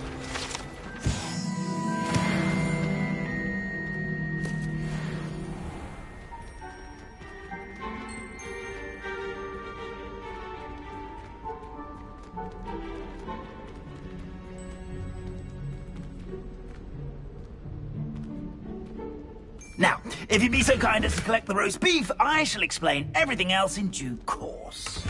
Now, if you'd be so kind as to collect the roast beef, I shall explain everything else in due course.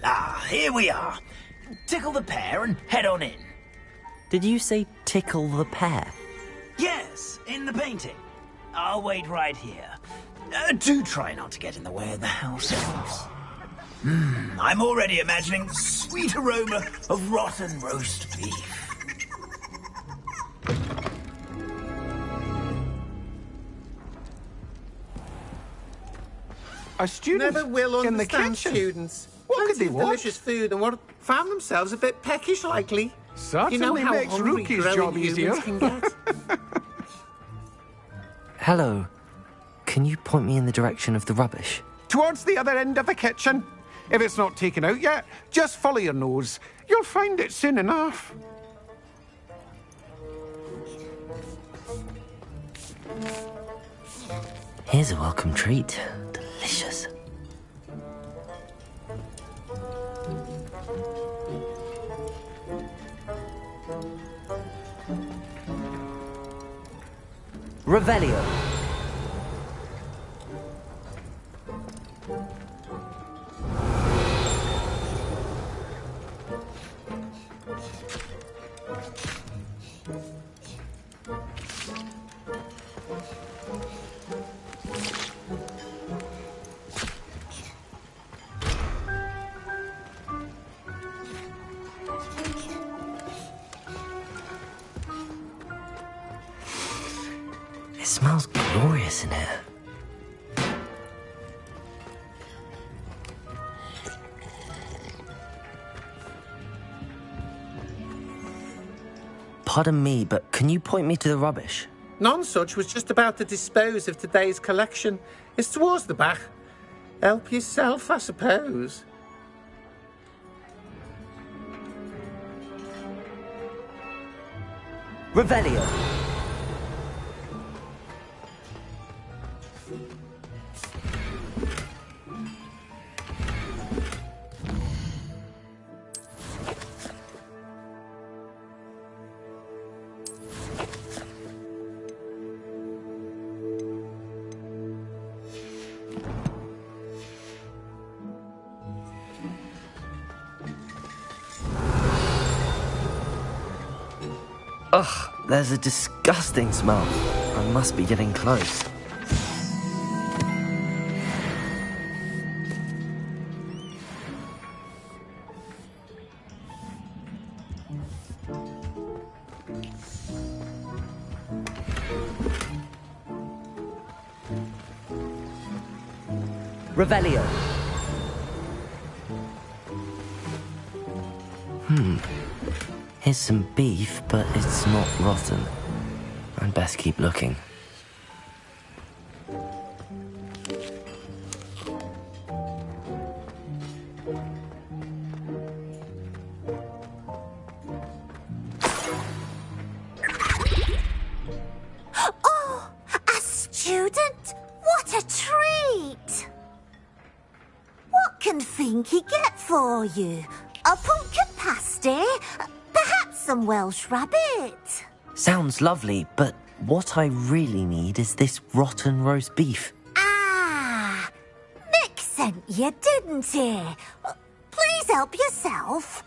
Ah, here we are. Tickle the pear and head on in. Did you say tickle the pear? Yes, in the painting. I'll wait right here. Do try not to get in the way of the house elves. I'm already imagining the sweet aroma of rotten roast beef. A student Never will in the understand kitchen. students. What could they want? Delicious food and what found themselves a bit peckish likely. Certainly you know how makes hungry Rookie's growing job humans easier. can get. Hello. Can you point me in the direction of the rubbish? Towards the other end of the kitchen. If it's not taken out yet, just follow your nose. You'll find it soon enough. Here's a welcome treat. Delicious. Revelio. It smells glorious in here. Pardon me, but can you point me to the rubbish? Nonsuch was just about to dispose of today's collection. It's towards the back. Help yourself, I suppose. Revelio. Ugh, there's a disgusting smell. I must be getting close. Revelio. Here's some beef, but it's not rotten. I'd best keep looking. Oh, a student? What a treat! What can Finky get for you? A pumpkin pasty? Perhaps some Welsh rabbit? Sounds lovely, but what I really need is this rotten roast beef. Ah, Nick sent you, didn't he? Please help yourself.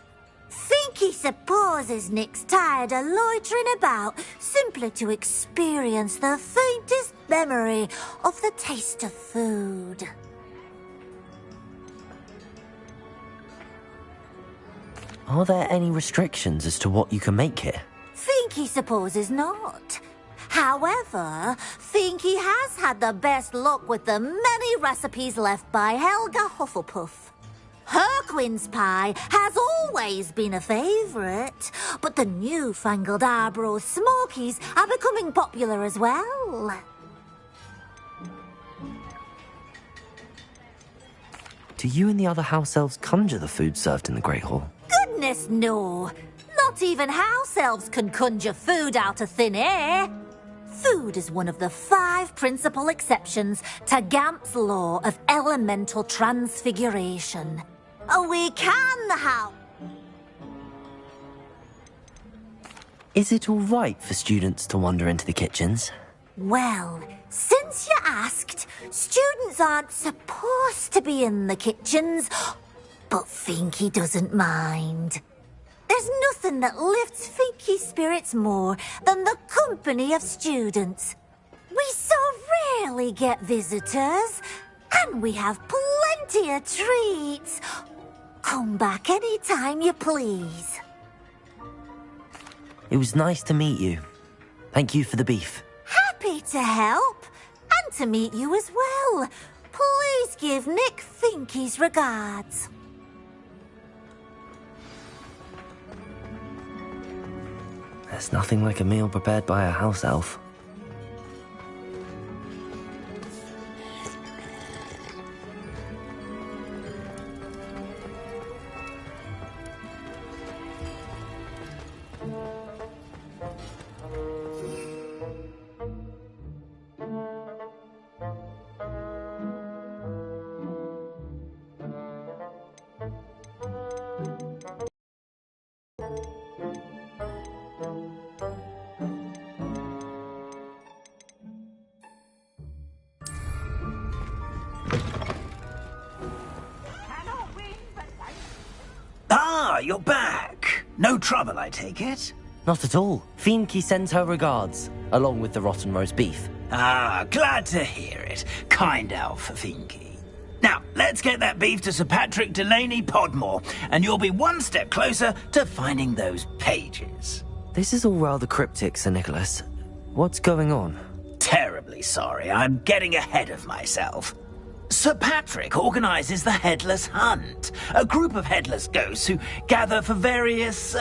Finky supposes Nick's tired of loitering about simply to experience the faintest memory of the taste of food. Are there any restrictions as to what you can make here? Finky supposes not. However, Finky has had the best luck with the many recipes left by Helga Hufflepuff. Her quince pie has always been a favourite, but the newfangled Arborough Smokies are becoming popular as well. Do you and the other house elves conjure the food served in the Great Hall? Goodness, no. Not even house elves can conjure food out of thin air. Food is one of the 5 principal exceptions to Gamp's law of elemental transfiguration. We can, Is it all right for students to wander into the kitchens? Well, since you asked, students aren't supposed to be in the kitchens. But Finky doesn't mind. There's nothing that lifts Finky's spirits more than the company of students. We so rarely get visitors, and we have plenty of treats. Come back any time you please. It was nice to meet you. Thank you for the beef. Happy to help, and to meet you as well. Please give Nick Finky's regards. There's nothing like a meal prepared by a house elf. Ah, you're back. No trouble, I take it? Not at all. Finky sends her regards, along with the rotten roast beef. Ah, glad to hear it. Kind elf, Finky. Now, let's get that beef to Sir Patrick Delaney Podmore, and you'll be one step closer to finding those pages. This is all rather cryptic, Sir Nicholas. What's going on? Terribly sorry, I'm getting ahead of myself. Sir Patrick organises the Headless Hunt, a group of headless ghosts who gather for various,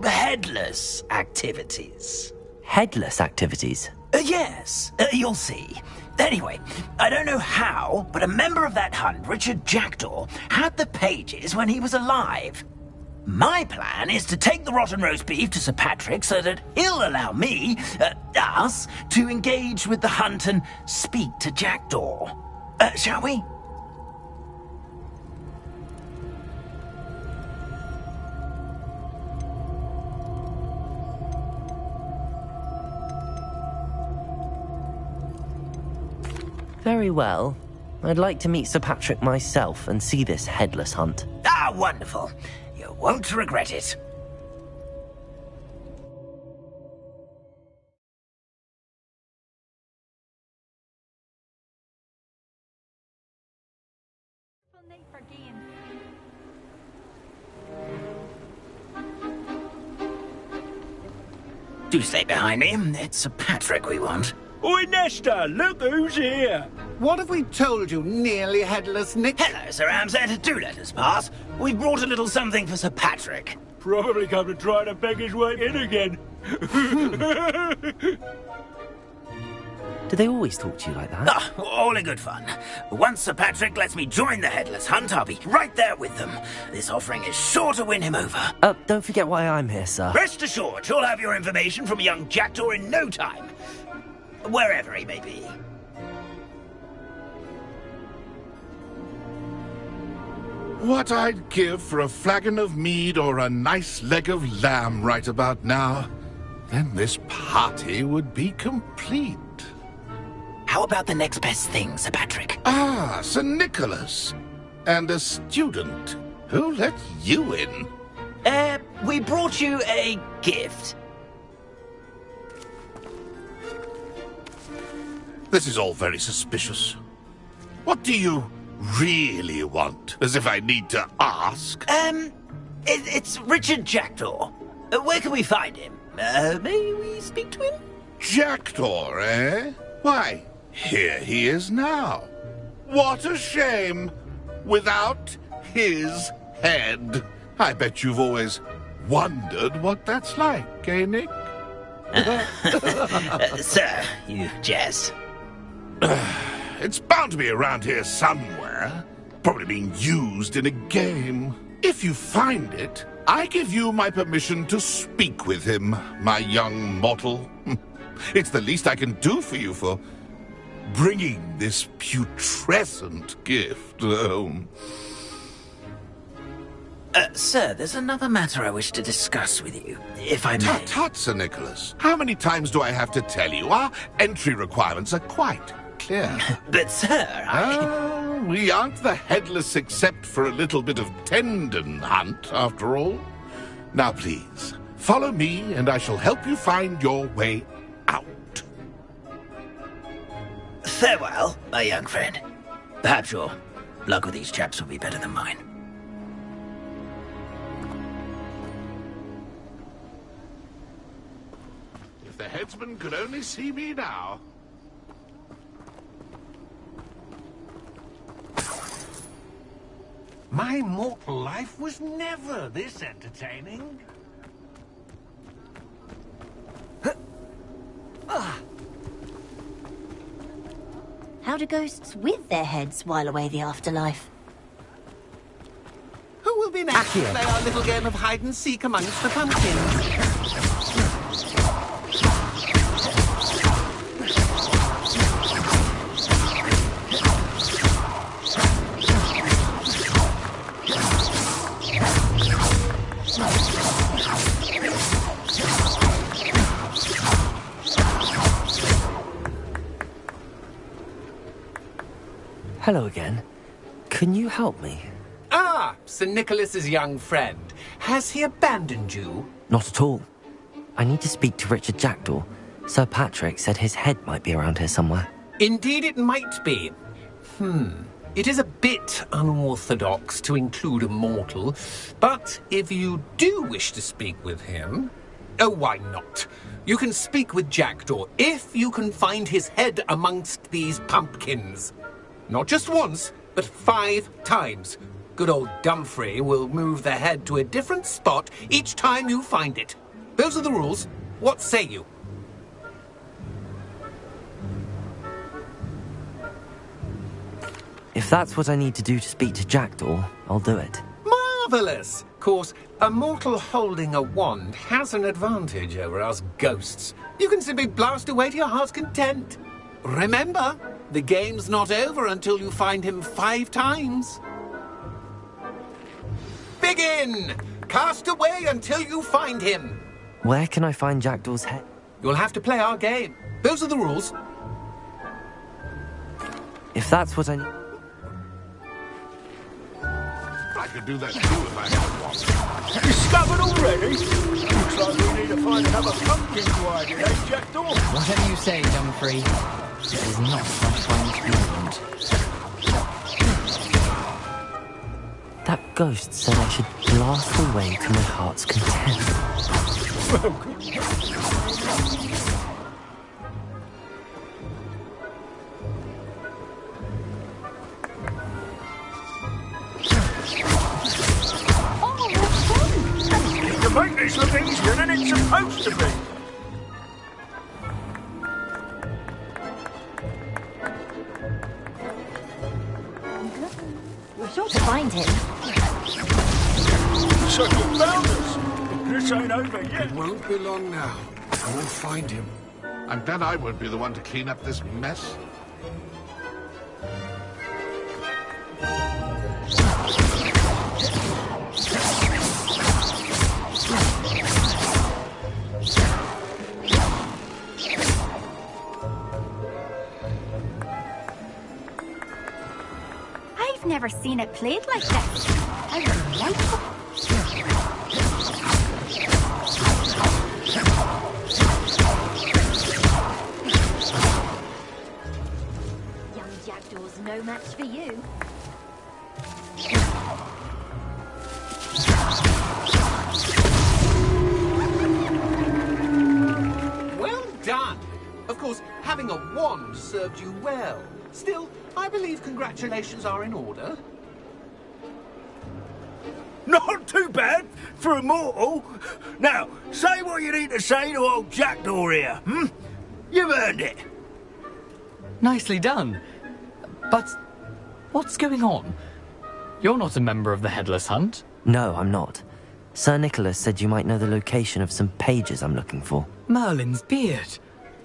headless activities. Headless activities? Yes, you'll see. Anyway, I don't know how, but a member of that hunt, Richard Jackdaw, had the pages when he was alive. My plan is to take the rotten roast beef to Sir Patrick so that he'll allow me, us, to engage with the hunt and speak to Jackdaw. Shall we? Very well. I'd like to meet Sir Patrick myself and see this headless hunt. Ah, wonderful. You won't regret it. Do stay behind me. It's Sir Patrick we want. Oi, Nesta, look who's here. What have we told you, nearly headless Nick? Hello, Sir Ramsed. Do let us pass. We've brought a little something for Sir Patrick. Probably come to try to beg his way in again. Do they always talk to you like that? Ah, all in good fun. Once Sir Patrick lets me join the Headless Hunt, I'll be right there with them. This offering is sure to win him over. Don't forget why I'm here, sir. Rest assured, you'll have your information from a young Jackdaw in no time. Wherever he may be. What I'd give for a flagon of mead or a nice leg of lamb right about now. Then this party would be complete. How about the next best thing, Sir Patrick? Ah, Sir Nicholas. And a student. Who let you in? We brought you a gift. This is all very suspicious. What do you really want? As if I need to ask. It's Richard Jackdaw. Where can we find him? May we speak to him? Jackdaw, eh? Why, here he is now. What a shame. Without his head. I bet you've always wondered what that's like, eh, Nick? Sir, you jest. It's bound to be around here somewhere. Probably being used in a game. If you find it, I give you my permission to speak with him, my young mortal. It's the least I can do for you for bringing this putrescent gift home. Sir, there's another matter I wish to discuss with you, if I may. Tut, tut, Sir Nicholas. How many times do I have to tell you? Our entry requirements are quite clear. But, sir, we aren't the headless except for a little bit of tendon hunt, after all. Now, please, follow me and I shall help you find your way out. Farewell, my young friend. Perhaps your luck with these chaps will be better than mine. If the headsman could only see me now. My mortal life was never this entertaining. How do ghosts with their heads while away the afterlife? Who will be next to play our little game of hide and seek amongst the pumpkins? Hello again. Can you help me? Ah, Sir Nicholas's young friend. Has he abandoned you? Not at all. I need to speak to Richard Jackdaw. Sir Patrick said his head might be around here somewhere. Indeed it might be. It is a bit unorthodox to include a mortal, but if you do wish to speak with him... Oh, why not? You can speak with Jackdaw if you can find his head amongst these pumpkins. Not just once, but 5 times. Good old Dumfrey will move the head to a different spot each time you find it. Those are the rules. What say you? If that's what I need to do to speak to Jackdaw, I'll do it. Marvellous! Of course, a mortal holding a wand has an advantage over us ghosts. You can simply blast away to your heart's content. Remember, the game's not over until you find him 5 times. Begin! Cast away until you find him. Where can I find Jackdaw's head? You'll have to play our game. Those are the rules. If that's what I need... I could do that too if I had one. Discovered already? Looks like we need to find another pumpkin to hide in, eh, Jackdaw? Whatever you say, Dumfrey. It is not my time to be warned. That ghost said I should blast away to my heart's content. You make this look easier than it's supposed to be. We're sure to find him. So you found us. But this ain't over yet. It won't be long now. I will find him. I'm glad I won't be the one to clean up this mess. I've never seen it played like this. I really like it. Young Jackdaw's no match for you. Well done! Of course, having a wand served you well. Still, I believe congratulations are in order. Not too bad for a mortal. Now, say what you need to say to old Jackdaw here, You've earned it. Nicely done. But what's going on? You're not a member of the Headless Hunt. No, I'm not. Sir Nicholas said you might know the location of some pages I'm looking for. Merlin's beard.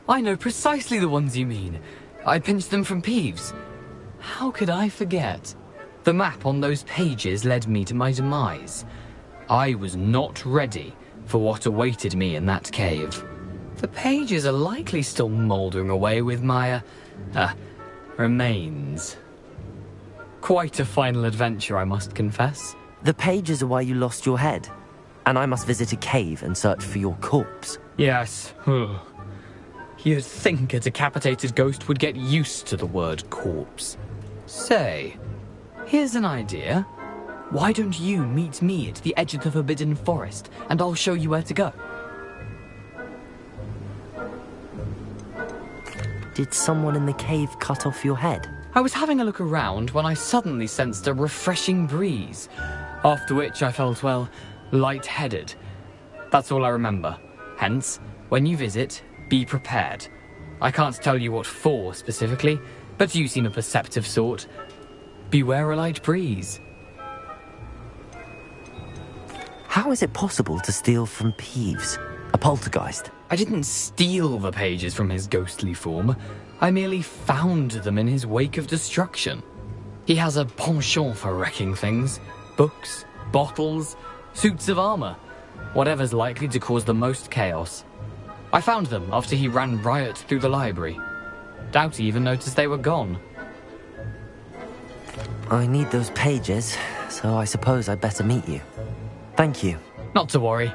I know precisely the ones you mean. I pinched them from Peeves. How could I forget? The map on those pages led me to my demise. I was not ready for what awaited me in that cave. The pages are likely still mouldering away with my, remains. Quite a final adventure, I must confess. The pages are why you lost your head, and I must visit a cave and search for your corpse. Yes. You'd think a decapitated ghost would get used to the word corpse. Say, here's an idea. Why don't you meet me at the edge of the Forbidden Forest, and I'll show you where to go? Did someone in the cave cut off your head? I was having a look around when I suddenly sensed a refreshing breeze, after which I felt, well, lightheaded. That's all I remember. Hence, when you visit, be prepared. I can't tell you what for specifically, but you seem a perceptive sort. Beware a light breeze. How is it possible to steal from Peeves, a poltergeist? I didn't steal the pages from his ghostly form. I merely found them in his wake of destruction. He has a penchant for wrecking things. Books, bottles, suits of armor. Whatever's likely to cause the most chaos. I found them after he ran riot through the library. Doubt he even noticed they were gone. I need those pages, so I suppose I'd better meet you. Thank you. Not to worry.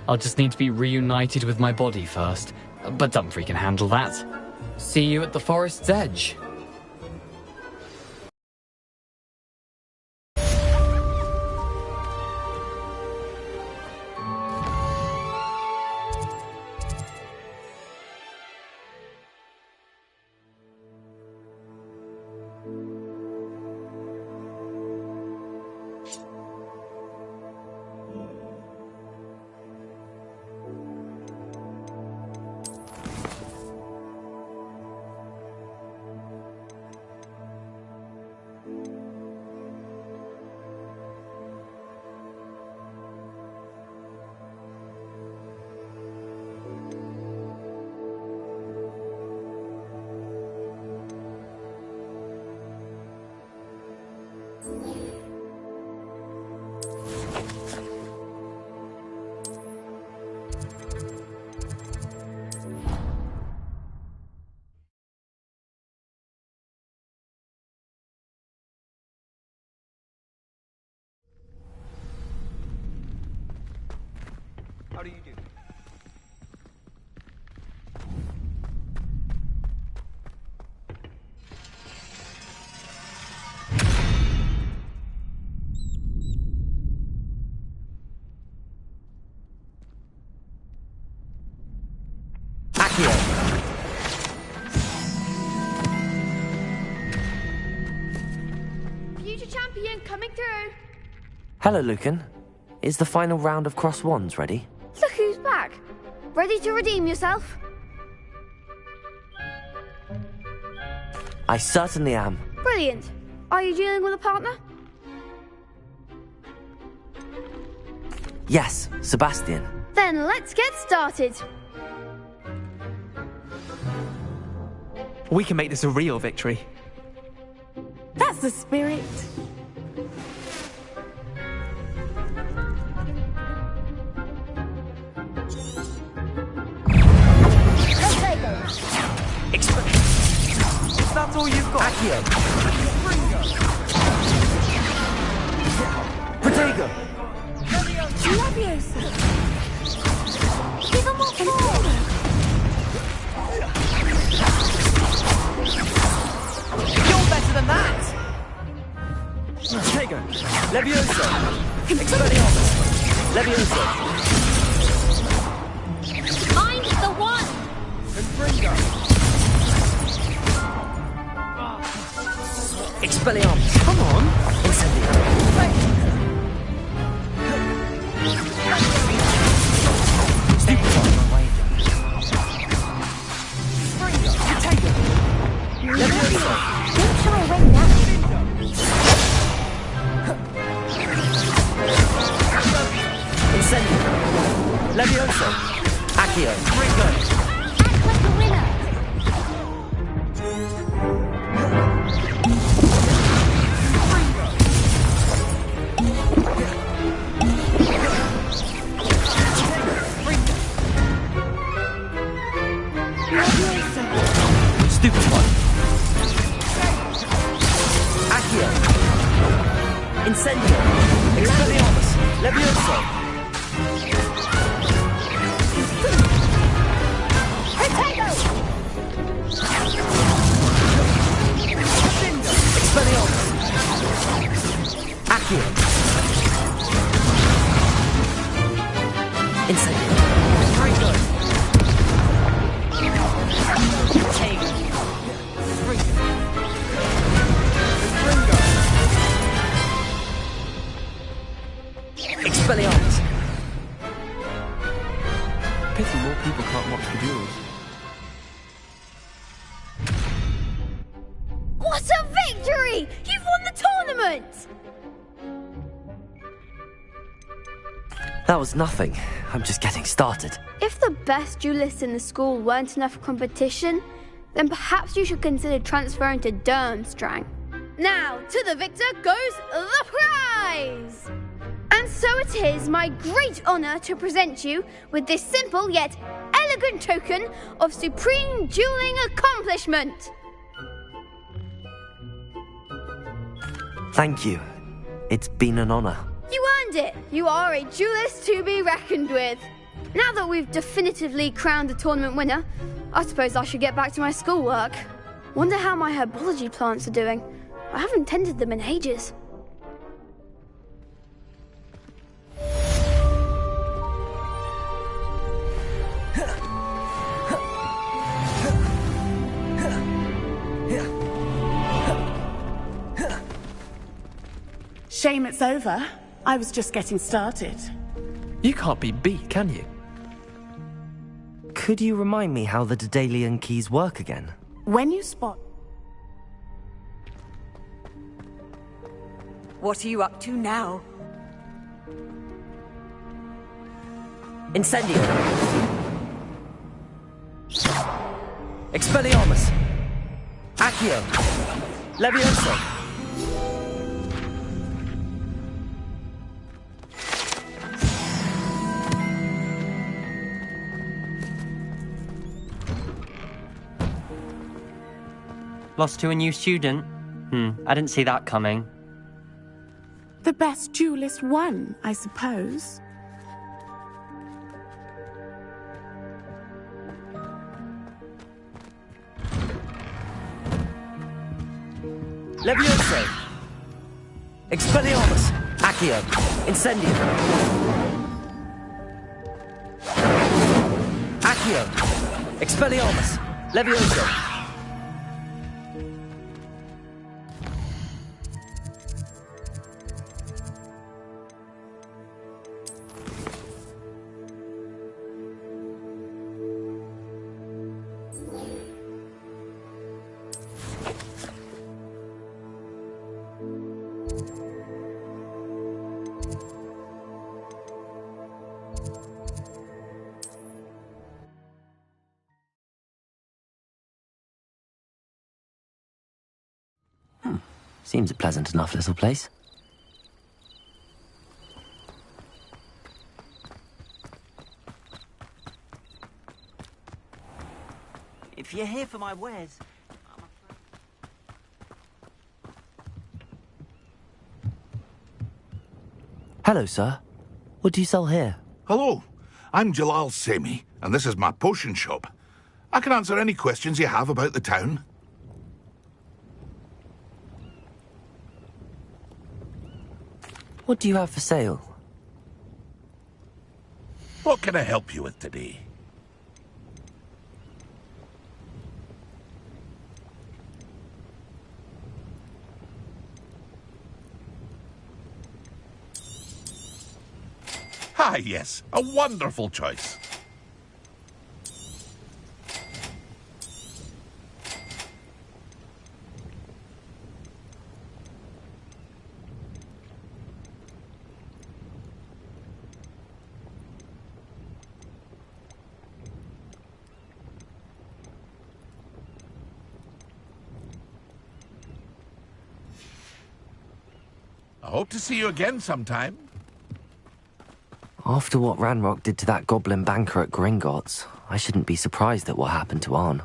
I'll just need to be reunited with my body first. But Dumfries can handle that. See you at the forest's edge. How do you do? Future champion coming through. Hello, Lucan. Is the final round of Cross Wands ready? Look who's back. Ready to redeem yourself? I certainly am. Brilliant. Are you dealing with a partner? Yes, Sebastian. Then let's get started. We can make this a real victory. That's the spirit. If that's all you've got. Accio. Protego. Leviosa. Give him more forward. You're better than that. Protego. Leviosa. Expelliarmus. Leviosa. I'm the one. Confringo. Expelliarmus. Come on. Incendio. Don't shy away now. Incendio. Leviosa. Accio. Act like a winner. Stupid one. Accio. Incendio! Expelliarmus! Levioso! Expelliarmus! Accio! Incendio! Ringo! Take! Expelliarmus! Pity more people can't watch the duels. What a victory! You've won the tournament! That was nothing. I'm just getting started. If the best duelists in the school weren't enough for competition, then perhaps you should consider transferring to Durmstrang. Now, to the victor goes the prize! And so it is my great honour to present you with this simple yet elegant token of supreme dueling accomplishment. Thank you. It's been an honor. You earned it. You are a duelist to be reckoned with. Now that we've definitively crowned the tournament winner, I suppose I should get back to my schoolwork. Wonder how my herbology plants are doing. I haven't tended them in ages. Shame it's over. I was just getting started. You can't be beat, can you? Could you remind me how the Daedalian keys work again? When you spot... What are you up to now? Incendio! Expelliarmus! Accio! Levioso! Lost to a new student? I didn't see that coming. The best duelist won, I suppose. Levioso! Expelliarmus! Accio! Incendio! Accio! Expelliarmus! Levioso! Seems a pleasant enough little place. If you're here for my wares... Hello, sir. What do you sell here? Hello, I'm Jalal Semi, and this is my potion shop. I can answer any questions you have about the town. What do you have for sale? What can I help you with today? Ah, yes, a wonderful choice. I hope to see you again sometime. After what Ranrock did to that goblin banker at Gringotts, I shouldn't be surprised at what happened to Arn.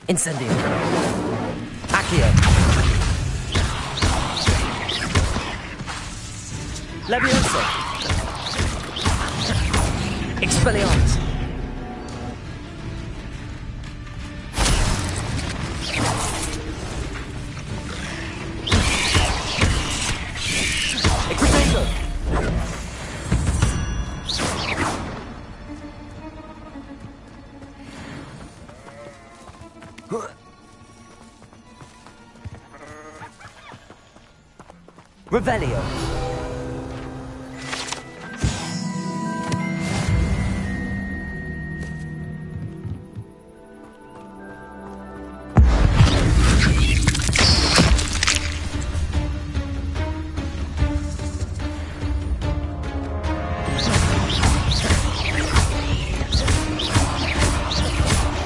Incendio. Accio. Leviosa. Expelliarmus. Equitengo. Revelio.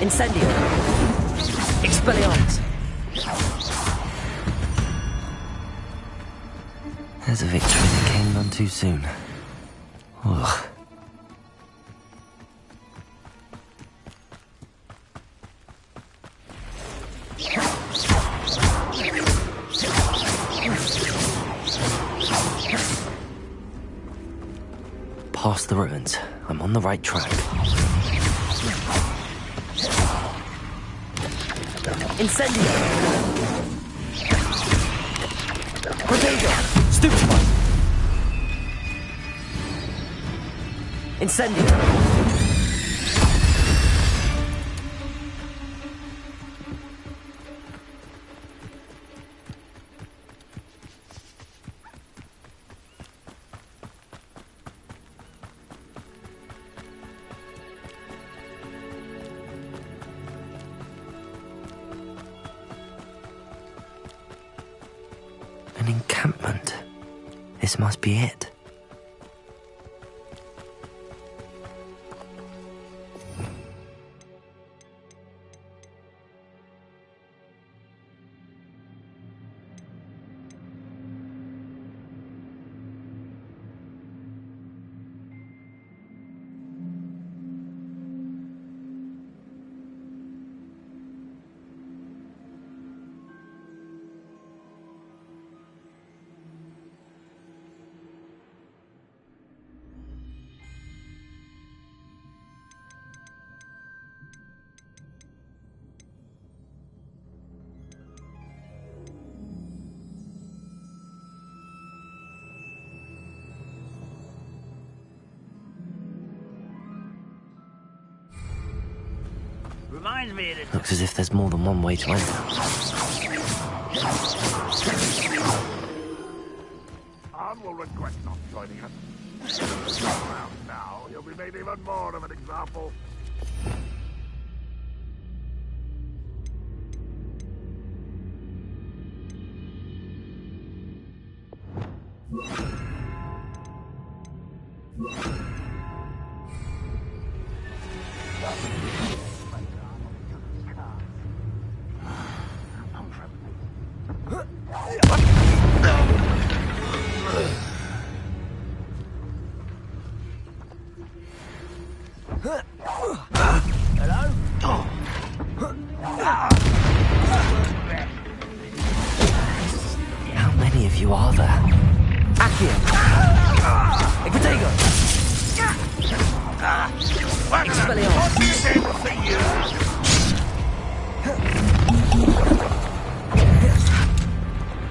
Incendio. Expelliarmus. There's a victory that came none too soon. Ugh. Past the ruins. I'm on the right track. Incendio! Protego! Stupefy! Incendio! An encampment. This must be it. Reminds me of it. Looks as if there's more than one way to enter. Anne will regret not joining us. If he's not around now, he'll be made even more of an example. How many of you are there? Accio! Protego! Expelliarmus!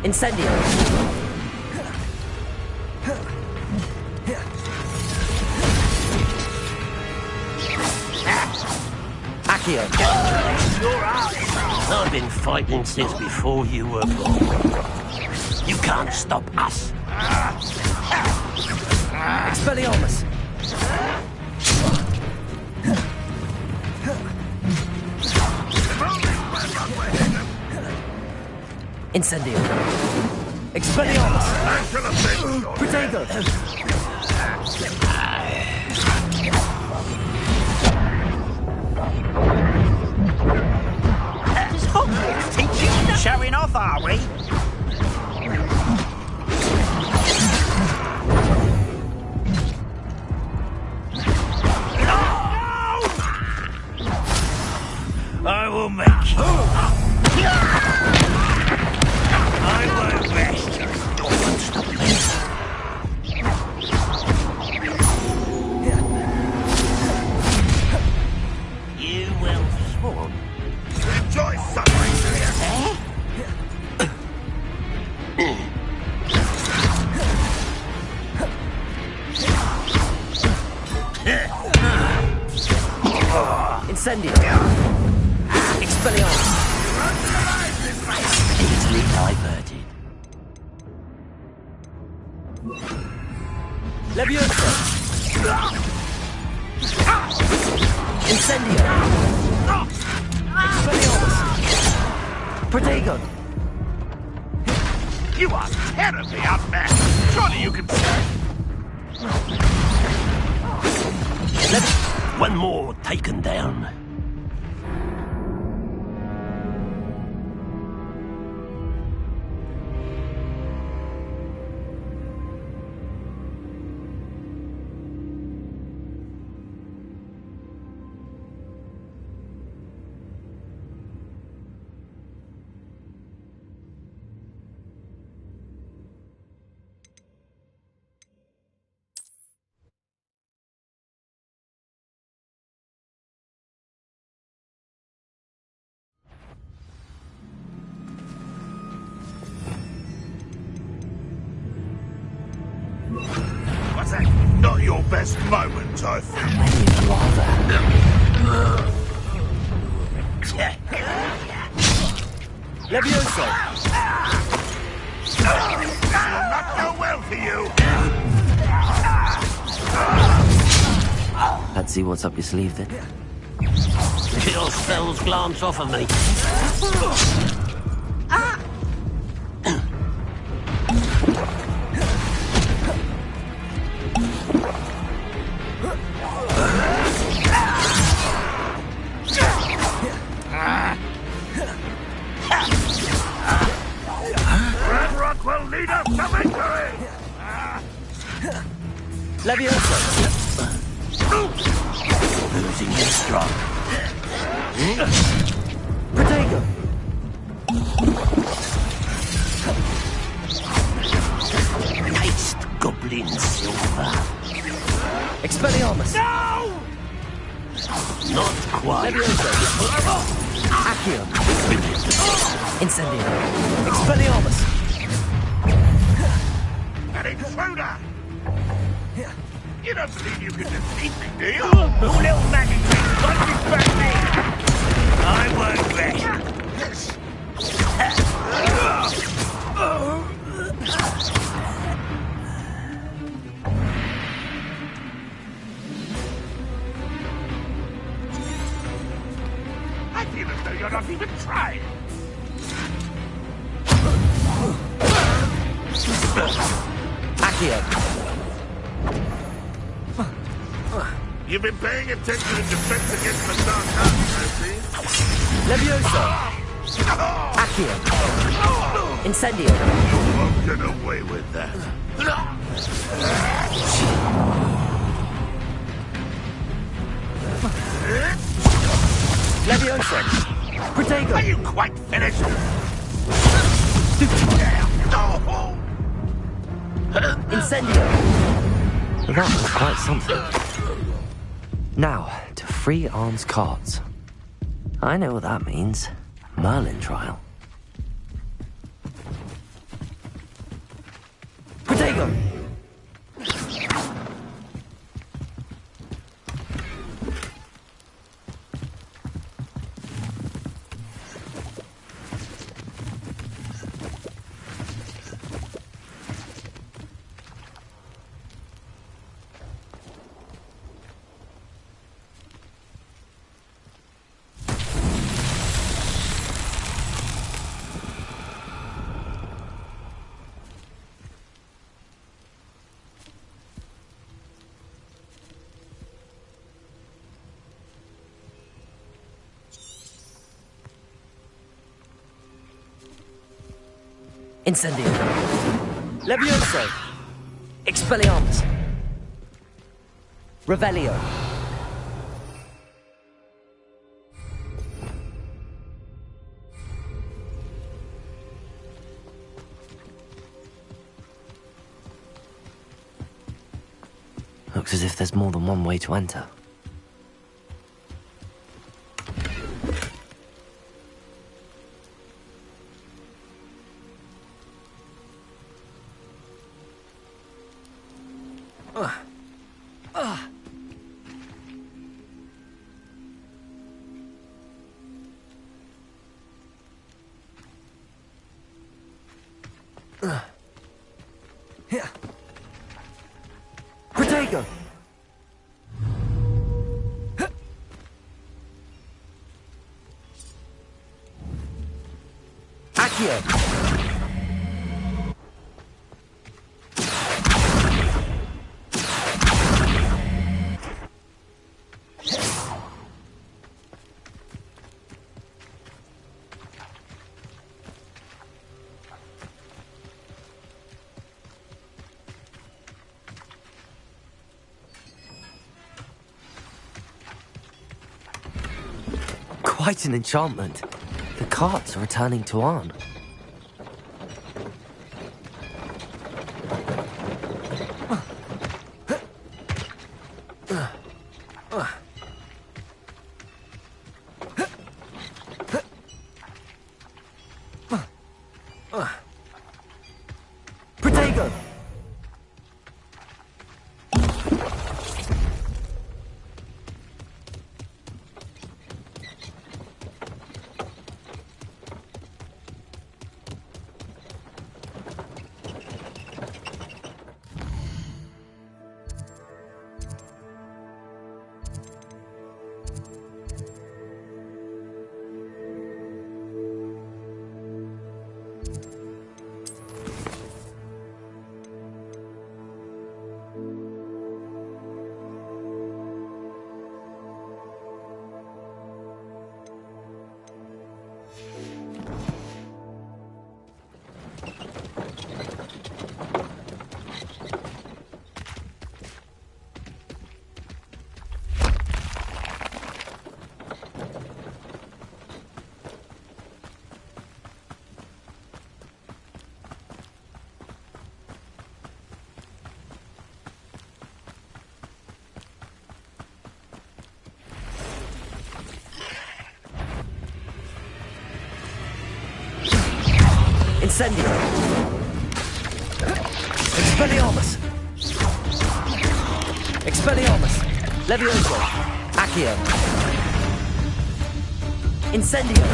Incendio! Accio! You're out. I've been fighting since before you were born. You can't stop us. Expelliarmus! Incendio! Expelliarmus! Protego! Does Hogwarts teach you? Showing off, are we? I will make you. I won't rest. You will swarm. Enjoy suffering, dear. Incendio. Expelliarmus. Easily diverted. Leviosa. Incendio. Expelliarmus. Protego. You are terribly outmatched. Surely you can... One more taken down. What's that? Not your best moment, I think. Leviosa. This will not go well for you. Let's see what's up your sleeve then. Your spells glance off of me. Red Rock will lead us to victory! Leviosa. Losing your strong. Protego. Taste goblin silver. Expelliarmus. No! Not quite. Leviosa. Accio. Incendio. Expelliarmus. An intruder! You don't believe you can defeat me, do you? Your little maggot thing punches back me. I won't rest. I feel as though you're not even trying. Accio. You've been paying attention in defense against the dark arts, I see. Leviosa. Accio. Incendio. You won't get away with that. Leviosa. Protego. Are you quite finished? Incendio. That was quite something. Now, to free arms cards. I know what that means. Merlin trial. Protego! Incendio. Levioso. Expelliarmus. Revelio. Looks as if there's more than one way to enter. Here. Protego! Accio! Quite an enchantment. The carts are returning to Arn. Protego! Incendio! Expelliarmus! Expelliarmus! Levioso! Accio! Incendio!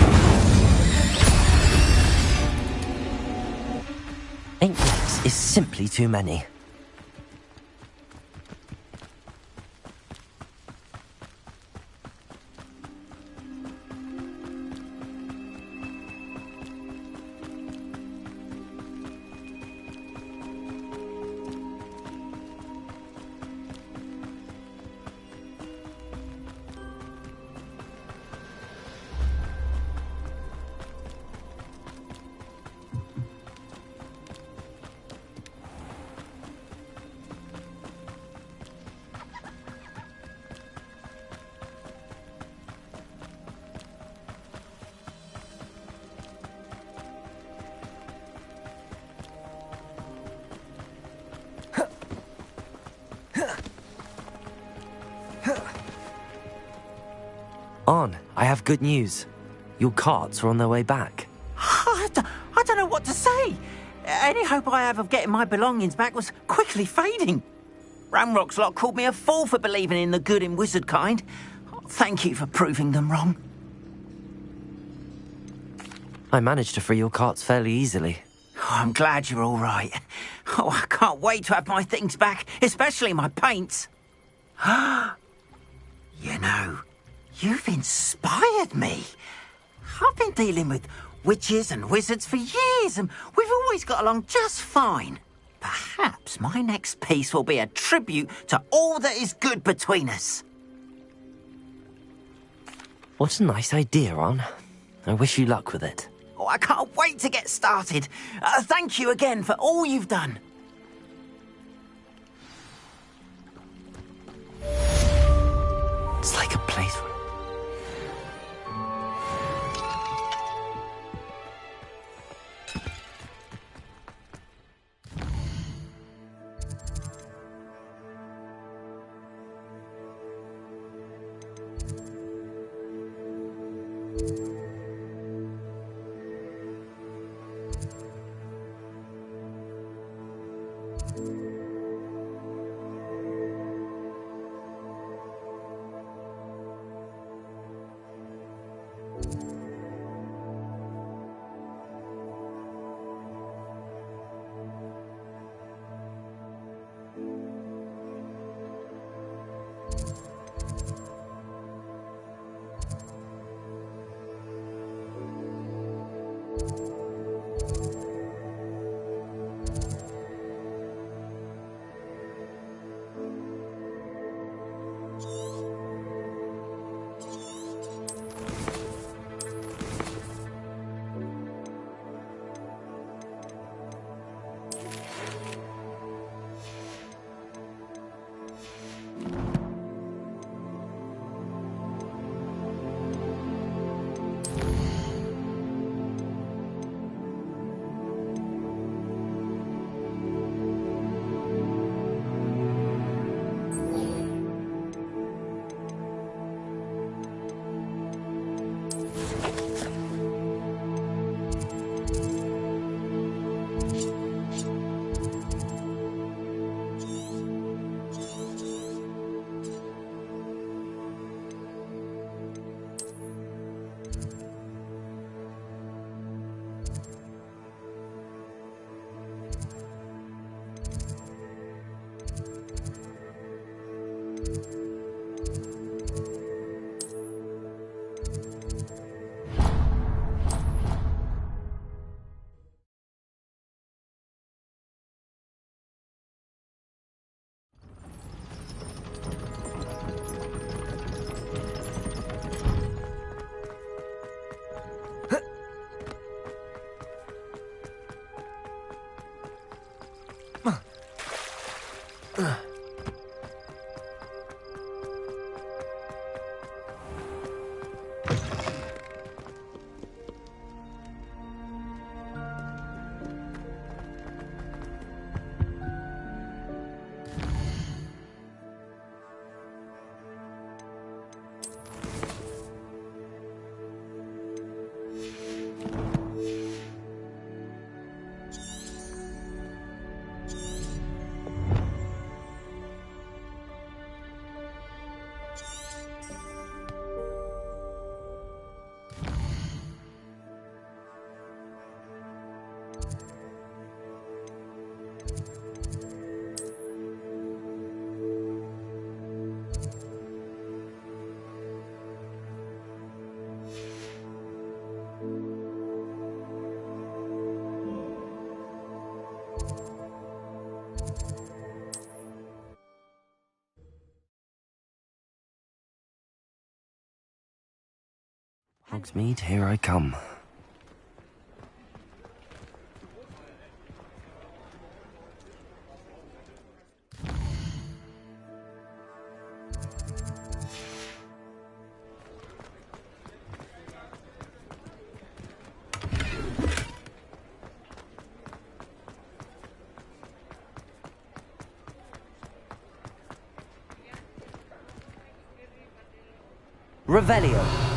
Inklings is simply too many. Arn, I have good news. Your carts are on their way back. I don't know what to say. Any hope I have of getting my belongings back was quickly fading. Ramrock's lot called me a fool for believing in the good in wizard kind. Thank you for proving them wrong. I managed to free your carts fairly easily. Oh, I'm glad you're all right. Oh, I can't wait to have my things back, especially my paints. You know, you've inspired me. I've been dealing with witches and wizards for years, and we've always got along just fine. Perhaps my next piece will be a tribute to all that is good between us. What a nice idea, Arn. I wish you luck with it. Oh, I can't wait to get started. Thank you again for all you've done. It's like a place where... Hogsmeade, here I come. Revelio.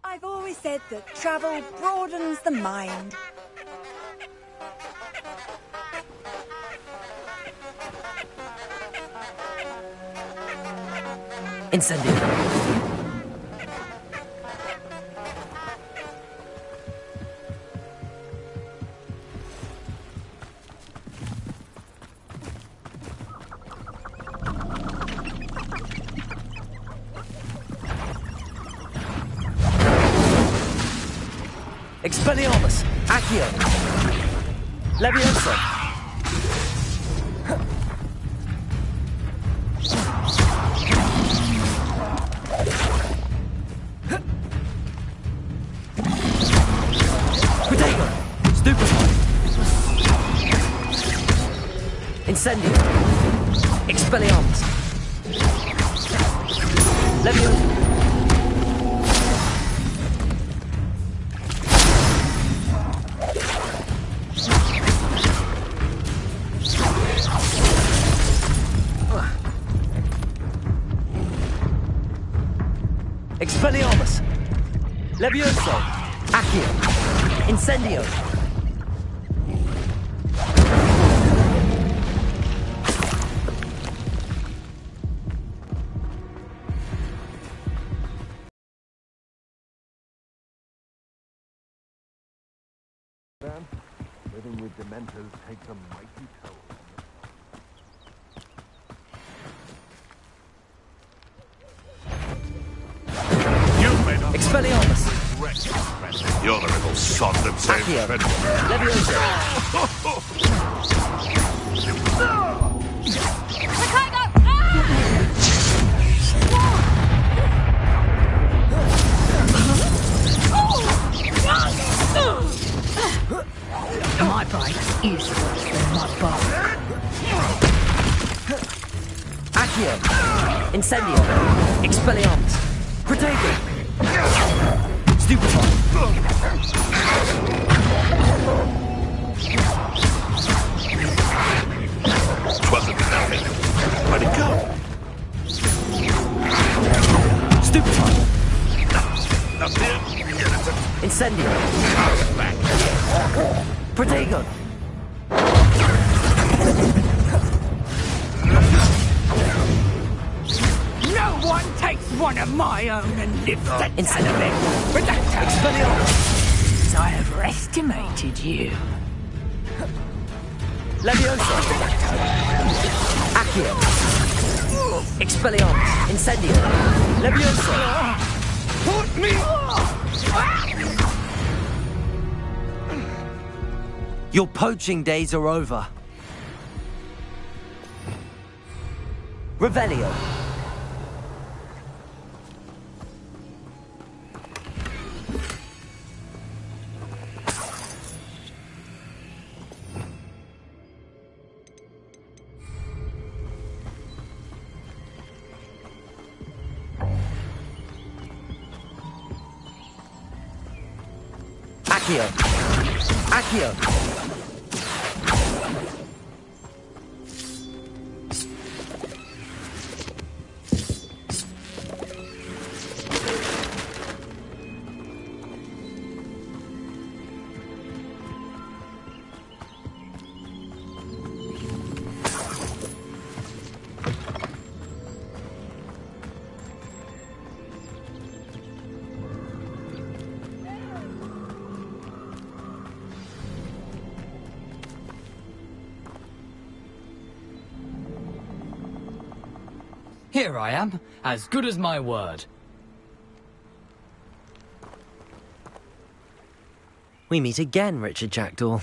I've always said that travel broadens the mind. Incendio. Expelliarmus! Accio! Leviosa! Protego! Stupefy! Incendio! Expelliarmus! Leviosa! Expelliarmus! Levioso! Accio! Incendio! Living with Dementors takes a mighty toll. Expelliarmus! You're the little sod that saved Accio! Fred. Leviosa! My bite is worse than my bite. Accio! Incendio! Expelliarmus! Protego! Stupefy! Twasn't nothing. Where'd it go? Stupefy! Up here. Incendio! Protego! No one takes one of my own and lives the ton of it. Expelliarmus! I have estimated you. Leviosa! Accio! Expelliarmus! Incendio! Leviosa! Put me! Your poaching days are over. Revelio. Accio. Accio. Here I am, as good as my word. We meet again, Richard Jackdaw.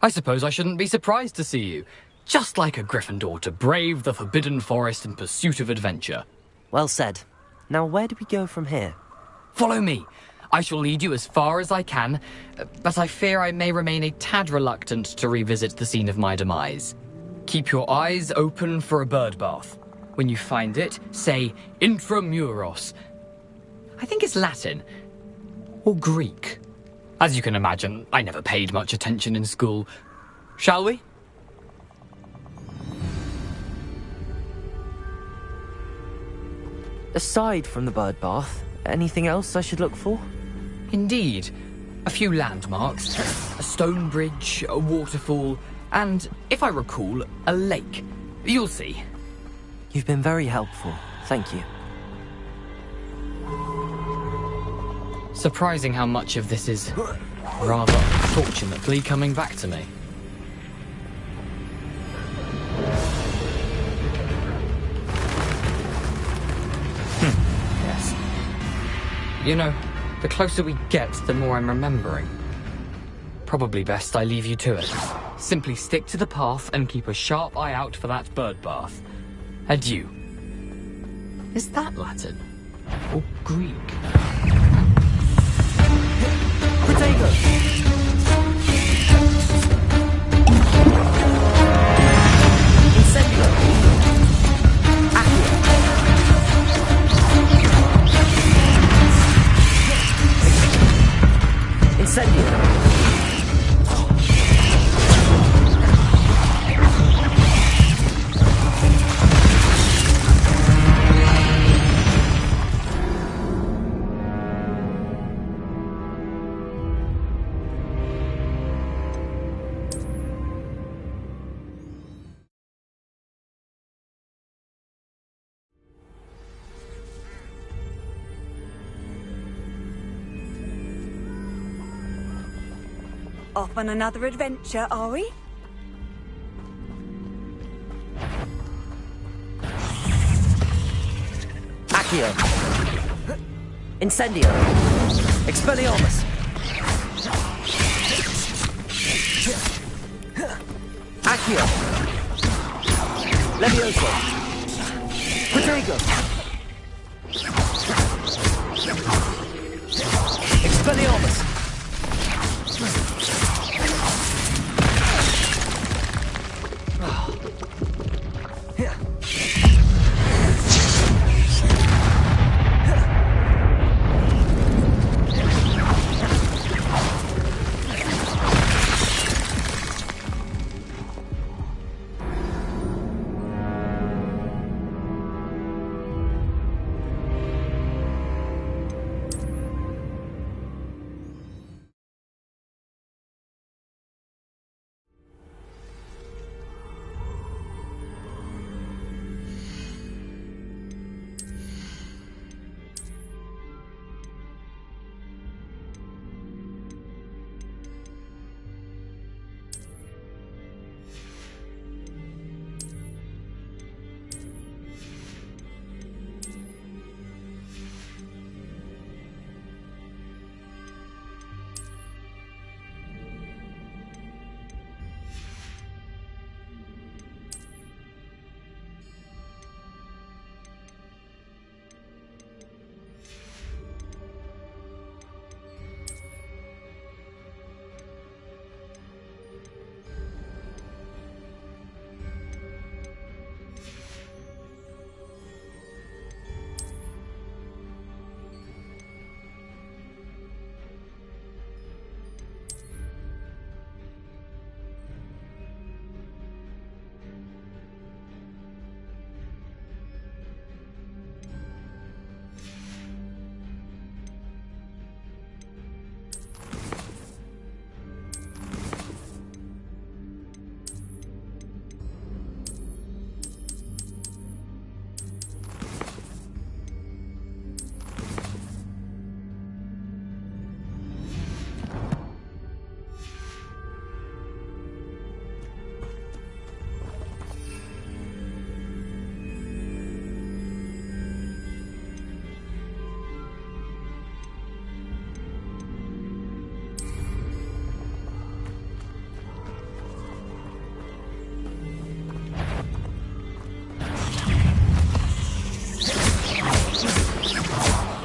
I suppose I shouldn't be surprised to see you. Just like a Gryffindor to brave the Forbidden Forest in pursuit of adventure. Well said. Now where do we go from here? Follow me. I shall lead you as far as I can, but I fear I may remain a tad reluctant to revisit the scene of my demise. Keep your eyes open for a bird bath. When you find it, say intramuros. I think it's Latin. Or Greek. As you can imagine, I never paid much attention in school. Shall we? Aside from the bird bath, Anything else I should look for? Indeed. A few landmarks, a stone bridge, a waterfall, and, if I recall, a lake. You'll see. You've been very helpful. Thank you. Surprising how much of this is rather unfortunately coming back to me. Yes. You know, the closer we get, the more I'm remembering. Probably best I leave you to it. Simply stick to the path and keep a sharp eye out for that bird bath. Adieu. Is that Latin? Or Greek? Off on another adventure, are we? Accio. Incendio. Expelliarmus. Accio. Levioso. Protego. Expelliarmus.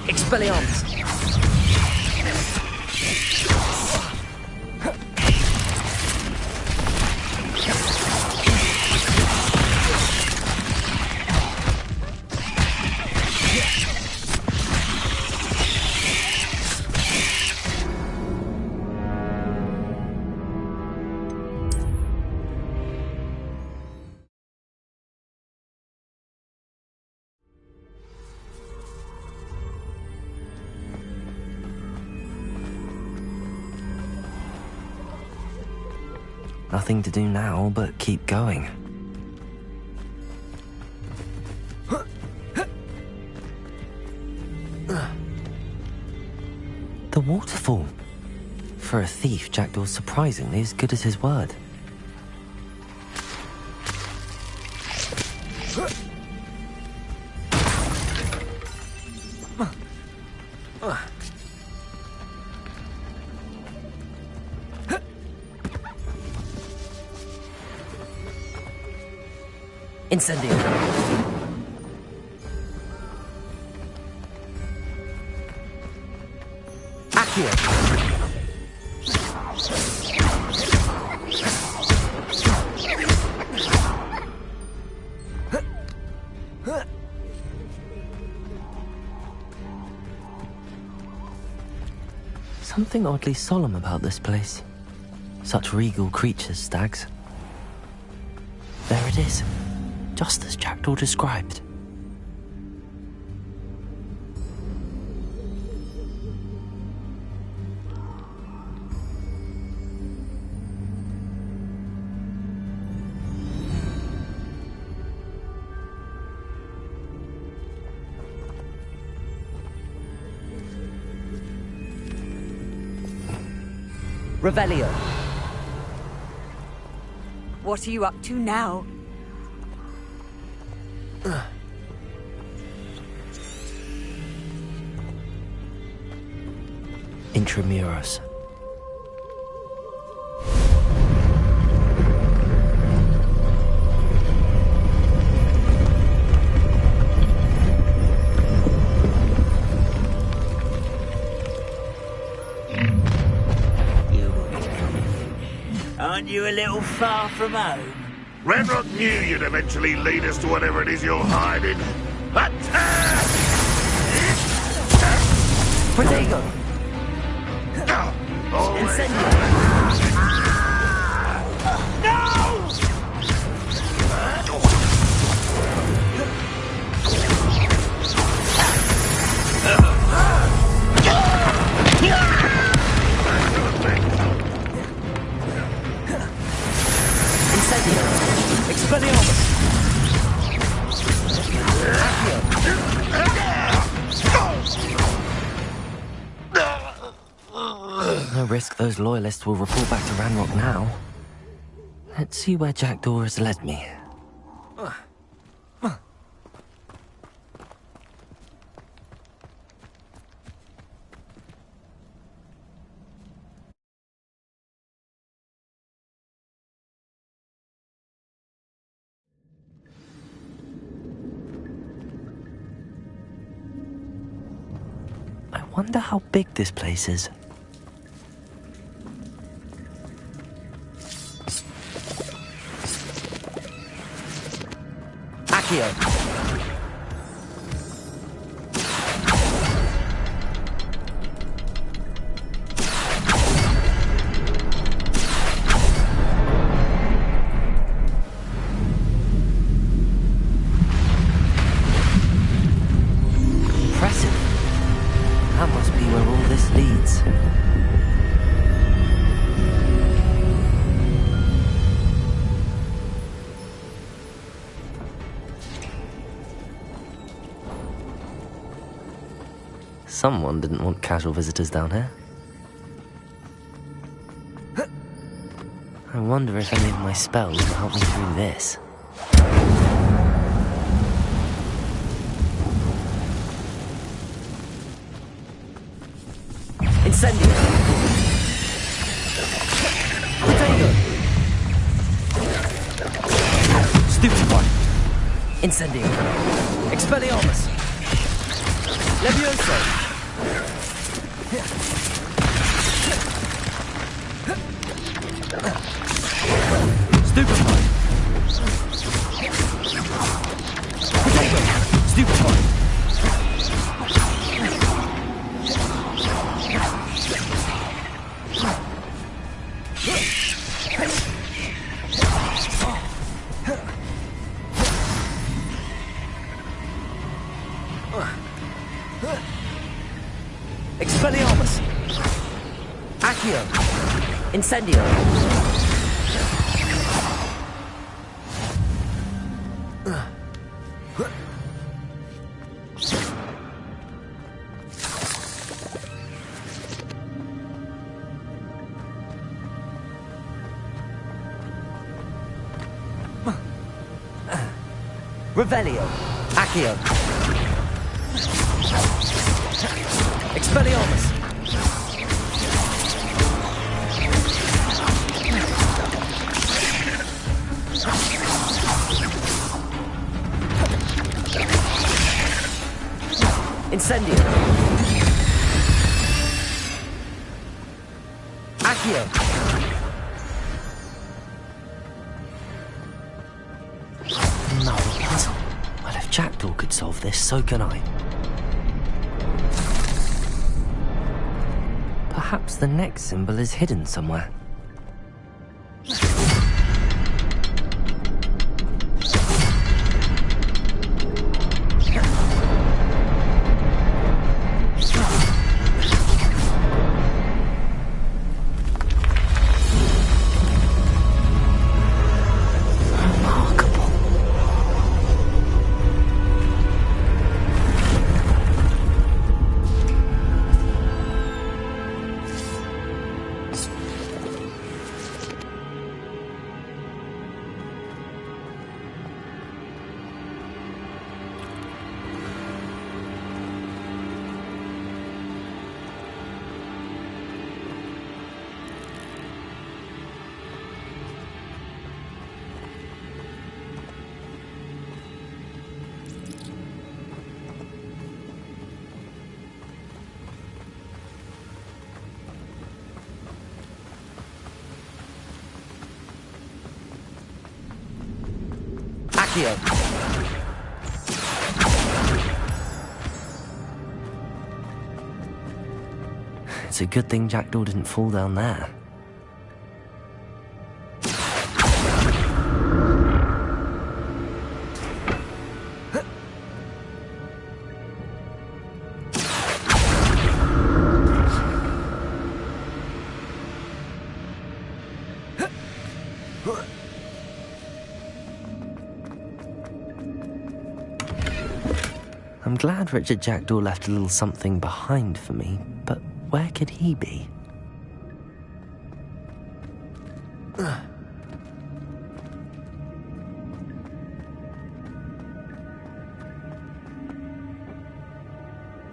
Expelliarmus. Nothing to do now but keep going. The waterfall. For a thief, Jackdaw's surprisingly as good as his word. Incendio. Accio. Something oddly solemn about this place. Such regal creatures, stags. There it is, just as Jackdaw described. Revelio. What are you up to now? Intramuros. Aren't you a little far from home? Ranrock knew you'd eventually lead us to whatever it is you're hiding. Attack! Protego! No risk those loyalists will report back to Ranrock now. Let's see where Jackdaw has led me. I wonder how big this place is. Accio. Impressive. That must be where all this leads. Someone didn't want casual visitors down here. I wonder if any of my spells will help me through this. Incendio! Protego! Stupefy! Incendio! Expelliarmus! Levioso! Stupefy! Protego! Stupefy! Expelliarmus! Accio! Incendio! Revelio. Accio. Expelliarmus. Incendio. Accio. No puzzle. Well, if Jackdaw could solve this, so can I. Perhaps the next symbol is hidden somewhere. It's a good thing Jackdaw didn't fall down there. I'm glad Richard Jackdaw left a little something behind for me, but where could he be?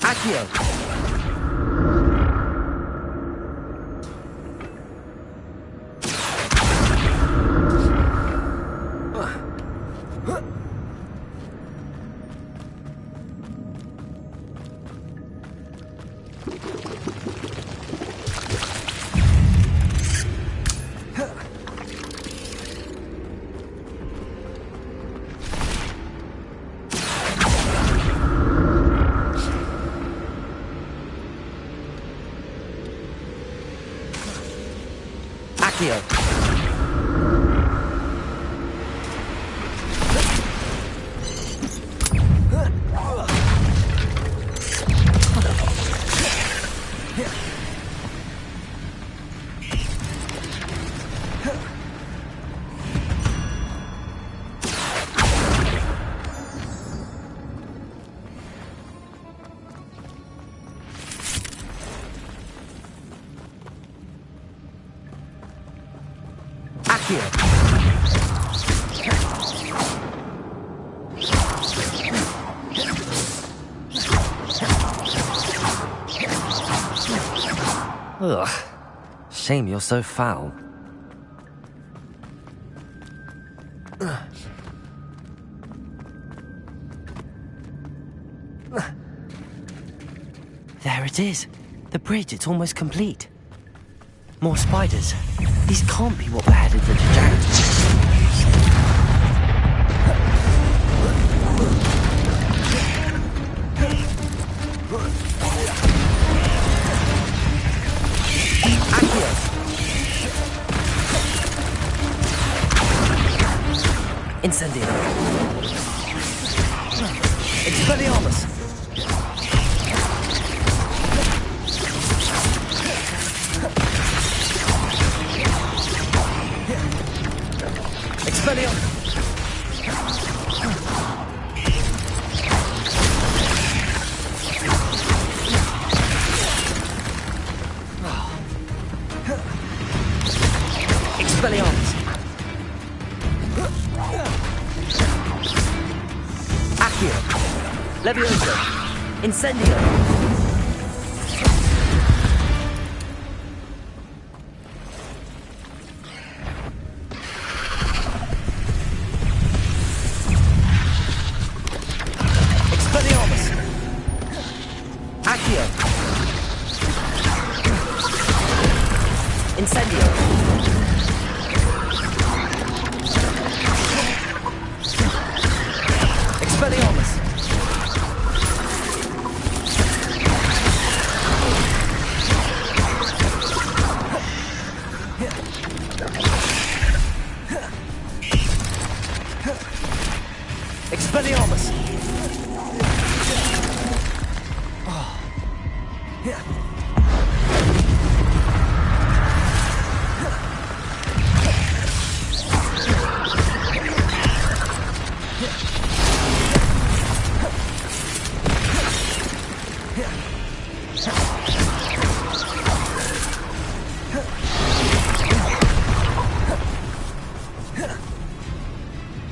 Accio! Ugh. Shame you're so foul. There it is. The bridge, it's almost complete. More spiders. These can't be what beheaded the Jackdaw. Incendio. Expelliarmus. Expelliarmus. Expelliarmus. Levioso! Incendio! Expelliarmus! Accio! Incendio! Expelliarmus! Expelliarmus!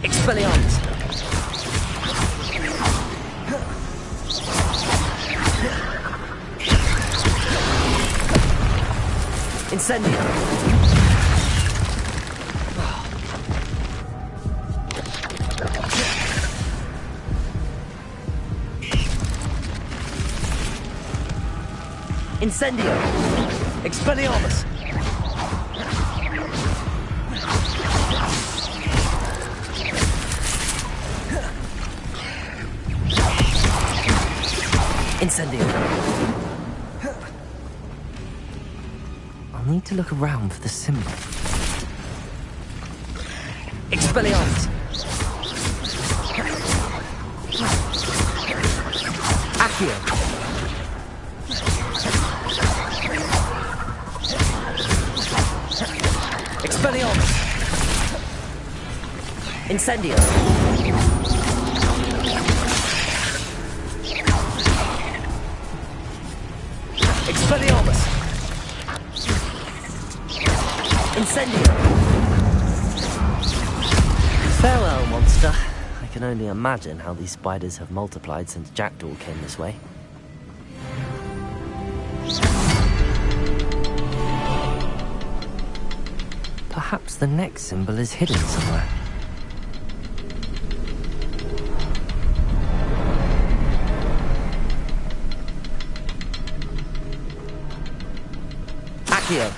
Expelliarmus! Incendio! Incendio! Expelliarmus! Incendio! I'll need to look around for the symbol. Expelliarmus! Accio! Expelliarmus! Incendio! Expelliarmus! Incendio! Farewell, monster. I can only imagine how these spiders have multiplied since Jackdaw came this way. Perhaps the next symbol is hidden somewhere. Accio!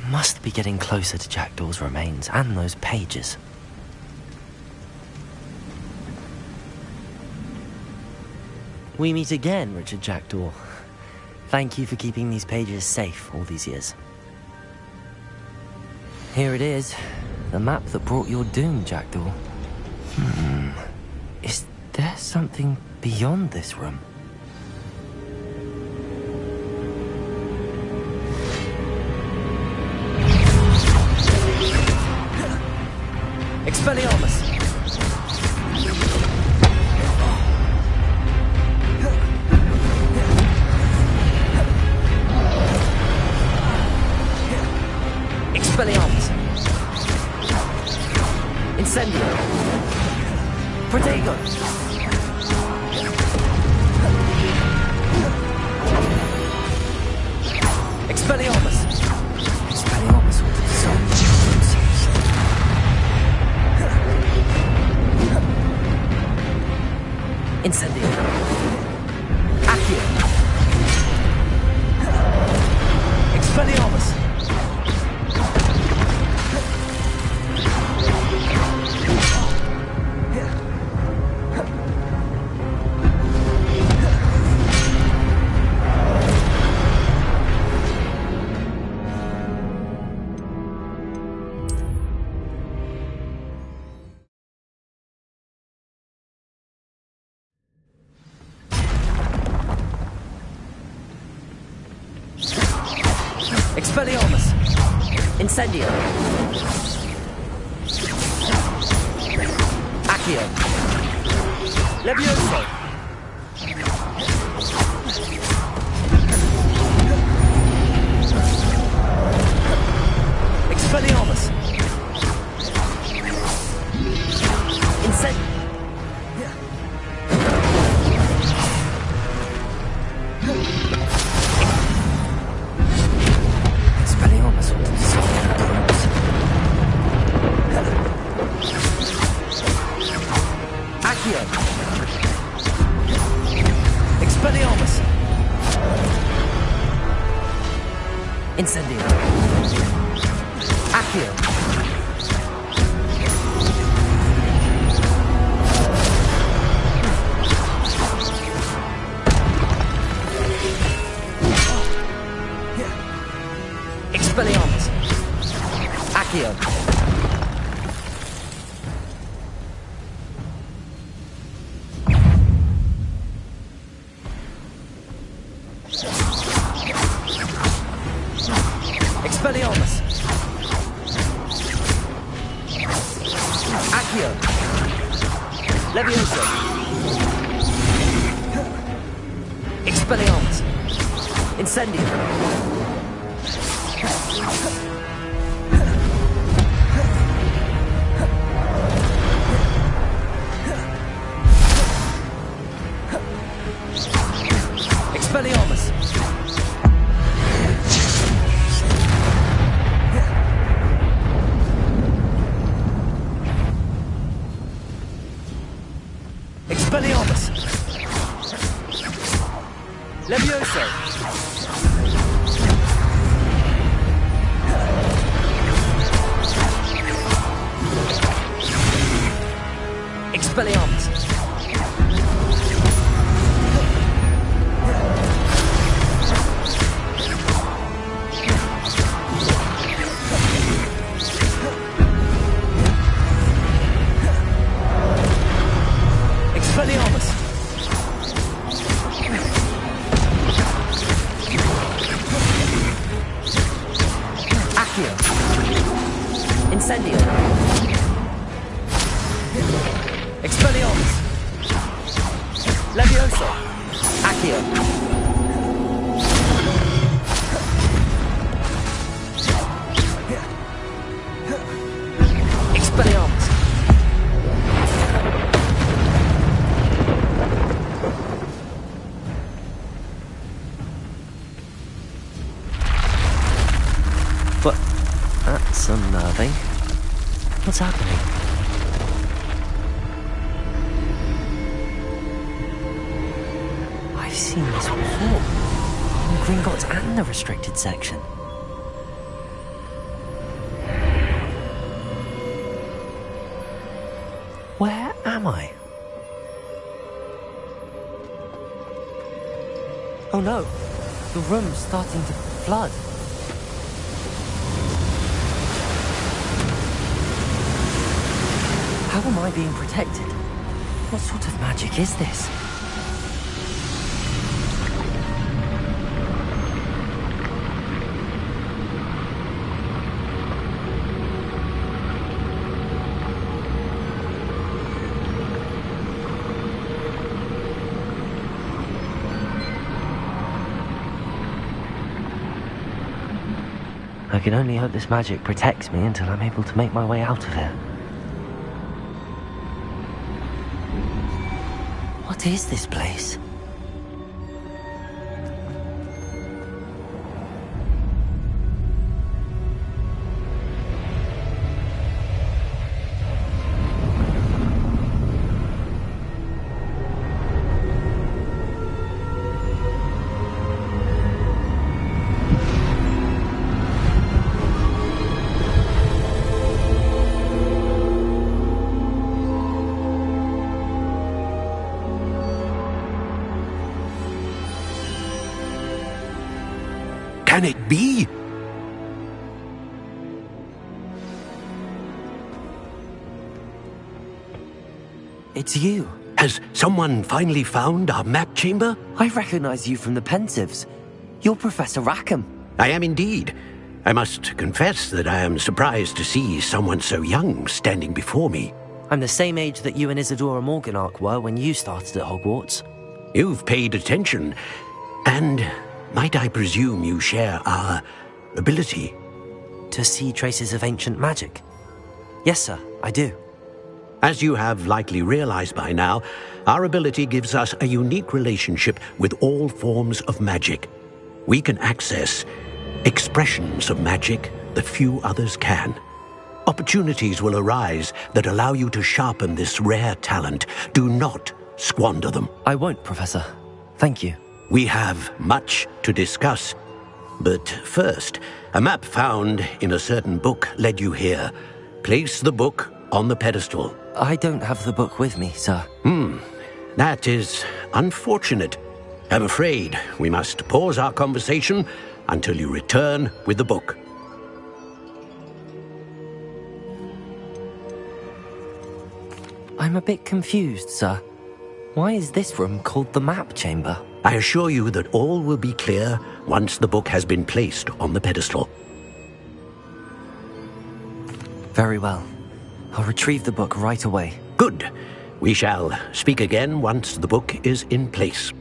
Must be getting closer to Jackdaw's remains and those pages. We meet again, Richard Jackdaw. Thank you for keeping these pages safe all these years. Here it is, the map that brought your doom, Jackdaw. Is there something beyond this room? Expelliarmus! Expelliarmus! Incendio! Protego! Expelliarmus! Expelliarmus will dissolve the Incendio! Accio! Expelliarmus! Expelliarmus! Incendio! Accio! Levioso! Expelliarmus! Incendio! Expelliarmus will dissolve the brutes. Accio! Expelliarmus! Incendio! Accio! Expelliarmus! Accio! Expelliarmus! Accio! Levioso! Expelliarmus! Incendio! Expelliarmus! Expelliarmus! Levioso! Expelliarmus! Expelliarmus! Accio! Incendio! Expelliarmus! Levioso! Accio! Expelliarmus! But that's unnerving. What's happening? I've seen this before. In Gringotts and the restricted section. Where am I? Oh no, the room's starting to flood. How am I being protected? What sort of magic is this? I can only hope this magic protects me until I'm able to make my way out of here. What is this place? Can it be? It's you. Has someone finally found our map chamber? I recognize you from the Pensives. You're Professor Rackham. I am indeed. I must confess that I am surprised to see someone so young standing before me. I'm the same age that you and Isadora Morganach were when you started at Hogwarts. You've paid attention, and might I presume you share our ability? To see traces of ancient magic? Yes, sir, I do. As you have likely realized by now, our ability gives us a unique relationship with all forms of magic. We can access expressions of magic that few others can. Opportunities will arise that allow you to sharpen this rare talent. Do not squander them. I won't, Professor. Thank you. We have much to discuss. But first, a map found in a certain book led you here. Place the book on the pedestal. I don't have the book with me, sir. That is unfortunate. I'm afraid we must pause our conversation until you return with the book. I'm a bit confused, sir. Why is this room called the map chamber? I assure you that all will be clear once the book has been placed on the pedestal. Very well. I'll retrieve the book right away. Good. We shall speak again once the book is in place.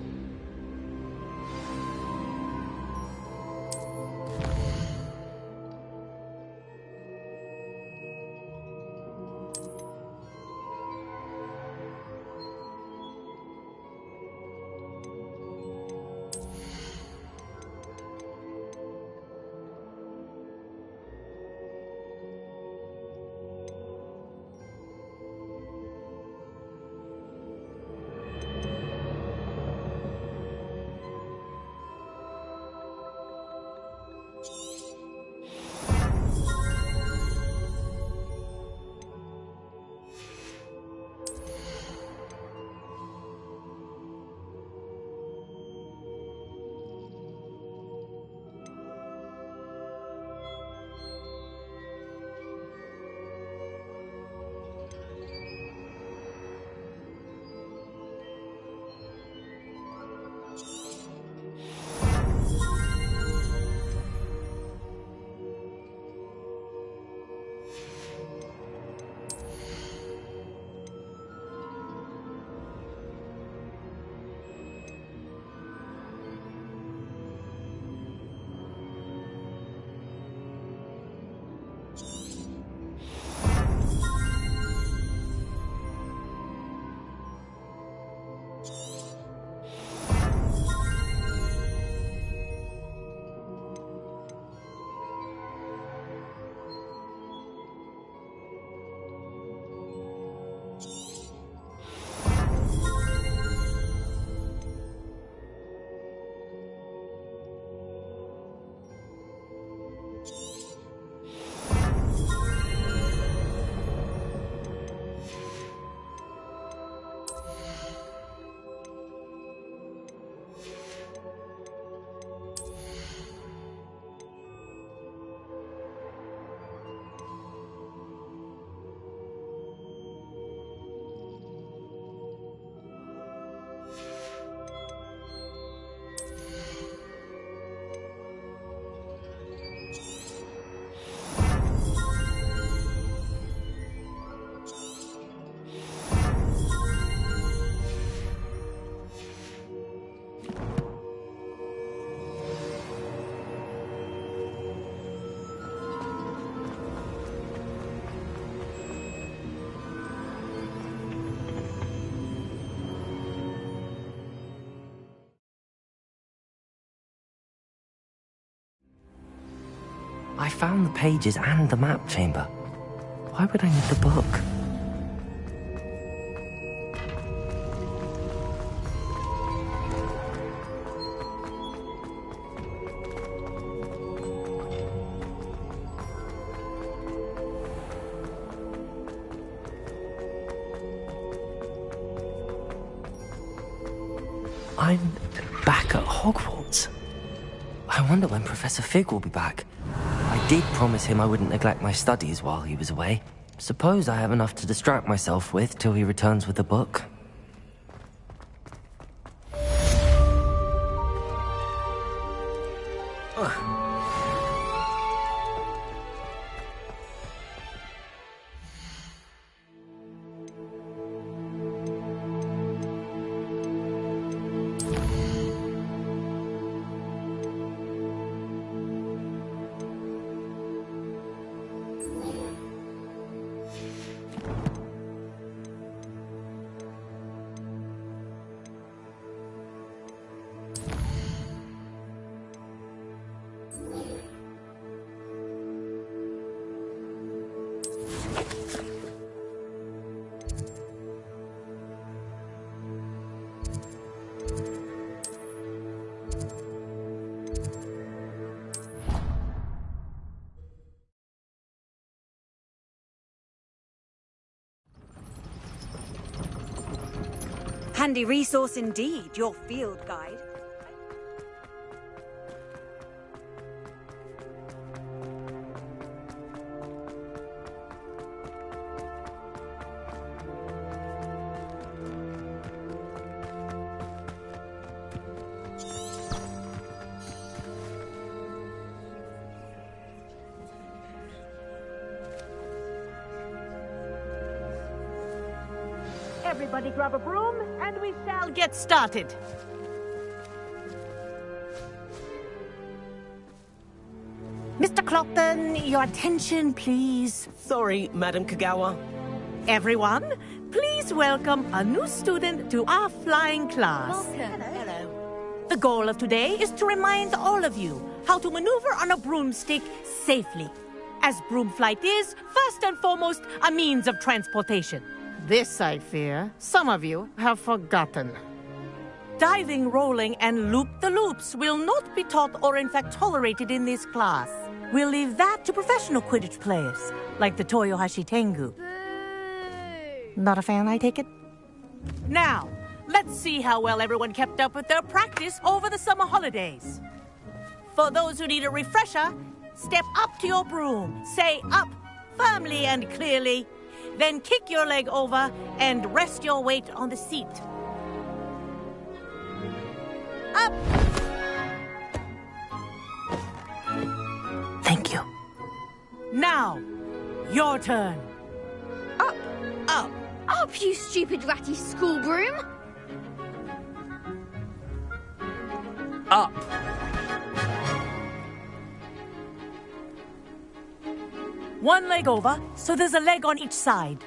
I found the pages and the map chamber. Why would I need the book? I'm back at Hogwarts. I wonder when Professor Fig will be back. I did promise him I wouldn't neglect my studies while he was away. Suppose I have enough to distract myself with till he returns with the book. Handy resource indeed, your field guide. Everybody grab a broom, and we shall get started. Mr. Clopton, your attention, please. Sorry, Madam Kagawa. Everyone, please welcome a new student to our flying class. Welcome. Hello. The goal of today is to remind all of you how to maneuver on a broomstick safely, as broom flight is, first and foremost, a means of transportation. This, I fear, some of you have forgotten. Diving, rolling, and loop-the-loops will not be taught or in fact tolerated in this class. We'll leave that to professional Quidditch players, like the Toyohashi Tengu. Not a fan, I take it? Now, let's see how well everyone kept up with their practice over the summer holidays. For those who need a refresher, step up to your broom, say up firmly and clearly, then kick your leg over and rest your weight on the seat. Up! Thank you. Now, your turn. Up! Up! Up, you stupid ratty school broom! Up! One leg over, so there's a leg on each side.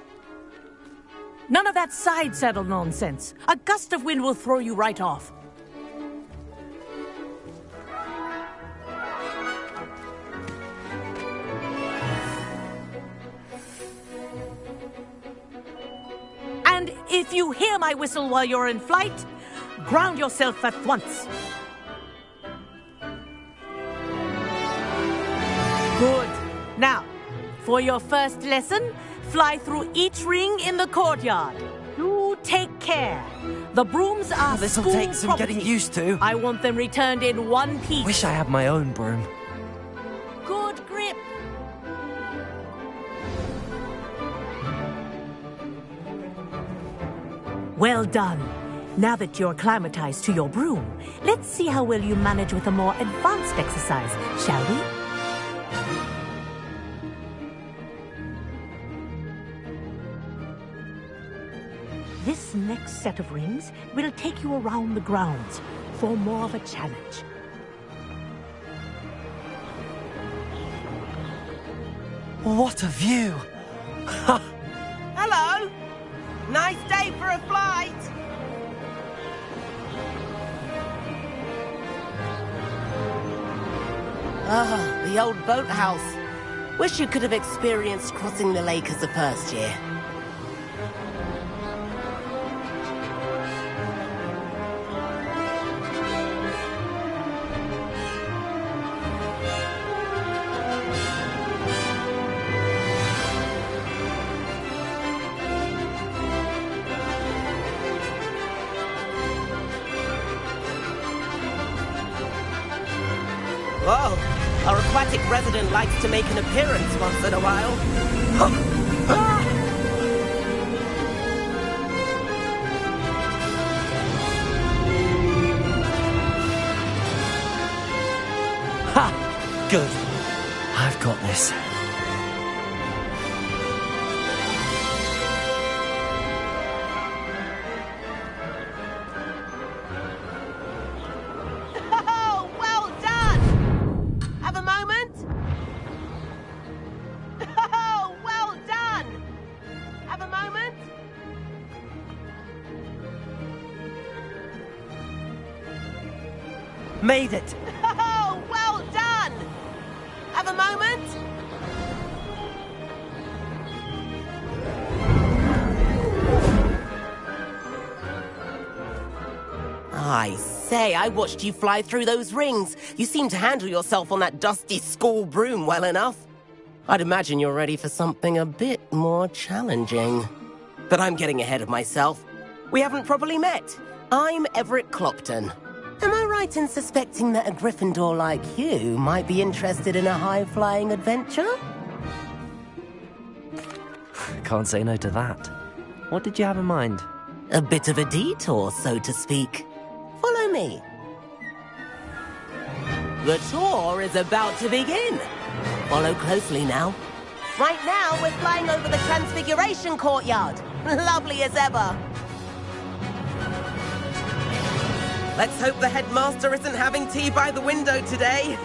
None of that side saddle nonsense. A gust of wind will throw you right off. And if you hear my whistle while you're in flight, ground yourself at once. Good. Now, for your first lesson, fly through each ring in the courtyard. Do take care. The brooms are This'll school take some property. getting used to. I want them returned in one piece. Wish I had my own broom. Good grip. Well done. Now that you're acclimatized to your broom, let's see how well you manage with a more advanced exercise, shall we? This next set of rings will take you around the grounds for more of a challenge. What a view! Hello! Nice day for a flight! Ah, the old boathouse. Wish you could have experienced crossing the lake as a first year. Whoa! Our aquatic resident likes to make an appearance once in a while. Ha! Good. I've got this. Oh, well done! Have a moment? Oh, well done! Have a moment? Made it! Oh, well done! Have a moment? I say, I watched you fly through those rings. You seem to handle yourself on that dusty school broom well enough. I'd imagine you're ready for something a bit more challenging. But I'm getting ahead of myself. We haven't properly met. I'm Everett Clopton. Am I right in suspecting that a Gryffindor like you might be interested in a high-flying adventure? Can't say no to that. What did you have in mind? A bit of a detour, so to speak. Follow me. The tour is about to begin. Follow closely now. Right now, we're flying over the Transfiguration Courtyard. Lovely as ever. Let's hope the headmaster isn't having tea by the window today.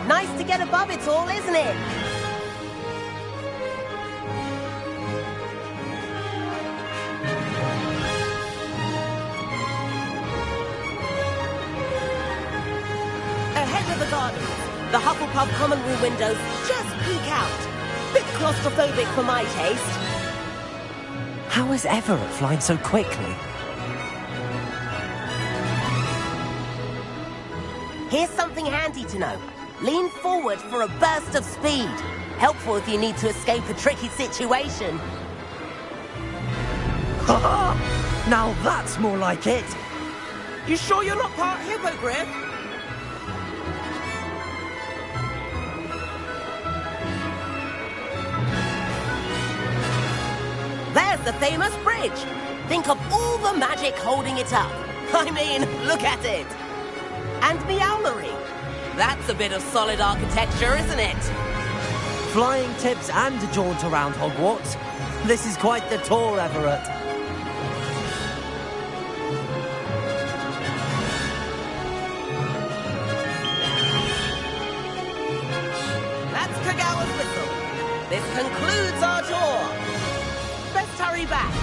Nice to get above it all, isn't it? Ahead of the gardens, the Hufflepuff common room windows just peek out. Bit claustrophobic for my taste. How is Everett flying so quickly? Here's something handy to know. Lean forward for a burst of speed. Helpful if you need to escape a tricky situation. Now that's more like it. You sure you're not part hippogriff? There's the famous bridge. Think of all the magic holding it up. I mean, look at it. And Meowlery. That's a bit of solid architecture, isn't it? Flying tips and a jaunt around Hogwarts. This is quite the tour, Everett. That's Kagawa's whistle. This concludes our tour. Best hurry back.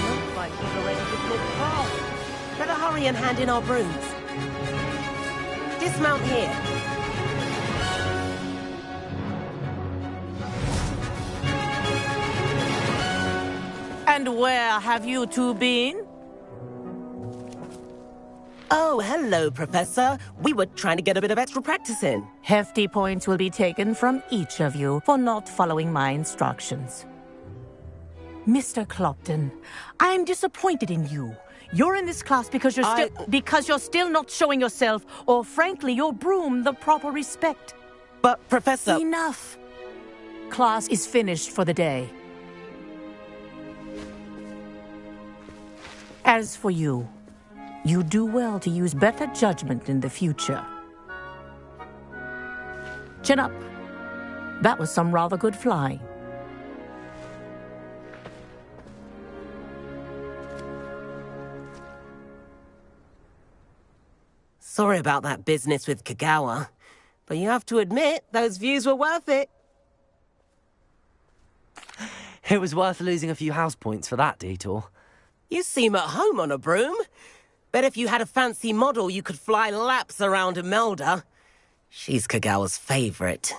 Looks like he's already dismissed class. Better hurry and hand in our brooms. Dismount here. And where have you two been? Oh, hello, Professor. We were trying to get a bit of extra practice in. Hefty points will be taken from each of you for not following my instructions. Mr. Clopton, I'm disappointed in you. You're in this class because you're still not showing yourself, or frankly, your broom the proper respect. But, Professor... Enough. Class is finished for the day. As for you, you do well to use better judgment in the future. Chin up. That was some rather good flying. Sorry about that business with Kagawa, but you have to admit, those views were worth it. It was worth losing a few house points for that detour. You seem at home on a broom. Bet if you had a fancy model, you could fly laps around Imelda. She's Kagawa's favorite.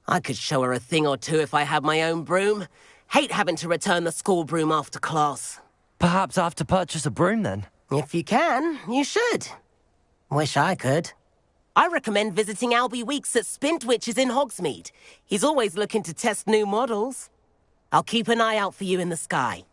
I could show her a thing or two if I had my own broom. Hate having to return the school broom after class. Perhaps I have to purchase a broom then. If you can, you should. Wish I could. I recommend visiting Albie Weeks at Spintwitches in Hogsmeade. He's always looking to test new models. I'll keep an eye out for you in the sky.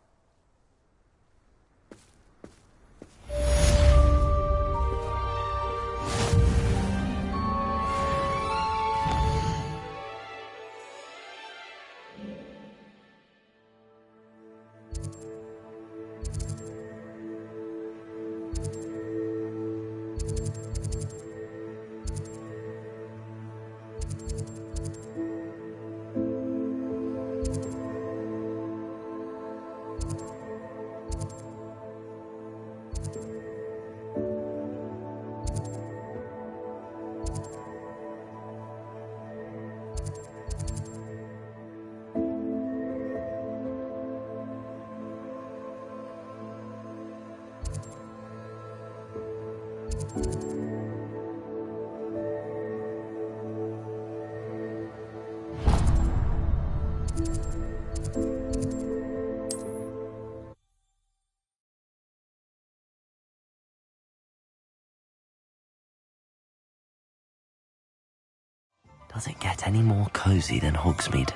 Does it get any more cozy than Hogsmeade?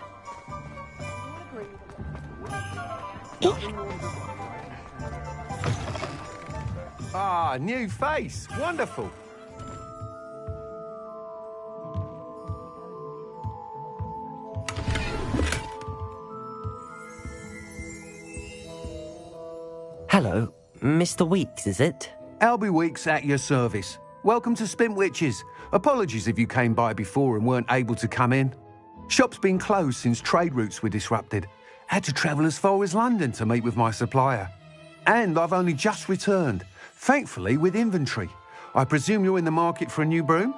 Ah, new face. Wonderful. Hello, Mr. Weeks, is it? Albie Weeks at your service. Welcome to Spintwitches. Apologies if you came by before and weren't able to come in. Shop's been closed since trade routes were disrupted. Had to travel as far as London to meet with my supplier. And I've only just returned, thankfully with inventory. I presume you're in the market for a new broom?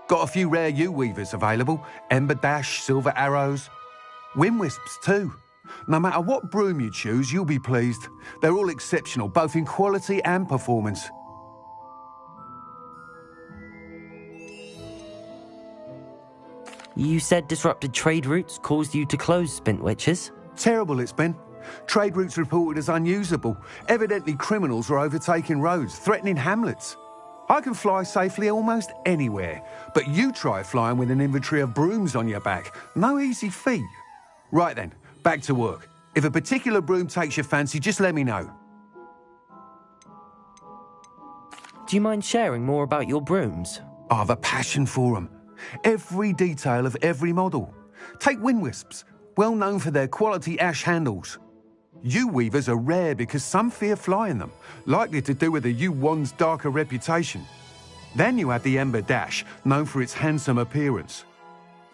Got a few rare yew-weavers available. Ember Dash, Silver Arrows. Wind Wisps too. No matter what broom you choose, you'll be pleased. They're all exceptional, both in quality and performance. You said disrupted trade routes caused you to close Spintwitches? Terrible it's been. Trade routes reported as unusable. Evidently criminals are overtaking roads, threatening hamlets. I can fly safely almost anywhere, but you try flying with an inventory of brooms on your back. No easy feat. Right then, back to work. If a particular broom takes your fancy, just let me know. Do you mind sharing more about your brooms? I have a passion for them. Every detail of every model. Take Wind Wisps, well known for their quality ash handles. Yew-weavers are rare because some fear flying them, likely to do with the yew-wand's darker reputation. Then you have the Ember Dash, known for its handsome appearance.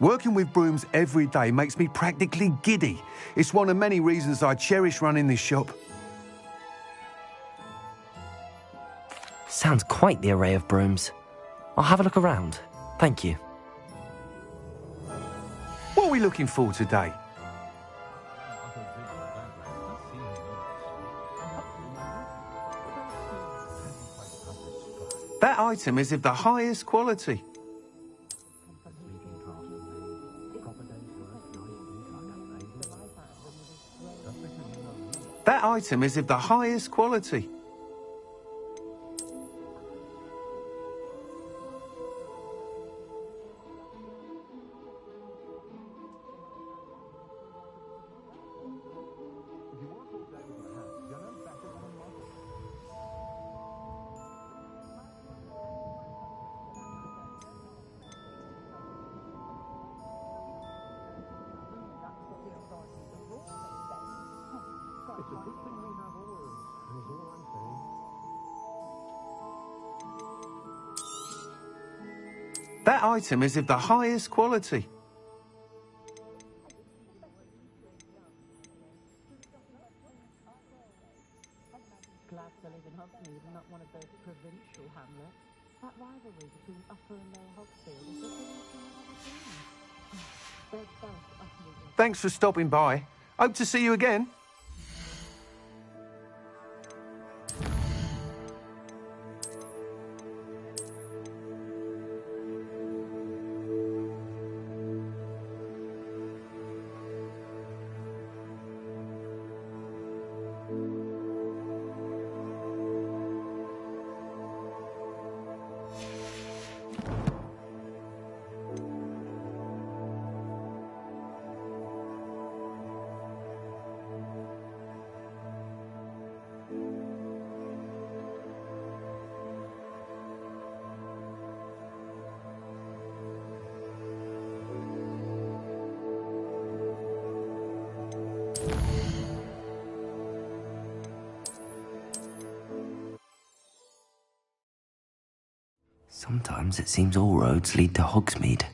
Working with brooms every day makes me practically giddy. It's one of many reasons I cherish running this shop. Sounds quite the array of brooms. I'll have a look around. Thank you. What are we looking for today? That item is of the highest quality. That item is of the highest quality. That item is of the highest quality. Glad to live in Hogsmeade and not one of those provincial hamlets. That rivalry between Upper and Lower Hogsfield is just anything I've ever seen. They're both utterly... Thanks for stopping by. Hope to see you again. Sometimes it seems all roads lead to Hogsmeade.